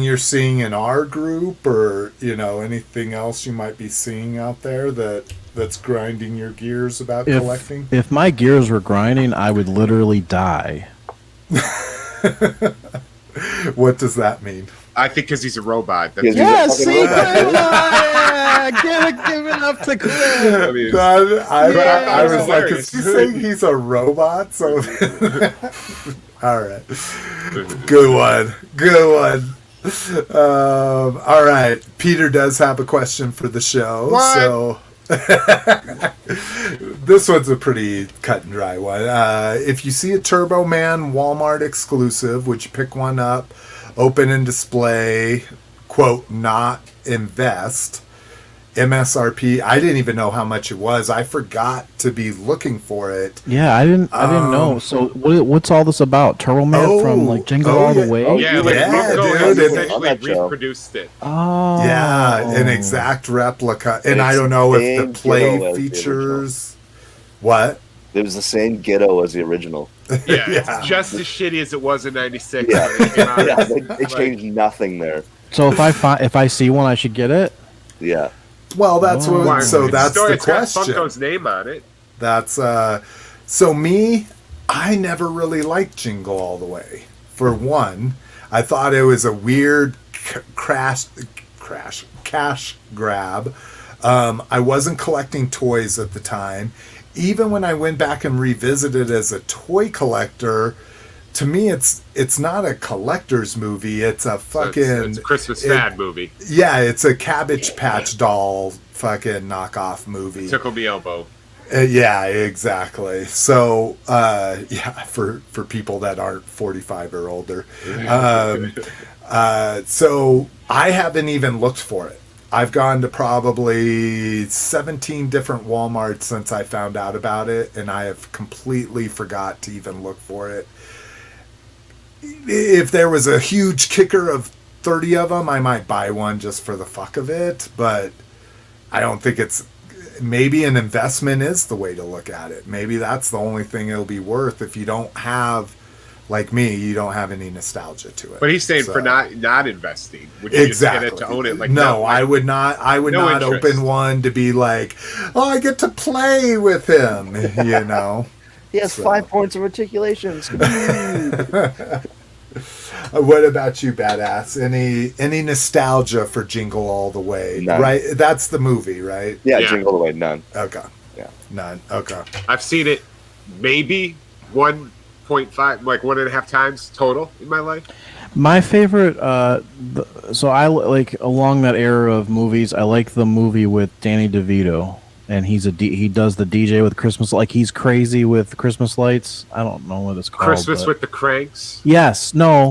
you're seeing in our group, or anything else you might be seeing out there that's grinding your gears about collecting? If my gears were grinding, I would literally die. What does that mean? I think because he's a robot. He's Yeah, a fucking see, robot, give it up to Cliff. I mean, I was like, hilarious. is he saying he's a robot? So, all right, good one. All right, Peter does have a question for the show. What? So this one's a pretty cut and dry one. If you see a Turbo Man Walmart exclusive, would you pick one up, open and display, quote, not invest? MSRP, I didn't even know how much it was. I forgot to be looking for it. Yeah, I didn't know. So what's all this about? Turtle Man from like Jingle All yeah. the Way? Oh, yeah, like Yeah, Funko dude, has and- essentially on that show. reproduced it. Oh, Yeah, an exact replica. And It's I don't know if the same play ghetto as the features. What? It was the same ghetto as the original. Yeah, Yeah. it's just as shitty as it was in '96. Yeah. when it came out. Yeah, they changed nothing there. So if I see one, I should get it. Yeah. Well, that's Oh. what. Why, So it's that's still- the it's got question. Funko's name on it. That's so me. I never really liked Jingle All the Way. For one, I thought it was a weird cash grab. I wasn't collecting toys at the time. Even when I went back and revisited as a toy collector, to me it's not a collector's movie. It's a fucking It's a Christmas fad movie. yeah. It's a Cabbage Patch Doll fucking knockoff movie. Tickle me elbow. Yeah, exactly. So, for people that aren't 45 or older. So I haven't even looked for it. I've gone to probably 17 different Walmarts since I found out about it, and I have completely forgot to even look for it. If there was a huge kicker of 30 of them, I might buy one just for the fuck of it, but I don't think it's... Maybe an investment is the way to look at it. Maybe that's the only thing it'll be worth if you don't have, like me, you don't have any nostalgia to it. But he's saying So- for not investing. Would you Exactly. just get it to own it? Like no, like, I would not. I would no not interest. open one to be like, oh, I get to play with him. You know. He has So- 5 points of articulation. What about you, badass? Any nostalgia for Jingle All the Way? None. Right. That's the movie, right? Yeah, Yeah. Jingle Away, none. Okay. Yeah. None. Okay. I've seen it maybe 1.5, like 1.5 times total in my life. My favorite. So I like along that era of movies. I like the movie with Danny DeVito. and he does the DJ with Christmas, like he's crazy with Christmas lights. I don't know what it's called. Christmas with the Cranks. Yes, no.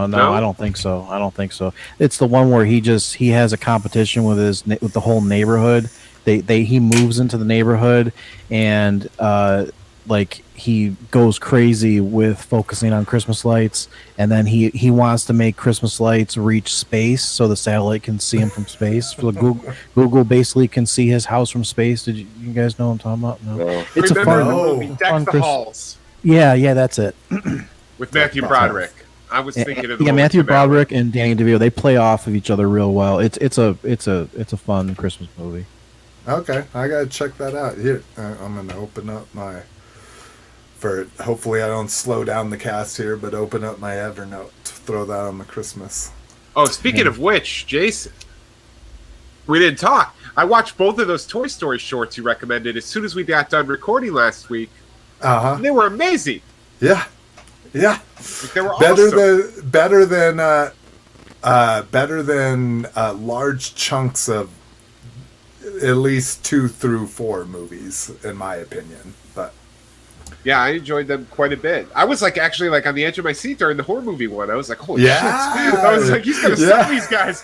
No? I don't think so. It's the one where he has a competition with with the whole neighborhood. He moves into the neighborhood and like he goes crazy with focusing on Christmas lights, and then he wants to make Christmas lights reach space so the satellite can see him from space. So Google basically can see his house from space. Did you guys know what I'm talking about? No. It's a fun movie, Deck the Halls. Yeah, that's it. With Matthew Broderick. I was thinking of Matthew Broderick and Danny DeVito. They play off of each other real well. It's a fun Christmas movie. Okay, I gotta check that out. Here, I'm gonna open up hopefully I don't slow down the cast here, but open up my Evernote to throw that on the Christmas. Oh, speaking of which, Jason, we didn't talk. I watched both of those Toy Story shorts you recommended as soon as we got done recording last week. They were amazing. Yeah. Like, they were better than large chunks of at least 2 through 4 movies, in my opinion. But yeah, I enjoyed them quite a bit. I was like actually like on the edge of my seat during the horror movie one. I was like, holy shit. I was like, he's gonna sell these guys.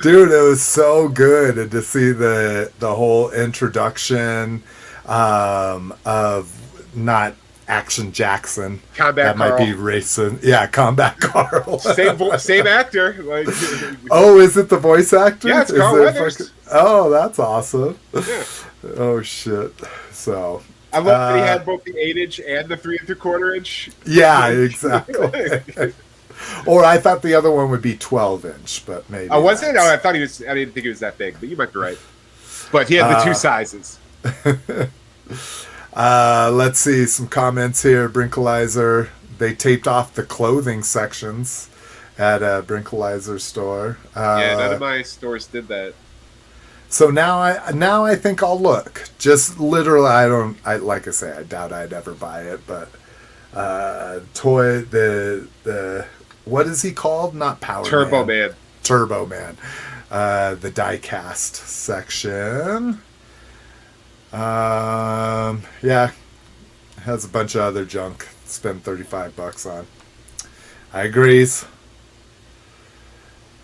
Dude, it was so good. And to see the whole introduction of not Action Jackson. Combat that Carl. Might be racing. Yeah, Combat Carl. Same actor. Like, oh, is it the voice actor? Yeah, it's Carl Weathers. Oh, that's awesome. Yeah. Oh, shit. So. I love that he had both the 8-inch and the 3 3/4 inch. Yeah, exactly. Or I thought the other one would be 12-inch, but maybe. Oh, was it? Oh, I didn't think it was that big, but you might be right. But he had the 2 sizes. Let's see some comments here. Brinkalizer. They taped off the clothing sections at a Brinkalizer store. Yeah, none of my stores did that. So now I think I'll look. Just literally, I like I say, I doubt I'd ever buy it, but the what is he called? Not Power Turbo Man. Man. Turbo Man. The die-cast section. Yeah, has a bunch of other junk. Spend $35 on. I agrees.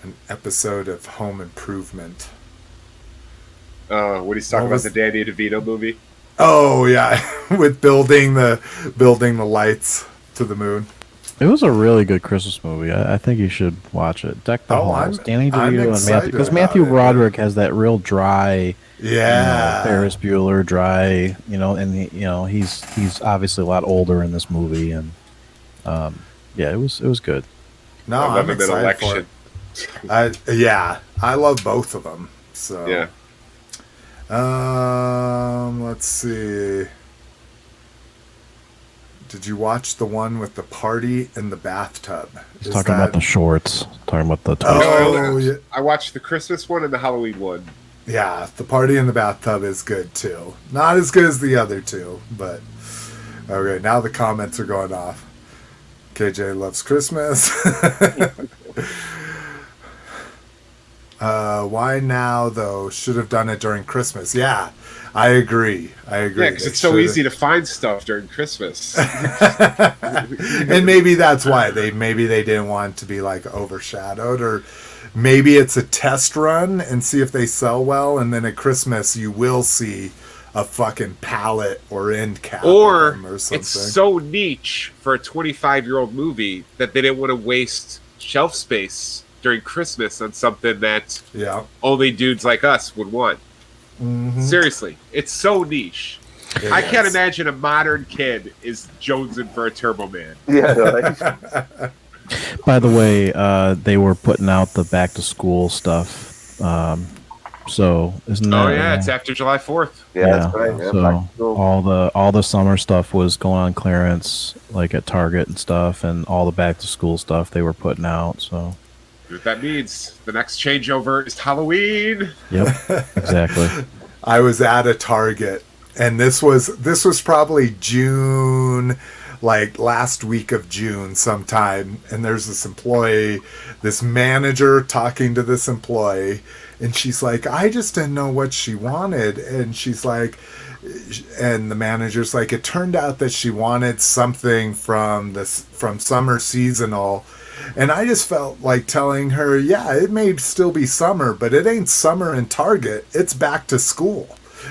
An episode of Home Improvement. What he's talking about, the Danny DeVito movie. Oh yeah, with building the lights to the moon. It was a really good Christmas movie. I think you should watch it. Deck the Halls. Danny DeVito and Matthew, because Matthew Broderick has that real dry. Yeah, Ferris Bueller dry. And he's obviously a lot older in this movie, and yeah, it was good. No, I'm excited for it. I love both of them. So yeah. Let's see. Did you watch the one with the party in the bathtub? He's talking about the shorts. Talking about the. Yeah. I watched the Christmas one and the Halloween one. Yeah, the party in the bathtub is good too. Not as good as the other two, but okay. Now the comments are going off. KJ loves Christmas. Why now though? Should have done it during Christmas. Yeah, I agree. Yeah, because it's so easy to find stuff during Christmas. And maybe that's why they didn't want it to be like overshadowed, or maybe it's a test run and see if they sell well, and then at Christmas you will see a fucking pallet or end cap or something. It's so niche for a 25-year-old movie that they didn't want to waste shelf space during Christmas on something that only dudes like us would want. Mm-hmm. Seriously, it's so niche. I can't imagine a modern kid is jonesing for a Turbo Man. Yeah. Right. By the way, they were putting out the back to school stuff. So isn't that? Oh yeah, it's after July 4th. Yeah, that's right. Yeah, so all the summer stuff was going on clearance, like at Target and stuff, and all the back to school stuff they were putting out. So what that means, the next changeover is Halloween. Yep, exactly. I was at a Target And this was probably June, like last week of June sometime, and there's this manager talking to this employee, and she's like, I just didn't know what she wanted. And she's like, and the manager's like, it turned out that she wanted something from summer seasonal. And I just felt like telling her, yeah, it may still be summer, but it ain't summer in Target. It's back to school,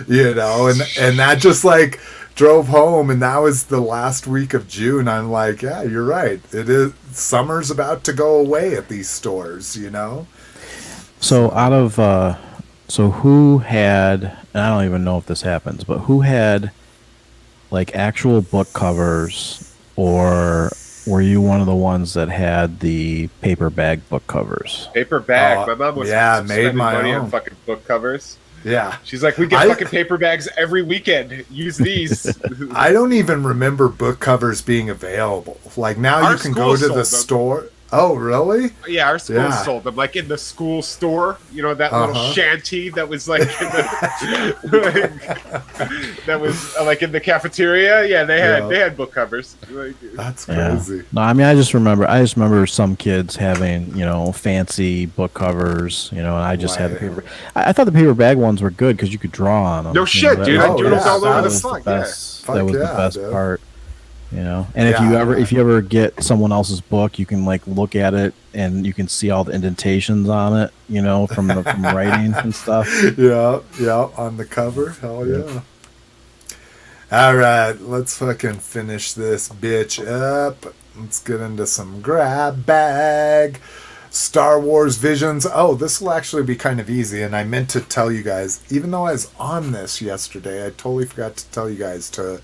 and that just like drove home. And that was the last week of June. I'm like, yeah, you're right. It is, summer's about to go away at these stores, So so who had, and I don't even know if this happens, but who had like actual book covers, or were you one of the ones that had the paper bag book covers? Paper bag. My mom was made spending my money own on fucking book covers. Yeah. She's like, we get fucking paper bags every weekend. Use these. I don't even remember book covers being available. Like now you can go to the store. Oh, really? Yeah, our school sold them, like in the school store. That little shanty that was like, that was like in the cafeteria. Yeah, they had book covers. That's crazy. Yeah. No, I mean I just remember some kids having fancy book covers. And I just had the paper. I thought the paper bag ones were good because you could draw on them. No shit, dude. I doodled all over the fuck. That was the best part. And if you ever get someone else's book, you can like look at it and you can see all the indentations on it, from writing and stuff. Yeah, on the cover. Hell yeah. All right, let's fucking finish this bitch up. Let's get into some grab bag. Star Wars Visions. Oh, this will actually be kind of easy, and I meant to tell you guys, even though I was on this yesterday, I totally forgot to tell you guys to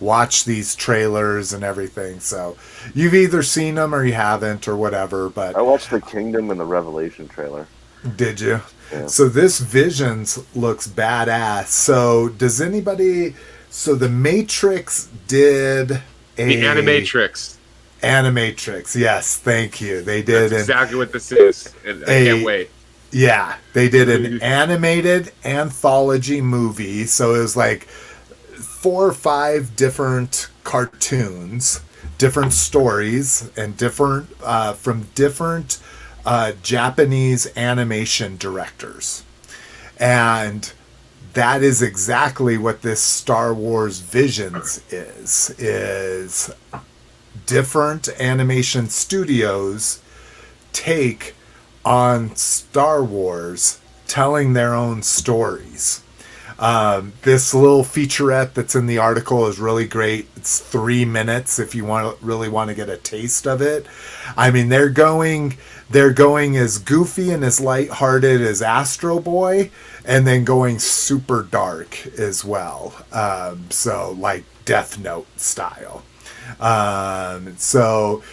watch these trailers and everything. So you've either seen them or you haven't or whatever, but I watched the Kingdom and the Revelation trailer. Did you? Yeah. So this Visions looks badass. So the Matrix did the Animatrix. Animatrix, yes, thank you. They did. That's exactly what this is, and I can't wait. Yeah, they did an animated anthology movie. So it was like 4 or 5 different cartoons, different stories, and different from different Japanese animation directors. And that is exactly what this Star Wars Visions is different animation studios take on Star Wars telling their own stories. This little featurette that's in the article is really great. It's 3 minutes if you really want to get a taste of it. I mean, they're going as goofy and as lighthearted as Astro Boy, and then going super dark as well. So like Death Note style. So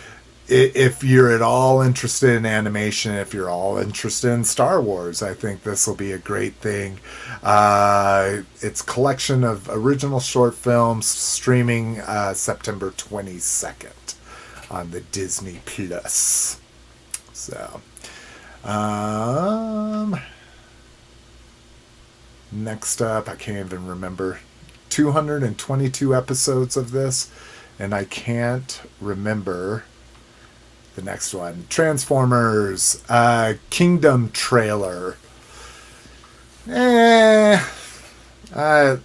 if you're at all interested in animation, if you're all interested in Star Wars, I think this will be a great thing. It's a collection of original short films streaming September 22nd on the Disney Plus. So, next up, I can't even remember. 222 episodes of this, and I can't remember the next one. Transformers Kingdom trailer. I have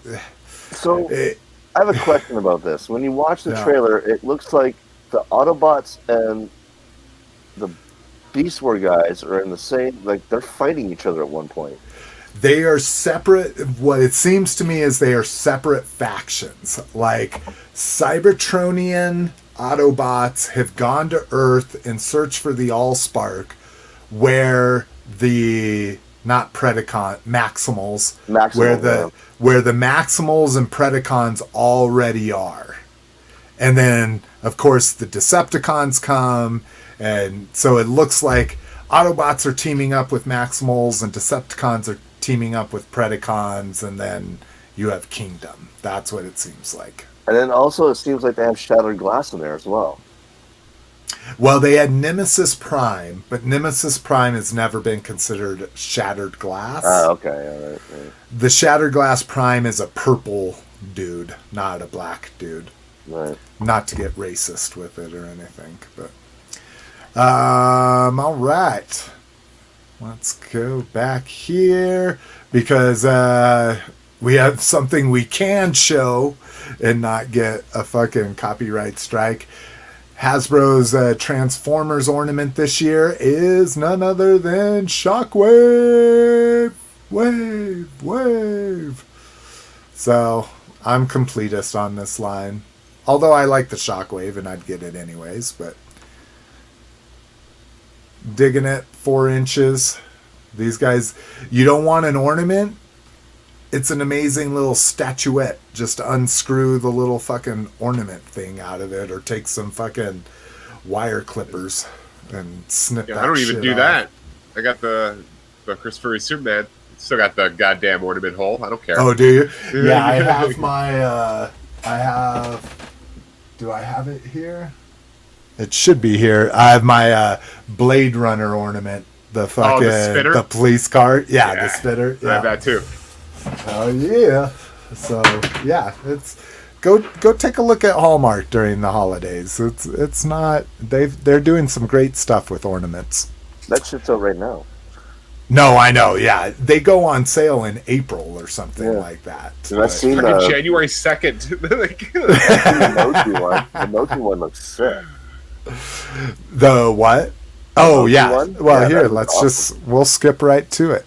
a question about this. When you watch the trailer, it looks like the Autobots and the Beast War guys are in the same, like they're fighting each other at one point. They are separate. What it seems to me is they are separate factions. Like Cybertronian Autobots have gone to Earth in search for the Allspark, where the not Predacon Maximals, where the Maximals and Predacons already are. And then of course the Decepticons come, and so it looks like Autobots are teaming up with Maximals and Decepticons are teaming up with Predacons, and then you have Kingdom. That's what it seems like. And then also it seems like they have Shattered Glass in there as well. Well, they had Nemesis Prime, but Nemesis Prime has never been considered Shattered Glass. Okay. All right. The Shattered Glass Prime is a purple dude, not a black dude. Right. Not to get racist with it or anything, but all right. Let's go back here because we have something we can show and not get a fucking copyright strike. Hasbro's Transformers ornament this year is none other than Shockwave. Wave. So I'm completist on this line. Although I like the Shockwave and I'd get it anyways, but digging it 4 inches. These guys, you don't want an ornament. It's an amazing little statuette. Just unscrew the little fucking ornament thing out of it or take some fucking wire clippers and snip that I don't even shit do off. that. I got the Christopher Reeve Superman. Still got the goddamn ornament hole. I don't care. Oh, do you? Yeah, I have my, do I have it here? It should be here. I have my Blade Runner ornament. The fucking, spitter? the police car. Yeah, the spitter. I Yeah. have that too. Oh yeah. So yeah, it's go take a look at Hallmark during the holidays. It's not they're doing some great stuff with ornaments. That shit's out right now. No, I know. Yeah, they go on sale in April or something like that. And I've seen Fucking the January 2nd. Mochi one. The Mochi one looks sick. The what? Oh Mochi yeah. one? Well, Yeah, here that let's looks we'll skip right to it.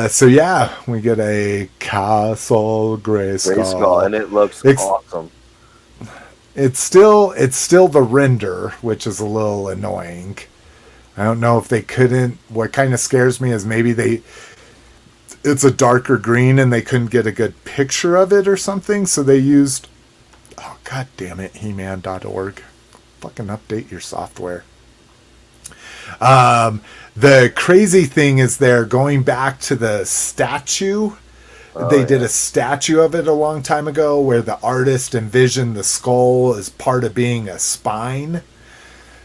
So yeah, we get a Castle Grayskull. Grayskull, and it looks awesome. It's still the render, which is a little annoying. I don't know if they couldn't. What kind of scares me is maybe it's a darker green and they couldn't get a good picture of it or something, so they used. Oh god damn it, He-Man.org. Fucking update your software. The crazy thing is they're going back to the statue. They did a statue of it a long time ago where the artist envisioned the skull as part of being a spine.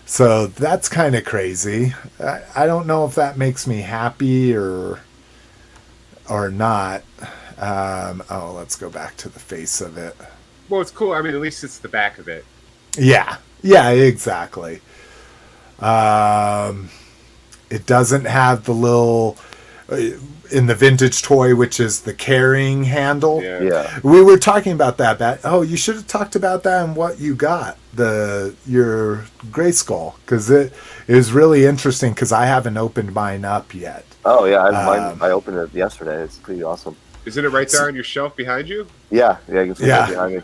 So that's kind of crazy. I don't know if that makes me happy or not. Let's go back to the face of it. Well, it's cool. I mean, at least it's the back of it. Yeah, exactly. It doesn't have the little in the vintage toy, which is the carrying handle. Yeah. We were talking about that. Oh, you should have talked about that and what you got, your Grayskull, because it is really interesting because I haven't opened mine up yet. Oh yeah, I opened it yesterday. It's pretty awesome. Isn't it right there on your shelf behind you? Yeah, you can see it behind me.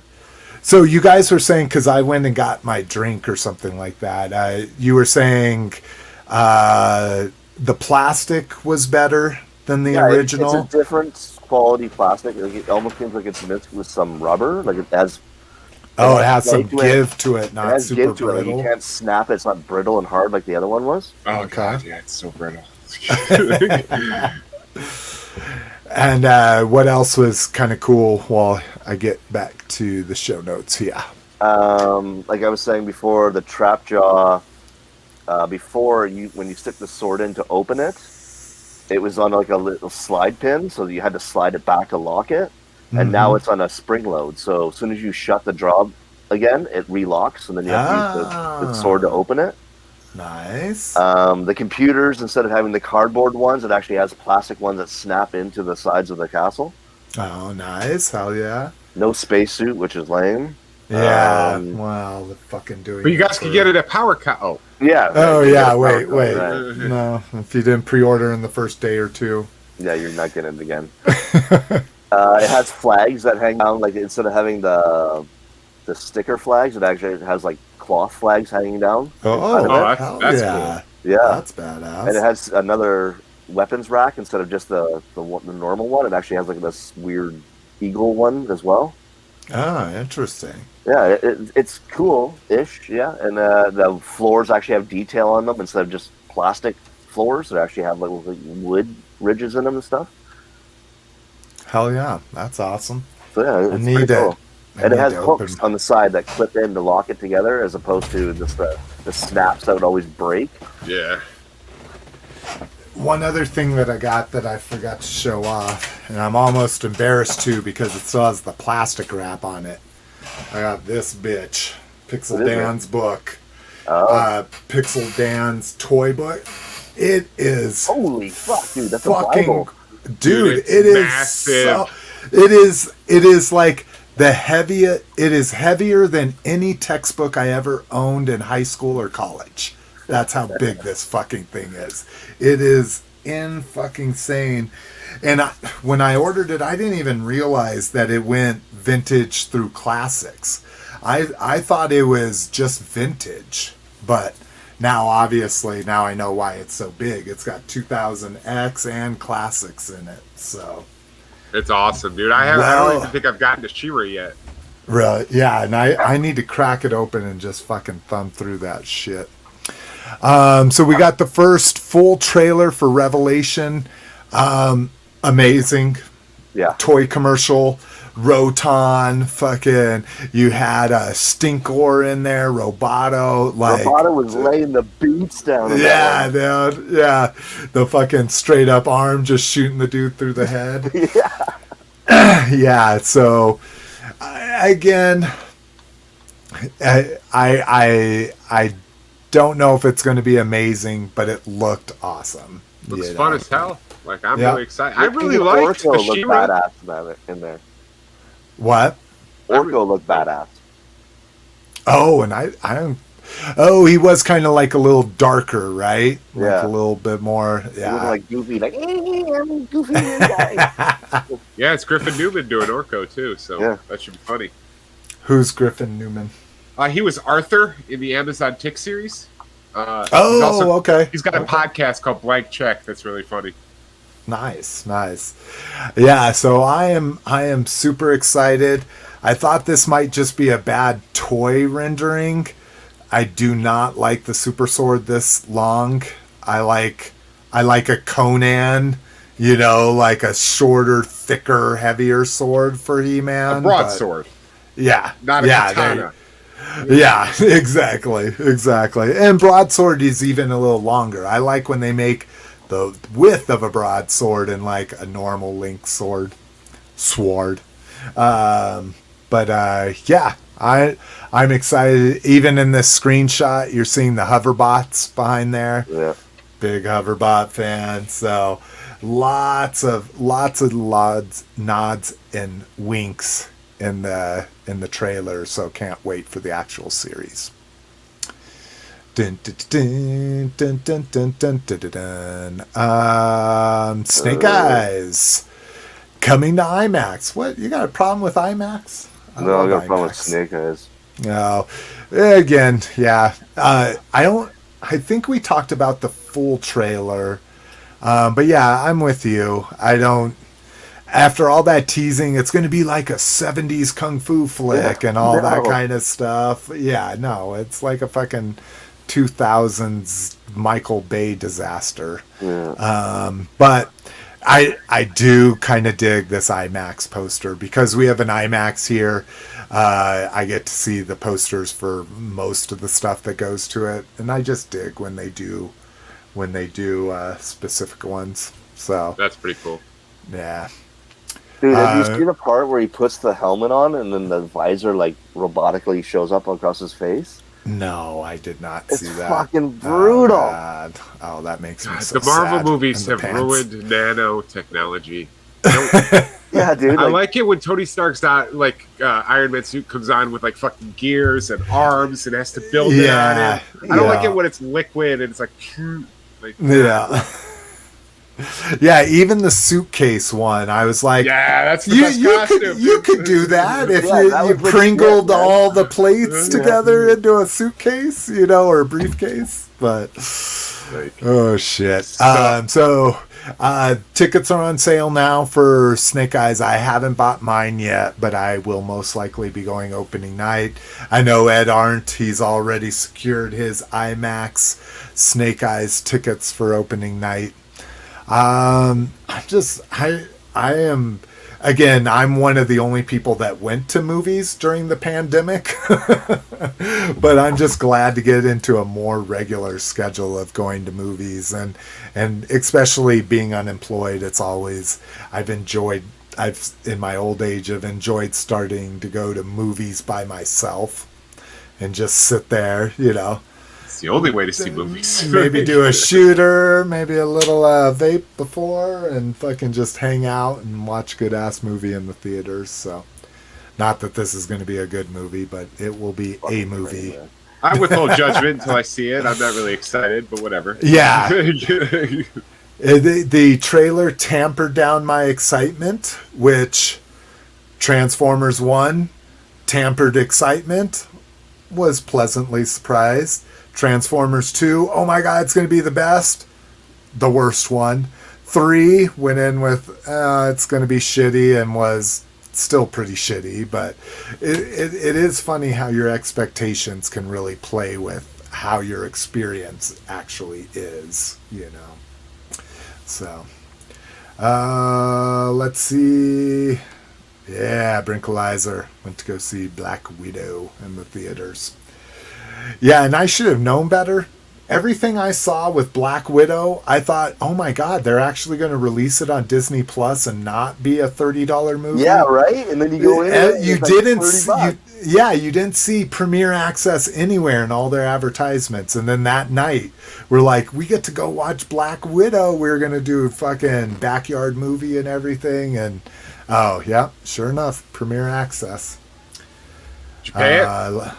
So you guys were saying, because I went and got my drink or something like that, you were saying the plastic was better than the original? It's a different quality plastic. It almost seems like it's mixed with some rubber. Like it has... it has some give to it, not super give to brittle. It. Like you can't snap it. It's not brittle and hard like the other one was. Oh, God, yeah, it's so brittle. And what else was kind of cool while I get back to the show notes? Yeah. Like I was saying before, the trap jaw, when you stick the sword in to open it, it was on like a little slide pin, so you had to slide it back to lock it. And now it's on a spring load, so as soon as you shut the jaw again, it relocks, and then you have to use the sword to open it. Nice. The computers, instead of having the cardboard ones, it actually has plastic ones that snap into the sides of the castle. Oh, nice. Hell yeah. No spacesuit, which is lame. Yeah. Wow, the fucking doing. But you guys can get it at Power Cow. Yeah. Oh, yeah. Wait. Right. No, if you didn't pre-order in the first day or two. Yeah, you're not getting it again. It has flags that hang down, like instead of having the sticker flags, it actually has like cloth flags hanging down. That's yeah. cool. Yeah, That's badass. and it has another weapons rack instead of just the normal one. It actually has like this weird eagle one as well. Oh, interesting. Yeah, it's cool-ish. Yeah, and the floors actually have detail on them instead of just plastic floors. They actually have like wood ridges in them and stuff. Hell yeah, that's awesome. So yeah, it's pretty cool. And it has hooks on the side that clip in to lock it together, as opposed to just the snaps that would always break. Yeah. one other thing that I got that I forgot to show off, and I'm almost embarrassed too because it still has the plastic wrap on it. I got this bitch, Pixel Dan's book. Pixel Dan's toy book. It is holy fuck, dude! That's fucking, a Bible. dude. It is massive. it is like the heaviest. It is heavier than any textbook I ever owned in high school or college. That's how big this fucking thing is. It is in fucking sane. And when I ordered it, I didn't even realize that it went vintage through classics. I thought it was just vintage, but now obviously now I know why it's so big. It's got 2000X and classics in it, so It's awesome, dude. I don't even think I've gotten to She-Ra yet. really, yeah. And I need to crack it open and just fucking thumb through that shit. So we got the first full trailer for Revelation. Amazing. Yeah. Toy commercial. Rotan, fucking, you had a Stinkor in there, Roboto, like Roboto was laying the beats down. Yeah, dude, yeah, the fucking straight up arm just shooting the dude through the head. Yeah. So I don't know if it's going to be amazing, but it looked awesome. Looks fun as hell. Like I'm really excited. I really like the Orko looked She-Ra. badass in there. What? Orko looked badass. Oh, and I don't. Oh, he was kind of like a little darker, right? Like Yeah. a little bit more. He Yeah. was like Goofy, like, hey, I'm Goofy guy. Yeah, it's Griffin Newman doing Orko too, so Yeah. that should be funny. Who's Griffin Newman? He was Arthur in the Amazon Tick series. Okay. He's got a podcast called Blank Check that's really funny. Nice. Yeah, so I am super excited. I thought this might just be a bad toy rendering. I do not like the super sword this long. I like a Conan, like a shorter, thicker, heavier sword for He-Man. A broadsword. Yeah. Not a katana. Yeah, exactly. And broadsword is even a little longer. I like when they make the width of a broadsword and like a normal link sword. Yeah, I'm excited. Even in this screenshot, you're seeing the hoverbots behind there. Yeah. Big hoverbot fan. So lots of nods and winks in the trailer. So can't wait for the actual series. Dun, dun, dun, dun, dun, dun, dun, dun, dun. Snake Eyes coming to IMAX. What, you got a problem with IMAX? No, I got a problem with Snake Eyes. No, again, yeah. I think we talked about the full trailer, but yeah, I'm with you. After all that teasing, it's going to be like a 70s kung fu flick and all that kind of stuff. Yeah, no, it's like a fucking 2000s Michael Bay disaster. Yeah. But I do kind of dig this IMAX poster because we have an IMAX here. I get to see the posters for most of the stuff that goes to it, and I just dig when they do specific ones. So That's pretty cool. yeah. Dude, have you seen the part where he puts the helmet on and then the visor like robotically shows up across his face? No, I did not It's see that. fucking brutal. Oh, God. Oh, that makes me so The Marvel sad movies in the have pants. ruined nanotechnology. Yeah, dude. I like it when Tony Stark's not Iron Man suit comes on with like fucking gears and arms and has to build it on it. I don't like it when it's liquid and it's like Yeah. Yeah, even the suitcase one, I was like, yeah, that's the best costume. you could do that if Yeah, that you was legit, pringled man. all the plates together into a suitcase, or a briefcase. But oh shit. So tickets are on sale now for Snake Eyes. I haven't bought mine yet, but I will most likely be going opening night. I know Ed Arndt, he's already secured his IMAX Snake Eyes tickets for opening night. I am again, I'm one of the only people that went to movies during the pandemic, but I'm just glad to get into a more regular schedule of going to movies, and especially being unemployed, it's always, I've in my old age, I've enjoyed starting to go to movies by myself and just sit there, It's the only way to see movies. maybe do a shooter, maybe a little vape before, and fucking just hang out and watch a good ass movie in the theaters. So, not that this is going to be a good movie, but it will be a movie. I withhold judgment until I see it. I'm not really excited, but whatever. Yeah. The trailer tampered down my excitement, which Transformers 1 tampered excitement, was pleasantly surprised. Transformers 2, oh my god, it's going to be the best. The worst one. 3 went in with, it's going to be shitty, and was still pretty shitty, but it is funny how your expectations can really play with how your experience actually is, So, let's see. Yeah, Brinkalizer went to go see Black Widow in the theaters. Yeah, and I should have known better. Everything I saw with Black Widow, I thought, oh my god, they're actually going to release it on Disney Plus and not be a $30 movie. Yeah, right. And then you go in. And you didn't. You didn't see Premiere Access anywhere in all their advertisements. And then that night, we're like, we get to go watch Black Widow. We're going to do a fucking backyard movie and everything. And oh yeah, sure enough, Premiere Access. Did you pay it?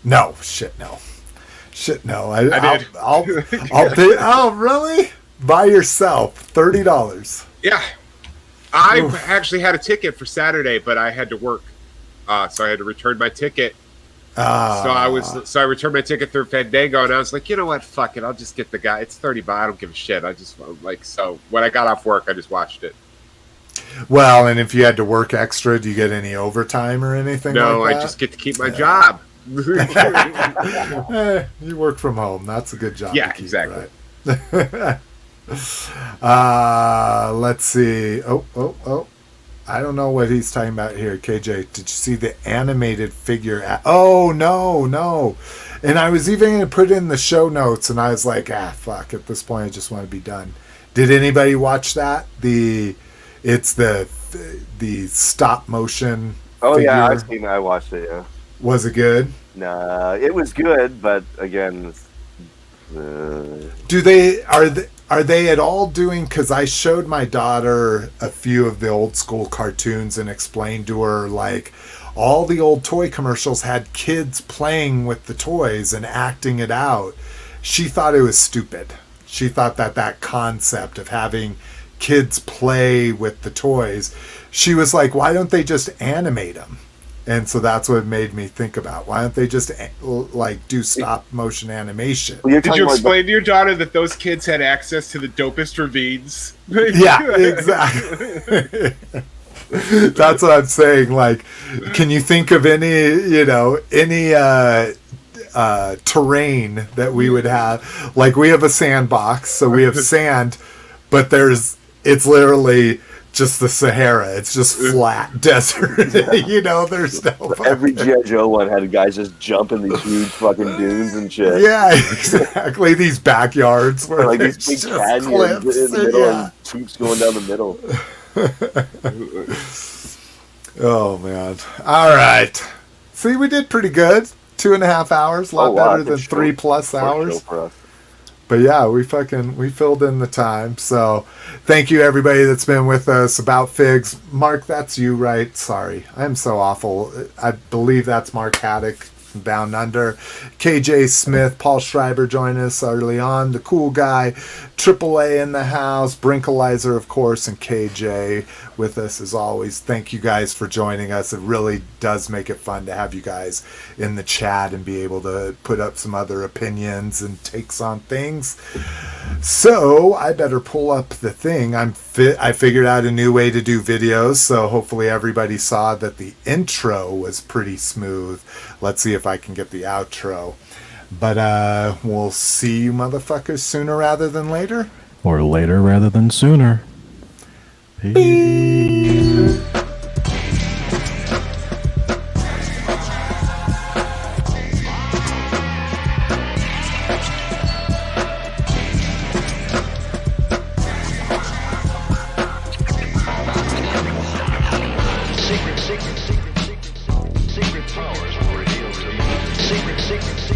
No, shit, no. Shit, no. I did. I'll pay. Oh, really? By yourself, $30. Yeah. I actually had a ticket for Saturday, but I had to work, so I had to return my ticket. So I returned my ticket through Fandango, and I was like, you know what? Fuck it. I'll just get the guy. It's $30. I don't give a shit. So when I got off work, I just watched it. Well, and if you had to work extra, do you get any overtime or anything? No, like that? I just get to keep my job. You work from home. That's a good job. Yeah, to keep, exactly. Right? Let's see. Oh. I don't know what he's talking about here. KJ, did you see the animated figure? Oh, no. And I was even going to put it in the show notes, and I was like, fuck. At this point, I just want to be done. Did anybody watch that? It's the stop motion. Oh, figure. yeah, I've seen it. I watched it, yeah. Was it good? Nah, it was good, but again, are they at all doing? Because I showed my daughter a few of the old school cartoons and explained to her, like, all the old toy commercials had kids playing with the toys and acting it out. She thought it was stupid. She thought that concept of having kids play with the toys, she was like, why don't they just animate them? And so that's what made me think about, why don't they just do stop motion animation? Well, Did you explain to your daughter that those kids had access to the dopest ravines? Yeah, exactly. That's what I'm saying. Like, can you think of any terrain that we would have? Like, we have a sandbox, so we have sand, but it's literally just the Sahara. It's just flat desert. There's no. Every G.I. Joe one had guys just jumping these huge fucking dunes and shit. Yeah, exactly. These backyards where like these big canyons in the middle and tubes going down the middle. Oh man! All right. See, we did pretty good. 2.5 hours, a lot better than 3+ hours. But yeah, we filled in the time. So thank you everybody that's been with us. About Figs. Mark, that's you, right? Sorry. I'm so awful. I believe that's Mark Haddock from Down Under. KJ Smith, Paul Schreiber joined us early on. The Cool Guy, AAA in the house, Brinkalizer, of course, and KJ with us as always. Thank you guys for joining us. It really does make it fun to have you guys in the chat and be able to put up some other opinions and takes on things. So I better pull up the thing. I figured out a new way to do videos, so hopefully everybody saw that the intro was pretty smooth. Let's see if I can get the outro. But we'll see you motherfuckers sooner rather than later. Or later rather than sooner. Peace. secret.